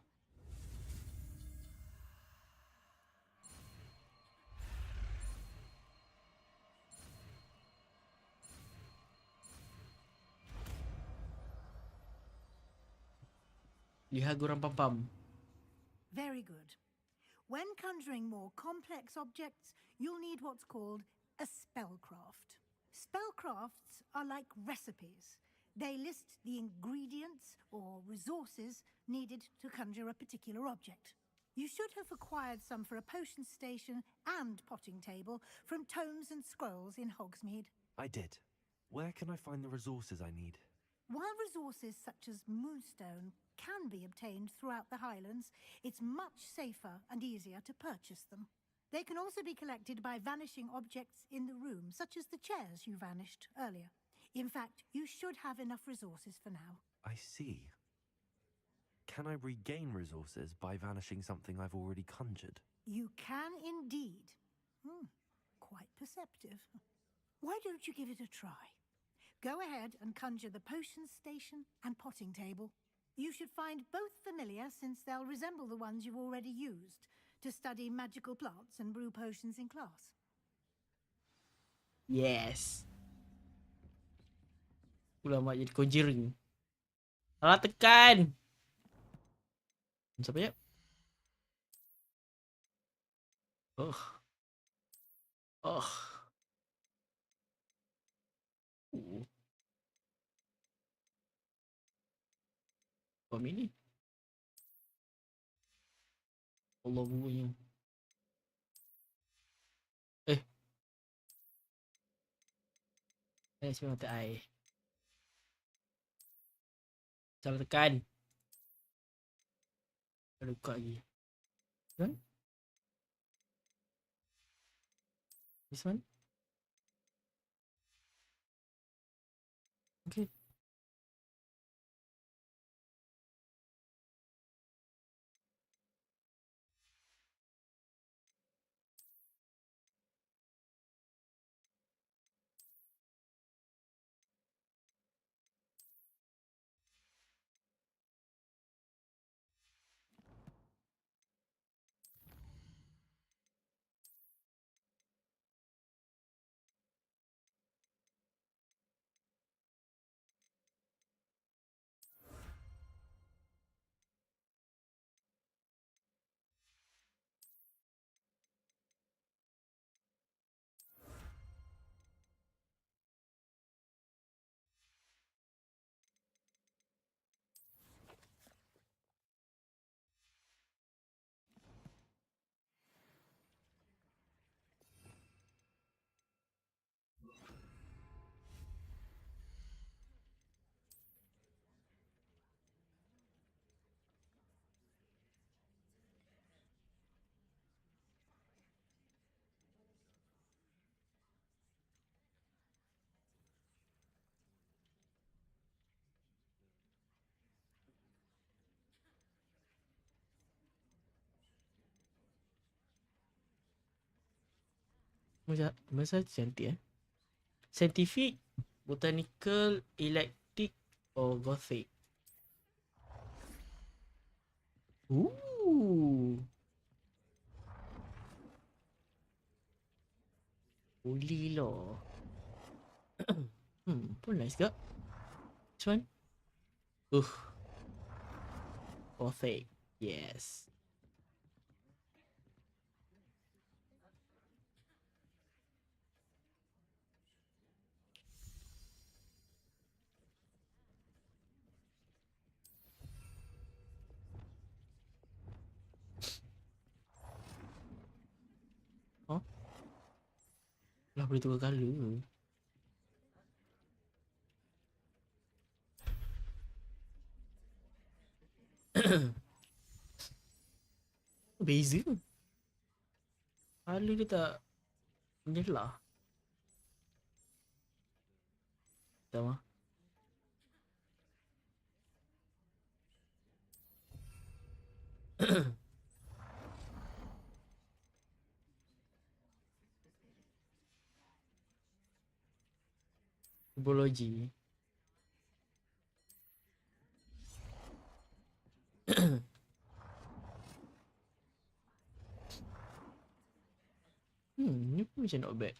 Lihat gurang pam-pam. Very good. When conjuring more complex objects, you'll need what's called a spellcraft. Spellcrafts are like recipes. They list the ingredients or resources needed to conjure a particular object. You should have acquired some for a potion station and potting table from tomes and scrolls in Hogsmeade. I did. Where can I find the resources I need? While resources such as moonstone can be obtained throughout the Highlands, it's much safer and easier to purchase them. They can also be collected by vanishing objects in the room, such as the chairs you vanished earlier. In fact, you should have enough resources for now. I see. Can I regain resources by vanishing something I've already conjured? You can indeed. Quite perceptive. Why don't you give it a try? Go ahead and conjure the potion station and potting table. You should find both familiar, since they'll resemble the ones you've already used to study magical plants and brew potions in class. Yes. Ulama jadi conjuring. Salah tekan. Siapa ya? Oh. Apa ini? Allah punya. Semua mata air. Salah tekan. Ada buka lagi. Kan? This one? Okay. Masa cantik Scientific, botanical, electric, or gothic. Ooh. Boleh lah. Pun nice ke? This one? Gothic. Yes. Huh? Lah boleh tukar colour. Beza. Colour dia tak menyelah. Tak mah. Biology. Ni pun macam not bad.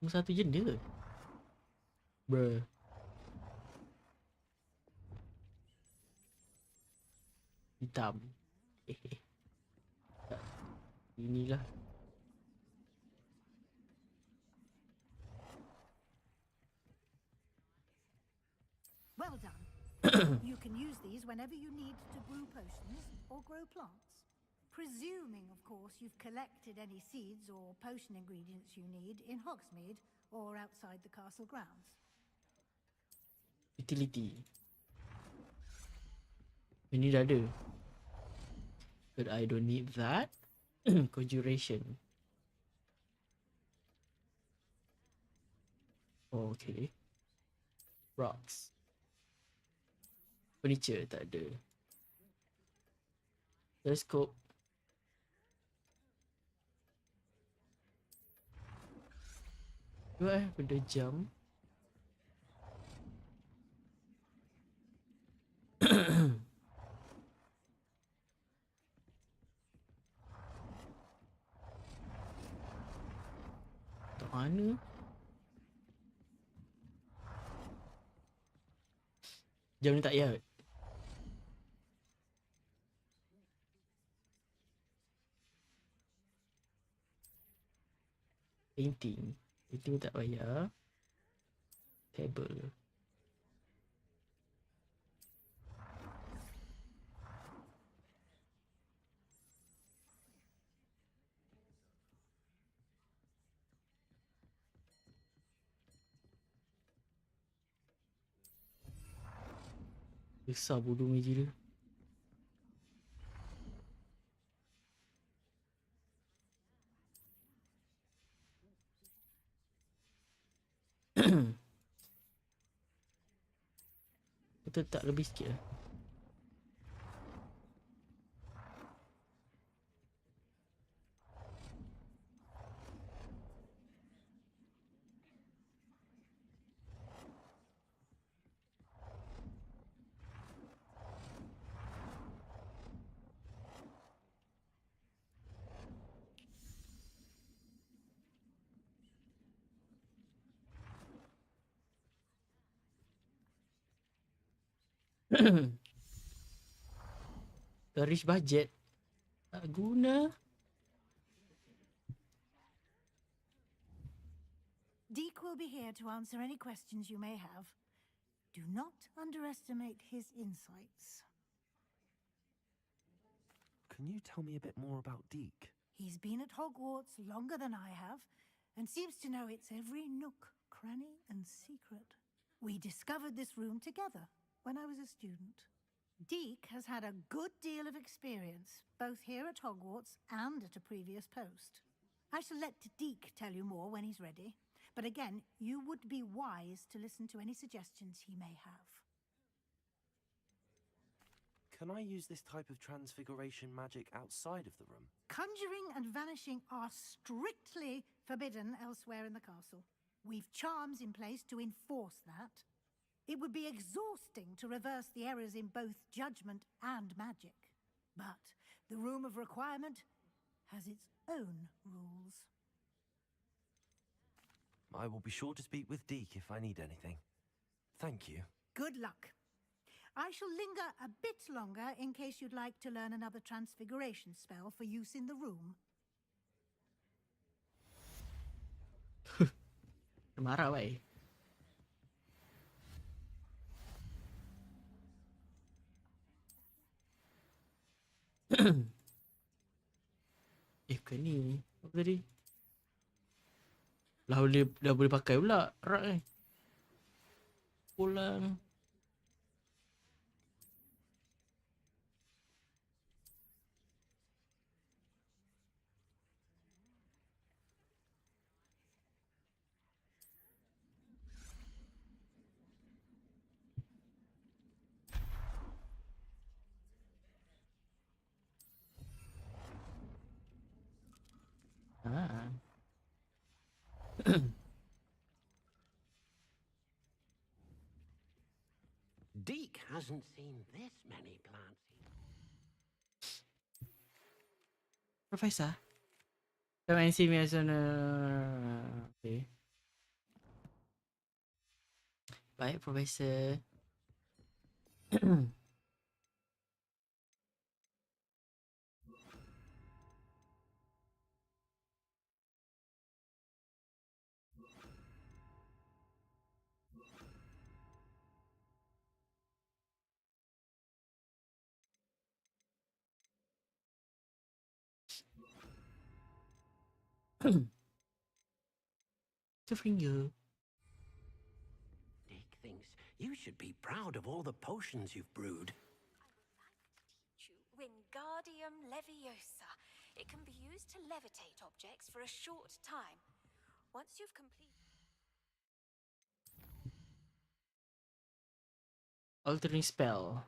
Satu jenda. Bruh. Hitam. Inilah. Well done. You can use these whenever you need to brew potions or grow plants. Presuming, of course, you've collected any seeds or potion ingredients you need in Hogsmeade or outside the castle grounds. Utility. Ini dah ada. But I don't need that. Conjuration. Oh, okay. Rocks. Furniture tak ada. Telescope. Dua benda jam. Tak mana? Jam ni tak payah. Painting. Painting tak payah. Table. Besar bodoh meja dia. Betul tak lebih sikit lah. Garis budget. Tak guna. Deke will be here to answer any questions you may have. Do not underestimate his insights. Can you tell me a bit more about Deke? He's been at Hogwarts longer than I have, and seems to know its every nook, cranny, and secret. We discovered this room together when I was a student. Deke has had a good deal of experience, both here at Hogwarts and at a previous post. I shall let Deke tell you more when he's ready, but again, you would be wise to listen to any suggestions he may have. Can I use this type of transfiguration magic outside of the room? Conjuring and vanishing are strictly forbidden elsewhere in the castle. We've charms in place to enforce that. It would be exhausting to reverse the errors in both judgment and magic. But the Room of Requirement has its own rules. I will be sure to speak with Deke if I need anything. Thank you. Good luck. I shall linger a bit longer in case you'd like to learn another transfiguration spell for use in the room. Marah baik. Bukan ni. Apa tadi? Dah boleh pakai pula rak ni. Pulang. Ah. Deke hasn't seen this many plants. Professor. Come and see me as an okay. Baik, Professor. Two finger. Deke thinks you should be proud of all the potions you've brewed. Wingardium Leviosa. It can be used to levitate objects for a short time. Once you've completed... Altering spell.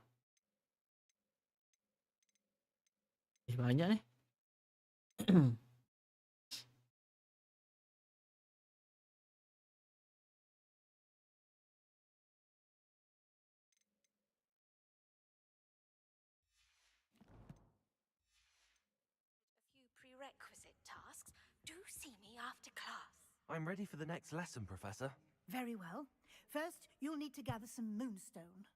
Banyak ni. Prerequisite tasks. Do see me after class. I'm ready for the next lesson, Professor. Very well. First, you'll need to gather some moonstone.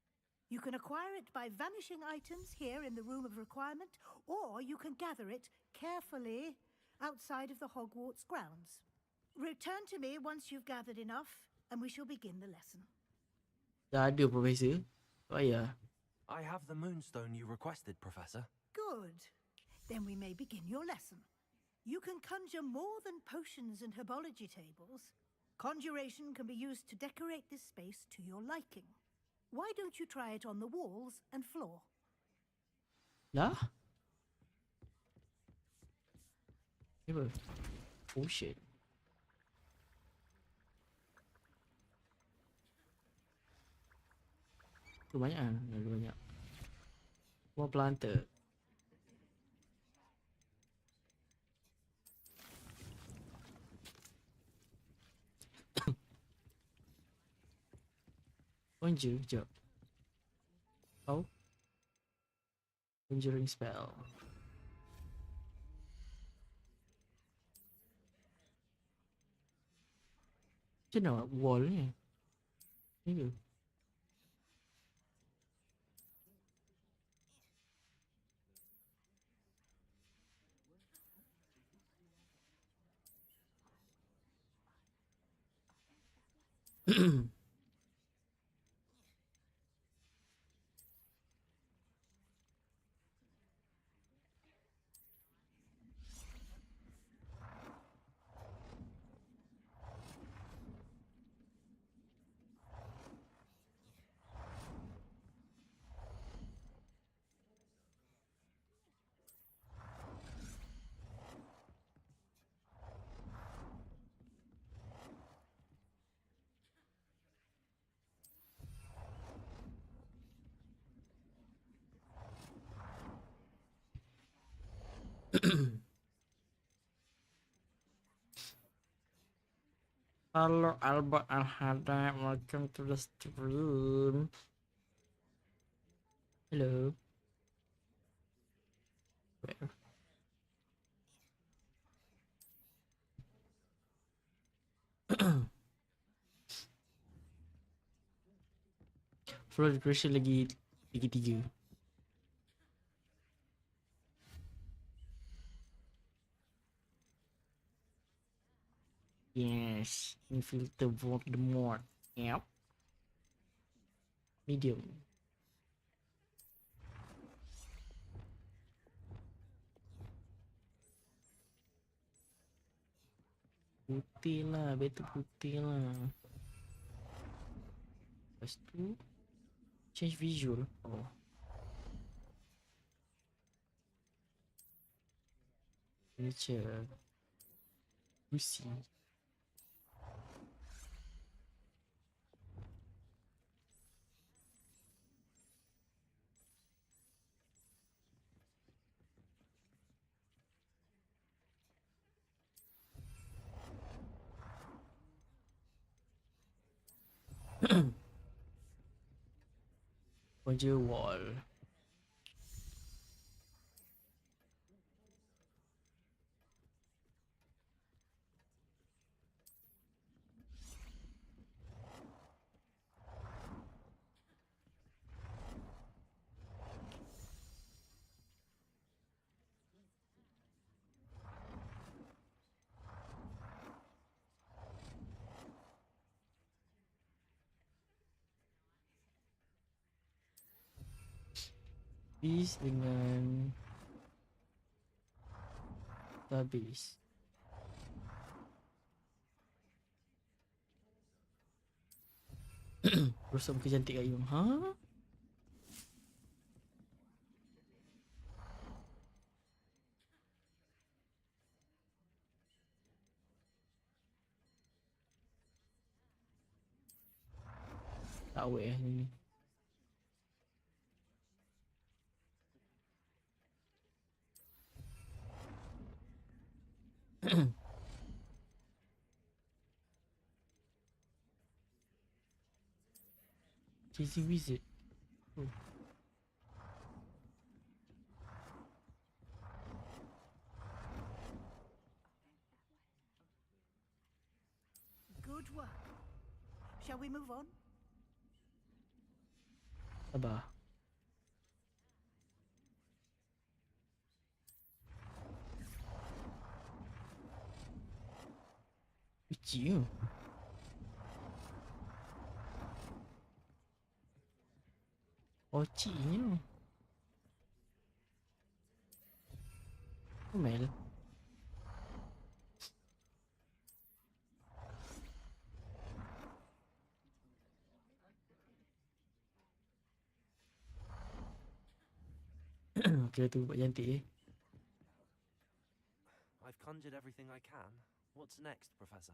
You can acquire it by vanishing items here in the Room of Requirement, or you can gather it carefully outside of the Hogwarts grounds. Return to me once you've gathered enough, and we shall begin the lesson. Dah ada, Professor. Oh ya. I have the moonstone you requested, Professor. Good. Then we may begin your lesson. You can conjure more than potions and herbology tables. Conjuration can be used to decorate this space to your liking. Why don't you try it on the walls and floor? Dah? Ni apa? Oh shit. Tu banyak kan? Ada banyak. More planter. Conjure, sekejap. Oh. Conjuring spell. Macam mana nak wall ni? Ni ke? Hello, Albert Al-Haddad. Welcome to the stream. Hello. Where? Floor decoration lagi 3. Yes, ini filter Voldemort. Yep. Medium. Putih lah, betul putih lah. Lepas tu change visual. Oh. Nature. Pussy. Conjure wall. Base dengan database. Rosak muka cantik kat Yung. Ha? Tak awet ni. Cheesy wizard. Oh. Good work. Shall we move on? Sabar. Kecil tu. Kociknya. Mel. Kira tu buat cantik eh. I've conjured everything I can. What's next, Professor?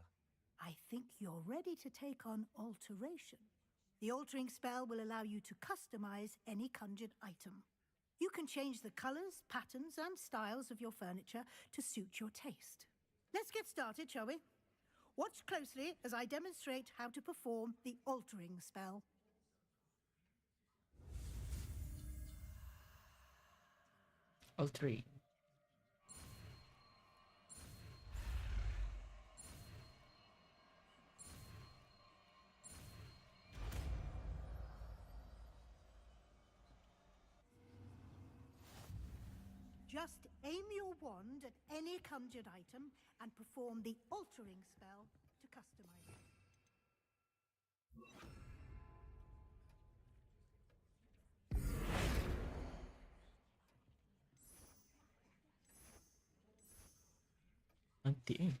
I think you're ready to take on alteration. The altering spell will allow you to customize any conjured item. You can change the colors, patterns, and styles of your furniture to suit your taste. Let's get started, shall we? Watch closely as I demonstrate how to perform the altering spell. Altering. Just aim your wand at any conjured item and perform the altering spell to customize it. Cantik eh.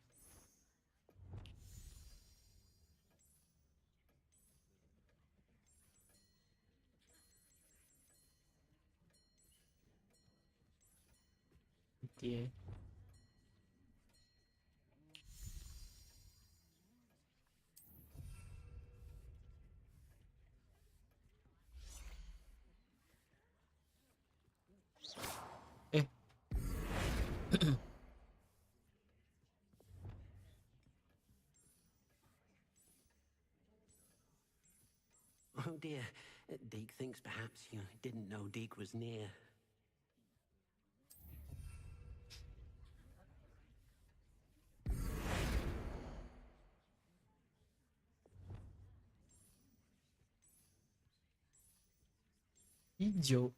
Cantik eh. dear. Deke thinks perhaps you didn't know Deke was near. Hijau.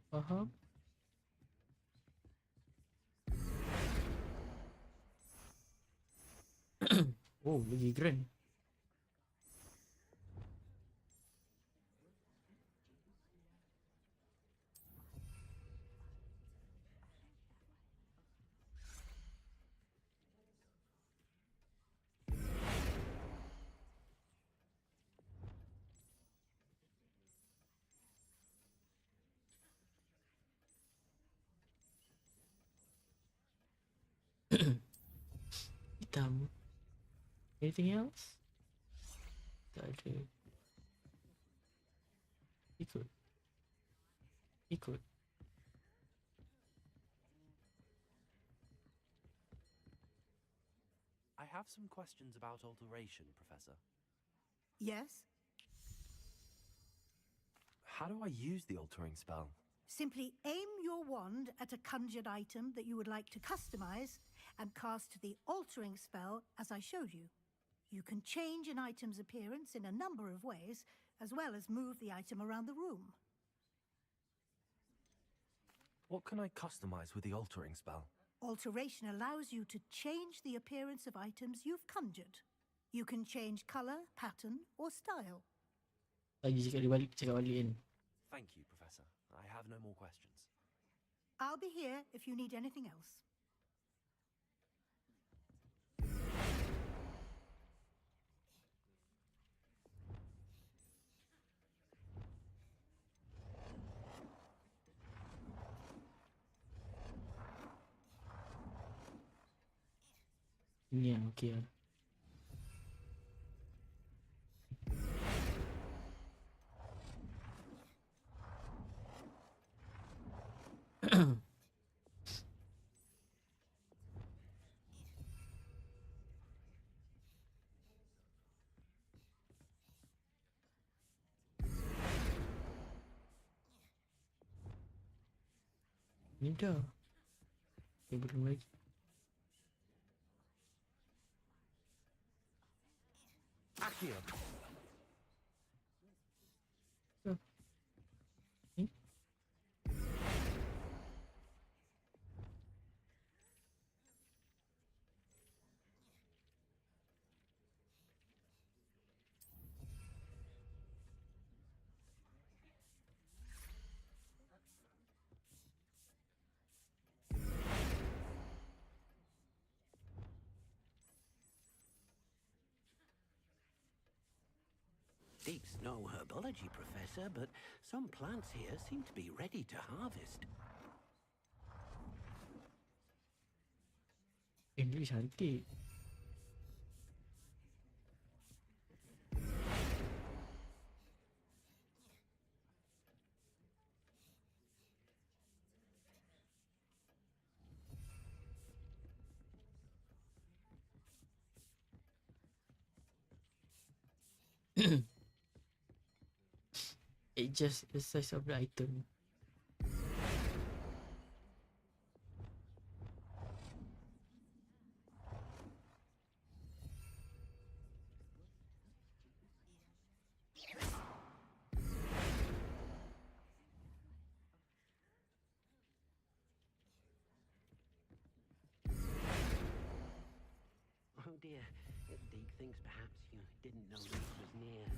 Paham. Oh, lagi keren. Hitam. Anything else? Tak ada. Ikut. Ikut. I have some questions about alteration, Professor. Yes? How do I use the altering spell? Simply aim your wand at a conjured item that you would like to customize and cast the altering spell as I showed you. You can change an item's appearance in a number of ways, as well as move the item around the room. What can I customize with the altering spell? Alteration allows you to change the appearance of items you've conjured. You can change color, pattern, or style. Lagi cakap balik kan. Thank you, Professor. I have no more questions. I'll be here if you need anything else. Ni yang okey lah. Ni dah. Belum lagi. Accio. Deke's no herbology professor, but some plants here seem to be ready to harvest. Ini cantik. Adjust the size of the item. Oh dear, Deke thinks perhaps you didn't know Deke was near.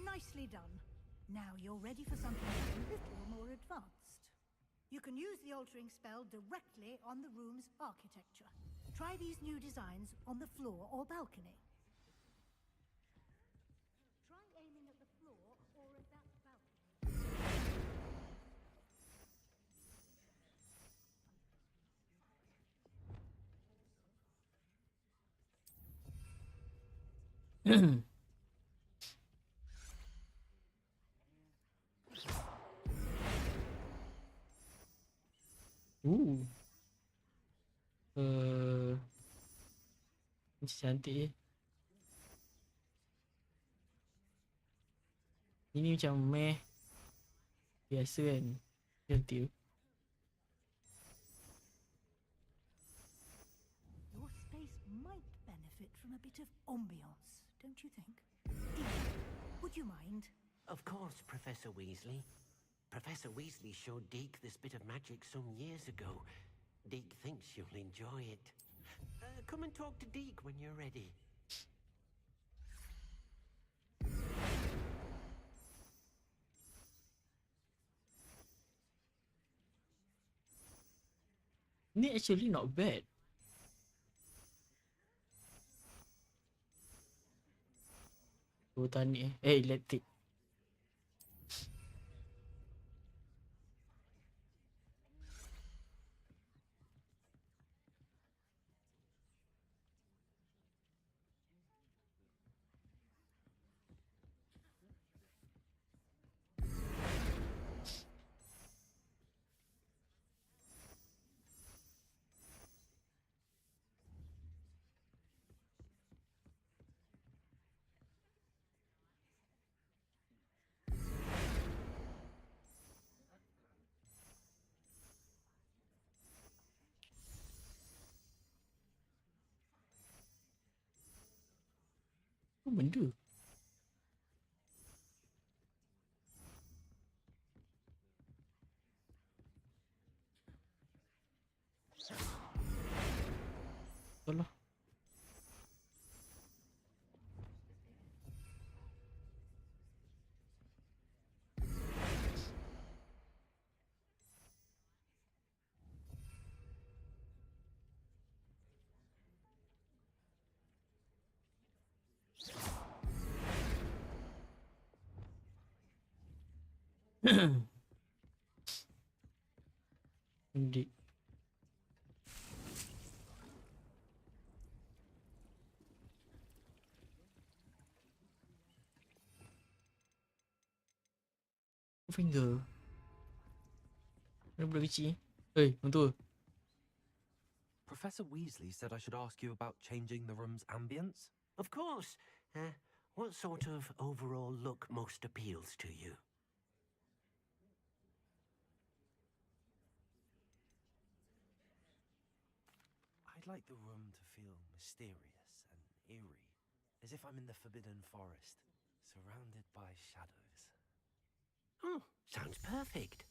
Nicely done. Now you're ready for something a little more advanced. You can use the altering spell directly on the room's architecture. Try these new designs on the floor or balcony. Try aiming at the floor or at that balcony. Macam cantik je. Ini macam meh. Biasa kan. Cantik. Your space might benefit from a bit of ambiance, don't you think? Would you mind? Of course, Professor Weasley. Professor Weasley showed Deke this bit of magic some years ago. Deke thinks you'll enjoy it. Come and talk to Deke when you're ready. Ni actually not bad. Botanik elektrik. Apa benda? Alah. Indeed. Finger. Mana budak kecil? Hei, betul. Professor Weasley said I should ask you about changing the room's ambience. Of course. What sort of overall look most appeals to you? I'd like the room to feel mysterious and eerie, as if I'm in the Forbidden Forest, surrounded by shadows. Oh, sounds perfect.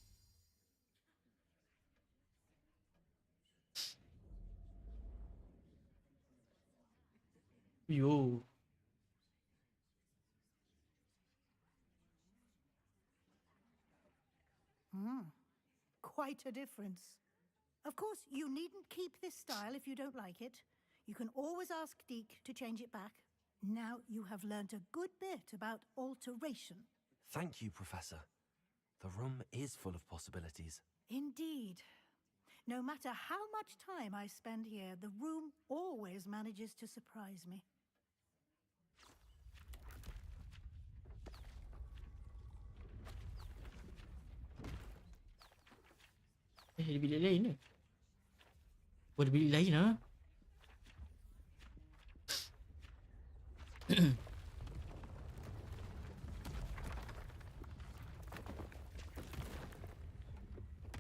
Yo. Quite a difference. Of course, you needn't keep this style if you don't like it. You can always ask Deke to change it back. Now you have learnt a good bit about alteration. Thank you, Professor. The room is full of possibilities. Indeed. No matter how much time I spend here, the room always manages to surprise me. Ada bilik lain ke? Oh, ada bilik lain lah.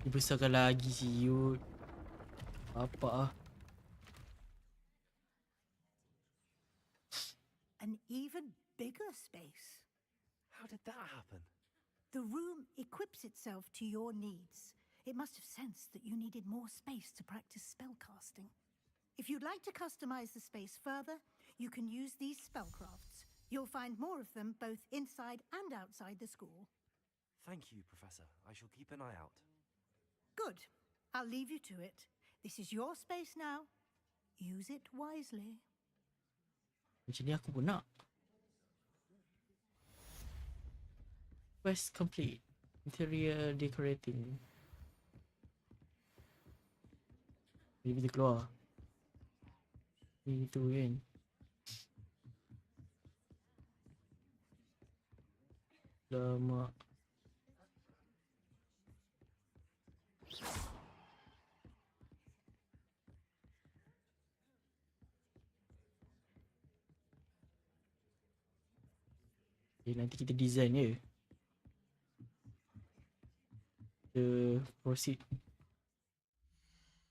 Dibesarkan lagi siut. Apa ah? An even bigger space. How did that happen? The room equips itself to your needs. It must have sensed that you needed more space to practice spellcasting. If you'd like to customize the space further, you can use these spellcrafts. You'll find more of them both inside and outside the school. Thank you, Professor. I shall keep an eye out. Good. I'll leave you to it. This is your space now. Use it wisely. Macam ni aku pun nak. Quest complete. Interior decorating. Jadi kita keluar. Ni tu kan. Lama. Okay, nanti kita design je. Kita proceed.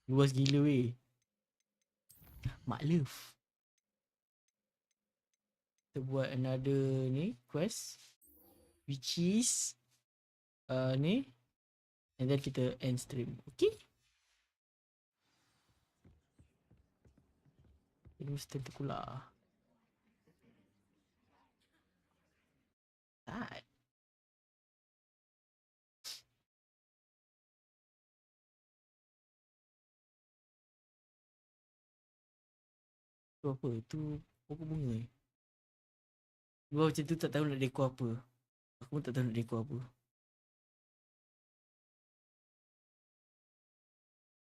Luas gila weh. Makluf. Kita buat another ni quest, which is ni, and then kita end stream. Okay. Terus tentacular. That. Tu apa? Tu pokok bunga. Gua macam tu tak tahu nak dekor apa. Aku pun tak tahu nak dekor apa.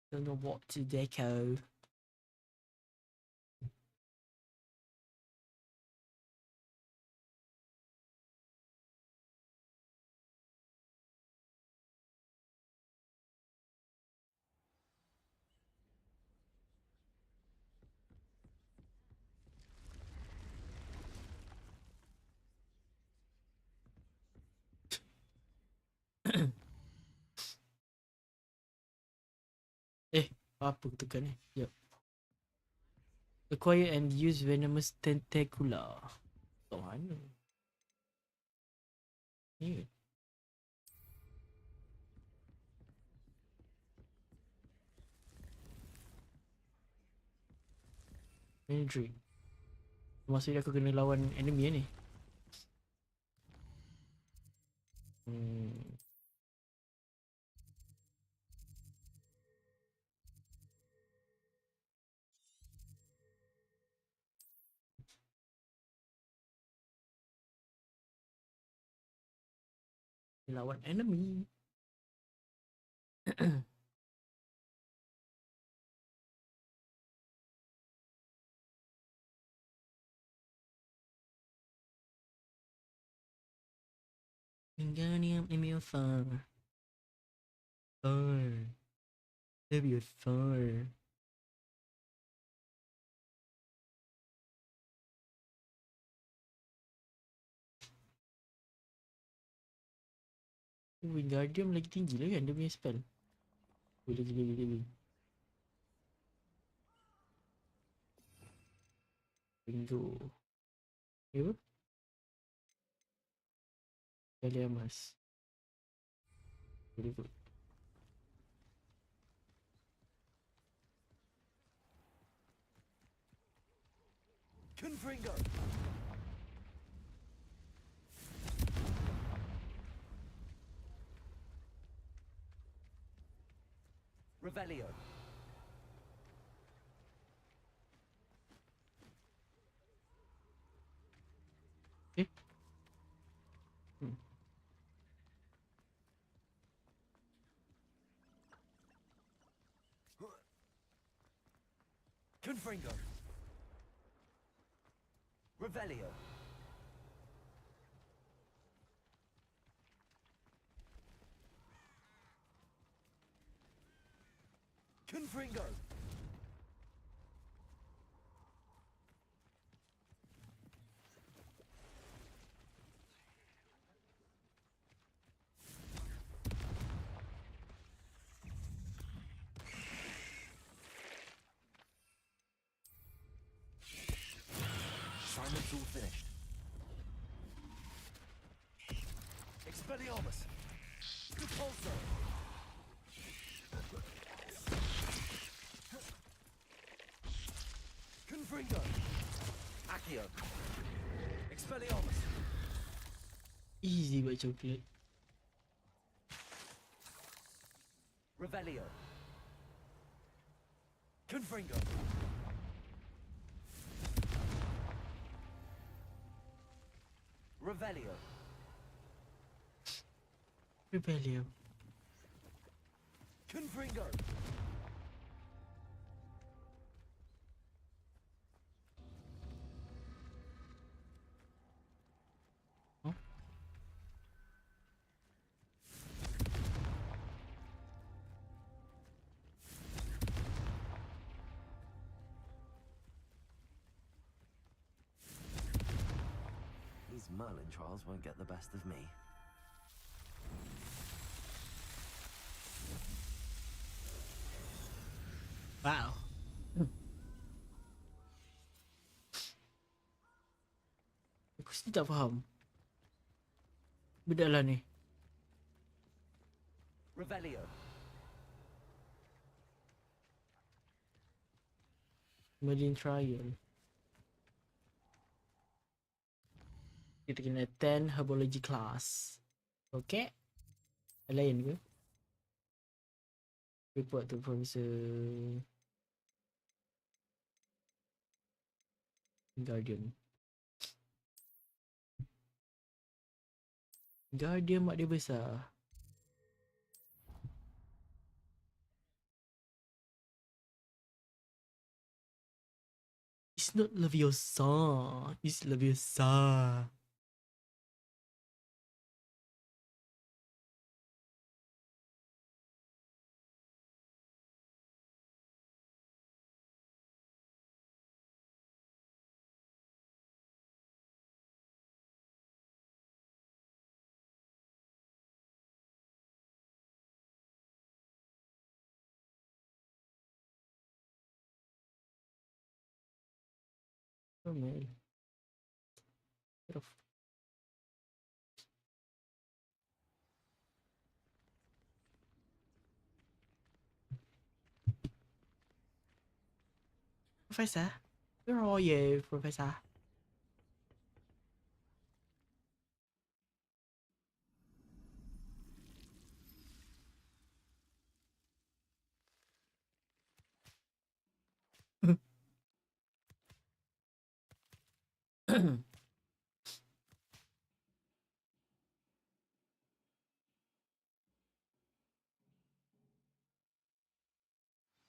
Don't know what to deco. Apa tekan ni? Yep. Acquire and use venomous tentacular. Kat mana? Ni. Mandrake. Maksudnya aku kena lawan enemy ni. Lawan enemy. Wingardium Leviosa. Leviosa. Wingardium lagi tinggi lah kan dia punya spell. Lagi. Bingo. Ya apa? Kali emas. Very good. Confringo. Revelio. Eh? Confringo. Revelio. Confringo. Assignment's all finished. Expelliarmus. Repulso. Confringo. Accio. Expelliarmus. Easy buat coklat. Revelio. Confringo. Revelio. Rebellion. Confringo. These Merlin trials won't get the best of me. Wow. Aku sendiri tak faham. Benda lah ni. Revelio. Merlin trial. Kita kena attend herbology class. Okay. Lain ke? Report to Professor Guardian. Guardian mak dia besar. It's not Leviosa. It's Leviosa. Oh man. Get off. Professor? Where are you, Professor?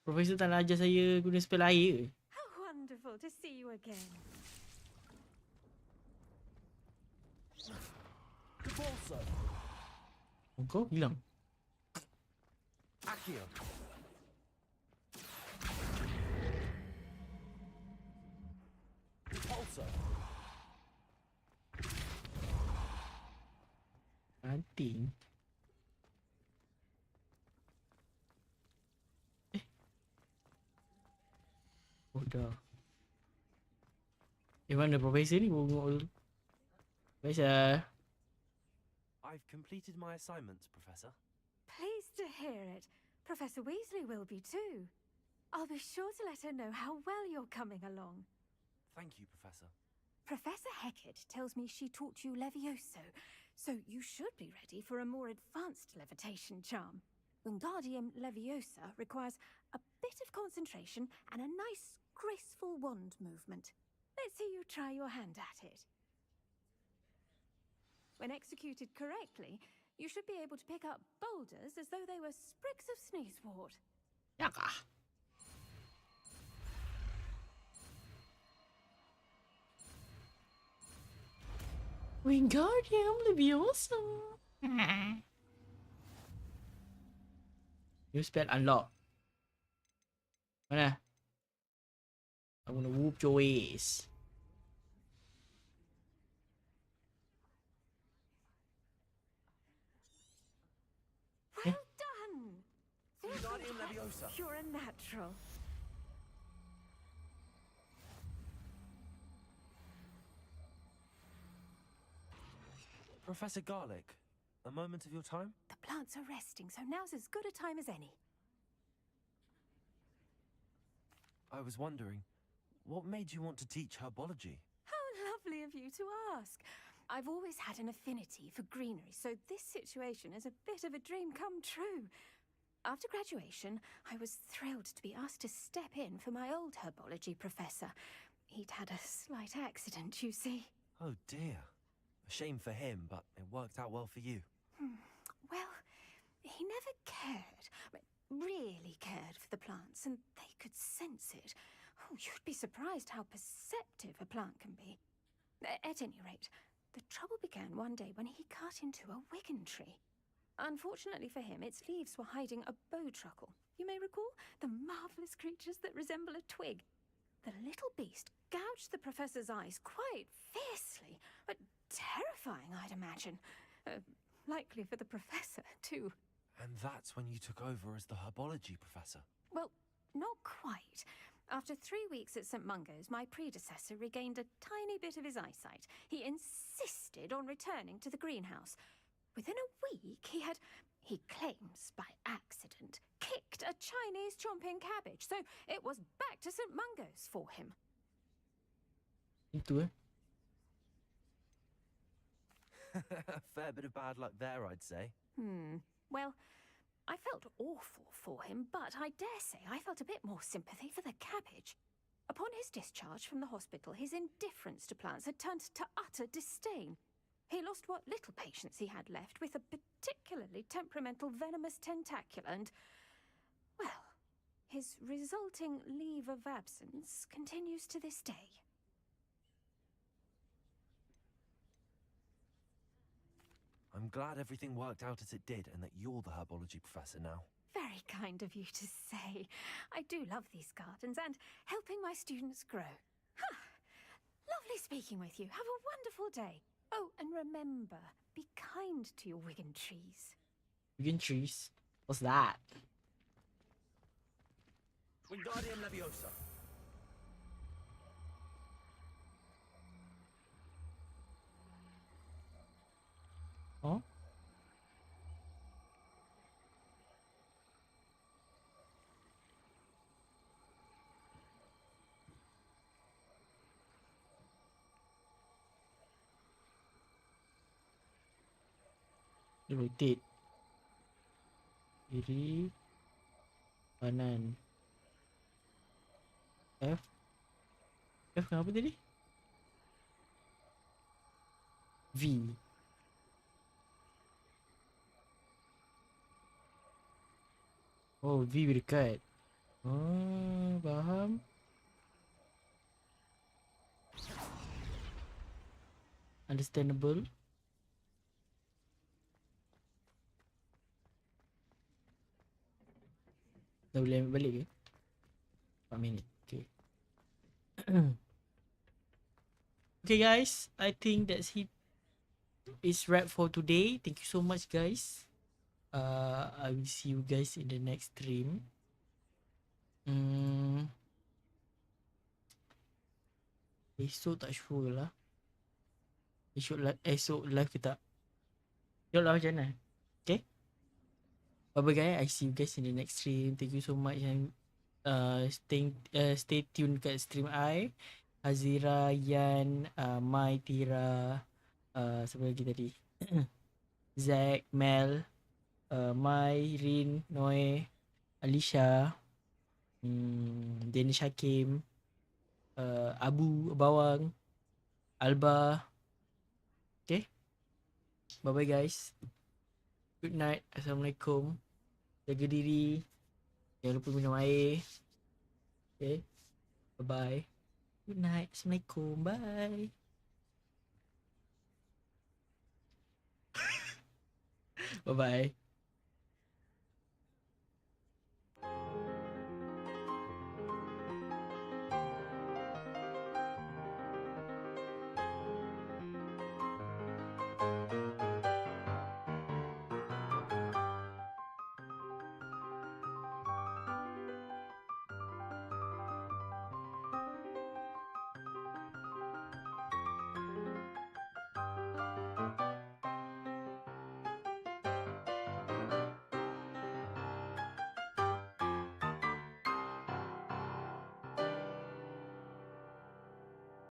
Profesor tak nak ajar saya guna spell air. How wonderful to see you again. Capulso. Kau hilang. Accio. Capulso. Anting. Oh dah. Mana Profesor ni? Profesor. I've completed my assignments, Professor. Pleased to hear it. Professor Weasley will be too. I'll be sure to let her know how well you're coming along. Thank you, Professor. Professor Hecat tells me she taught you Levioso, so you should be ready for a more advanced levitation charm. Wingardium Leviosa requires a bit of concentration and a nice, graceful wand movement. Let's see you try your hand at it. When executed correctly, you should be able to pick up boulders as though they were sprigs of sneezewort. Yaka. Wingardium Leviosa. New spell unlock. Mana? I'm gonna whoop your ass. Well done! Wingardium Leviosa. You're a natural. Professor Garlick, a moment of your time? The plants are resting, so now's as good a time as any. I was wondering, what made you want to teach herbology? How lovely of you to ask. I've always had an affinity for greenery, so this situation is a bit of a dream come true. After graduation, I was thrilled to be asked to step in for my old herbology professor. He'd had a slight accident, you see. Oh dear. A shame for him, but it worked out well for you. Well, he never really cared for the plants, and they could sense it. Oh, you'd be surprised how perceptive a plant can be. At any rate, the trouble began one day when he cut into a wigan tree. Unfortunately for him, its leaves were hiding a bowtruckle. You may recall the marvellous creatures that resemble a twig. The little beast gouged the professor's eyes quite fiercely, but terrifying, I'd imagine. Likely for the professor, too. And that's when you took over as the herbology professor. Well, not quite. After 3 weeks at St. Mungo's, my predecessor regained a tiny bit of his eyesight. He insisted on returning to the greenhouse. Within a week, he claims by accident, kicked a Chinese chomping cabbage. So it was back to St. Mungo's for him. Itu Fair bit of bad luck there, I'd say. Well, I felt awful for him, but I dare say I felt a bit more sympathy for the cabbage. Upon his discharge from the hospital, his indifference to plants had turned to utter disdain. He lost what little patience he had left with a particularly temperamental venomous tentacula and, well, his resulting leave of absence continues to this day. I'm glad everything worked out as it did and that you're the herbology professor now. Very kind of you to say. I do love these gardens and helping my students grow. Lovely speaking with you. Have a wonderful day. Oh, and remember, be kind to your wigan trees. Wigan trees? What's that? Wingardium Leviosa. Oh? Rotate. Kiri. Kanan. F. F kenapa tadi? V. Oh, V berdekat. Oh, faham. Understandable. Dah boleh ambil balik ke? 4 minit. Okay. Okay guys, I think that's it. It's wrap for today. Thank you so much guys. I will see you guys in the next stream. Esok tak sure lah. Esok live ke tak? Tengoklah macam mana. Okay. Bye bye guys. I see you guys in the next stream. Thank you so much and stay tuned kat stream I. Azira, Yan, Mai, Tira, siapa lagi tadi? Zack, Mel, Mai, Rin, Noe, Alicia, Danish Hakim, Abu, Bawang, Alba. Okay. Bye bye guys. Good night. Assalamualaikum. Jaga diri. Jangan lupa minum air. Okay. Bye bye. Good night. Assalamualaikum. Bye. Bye bye.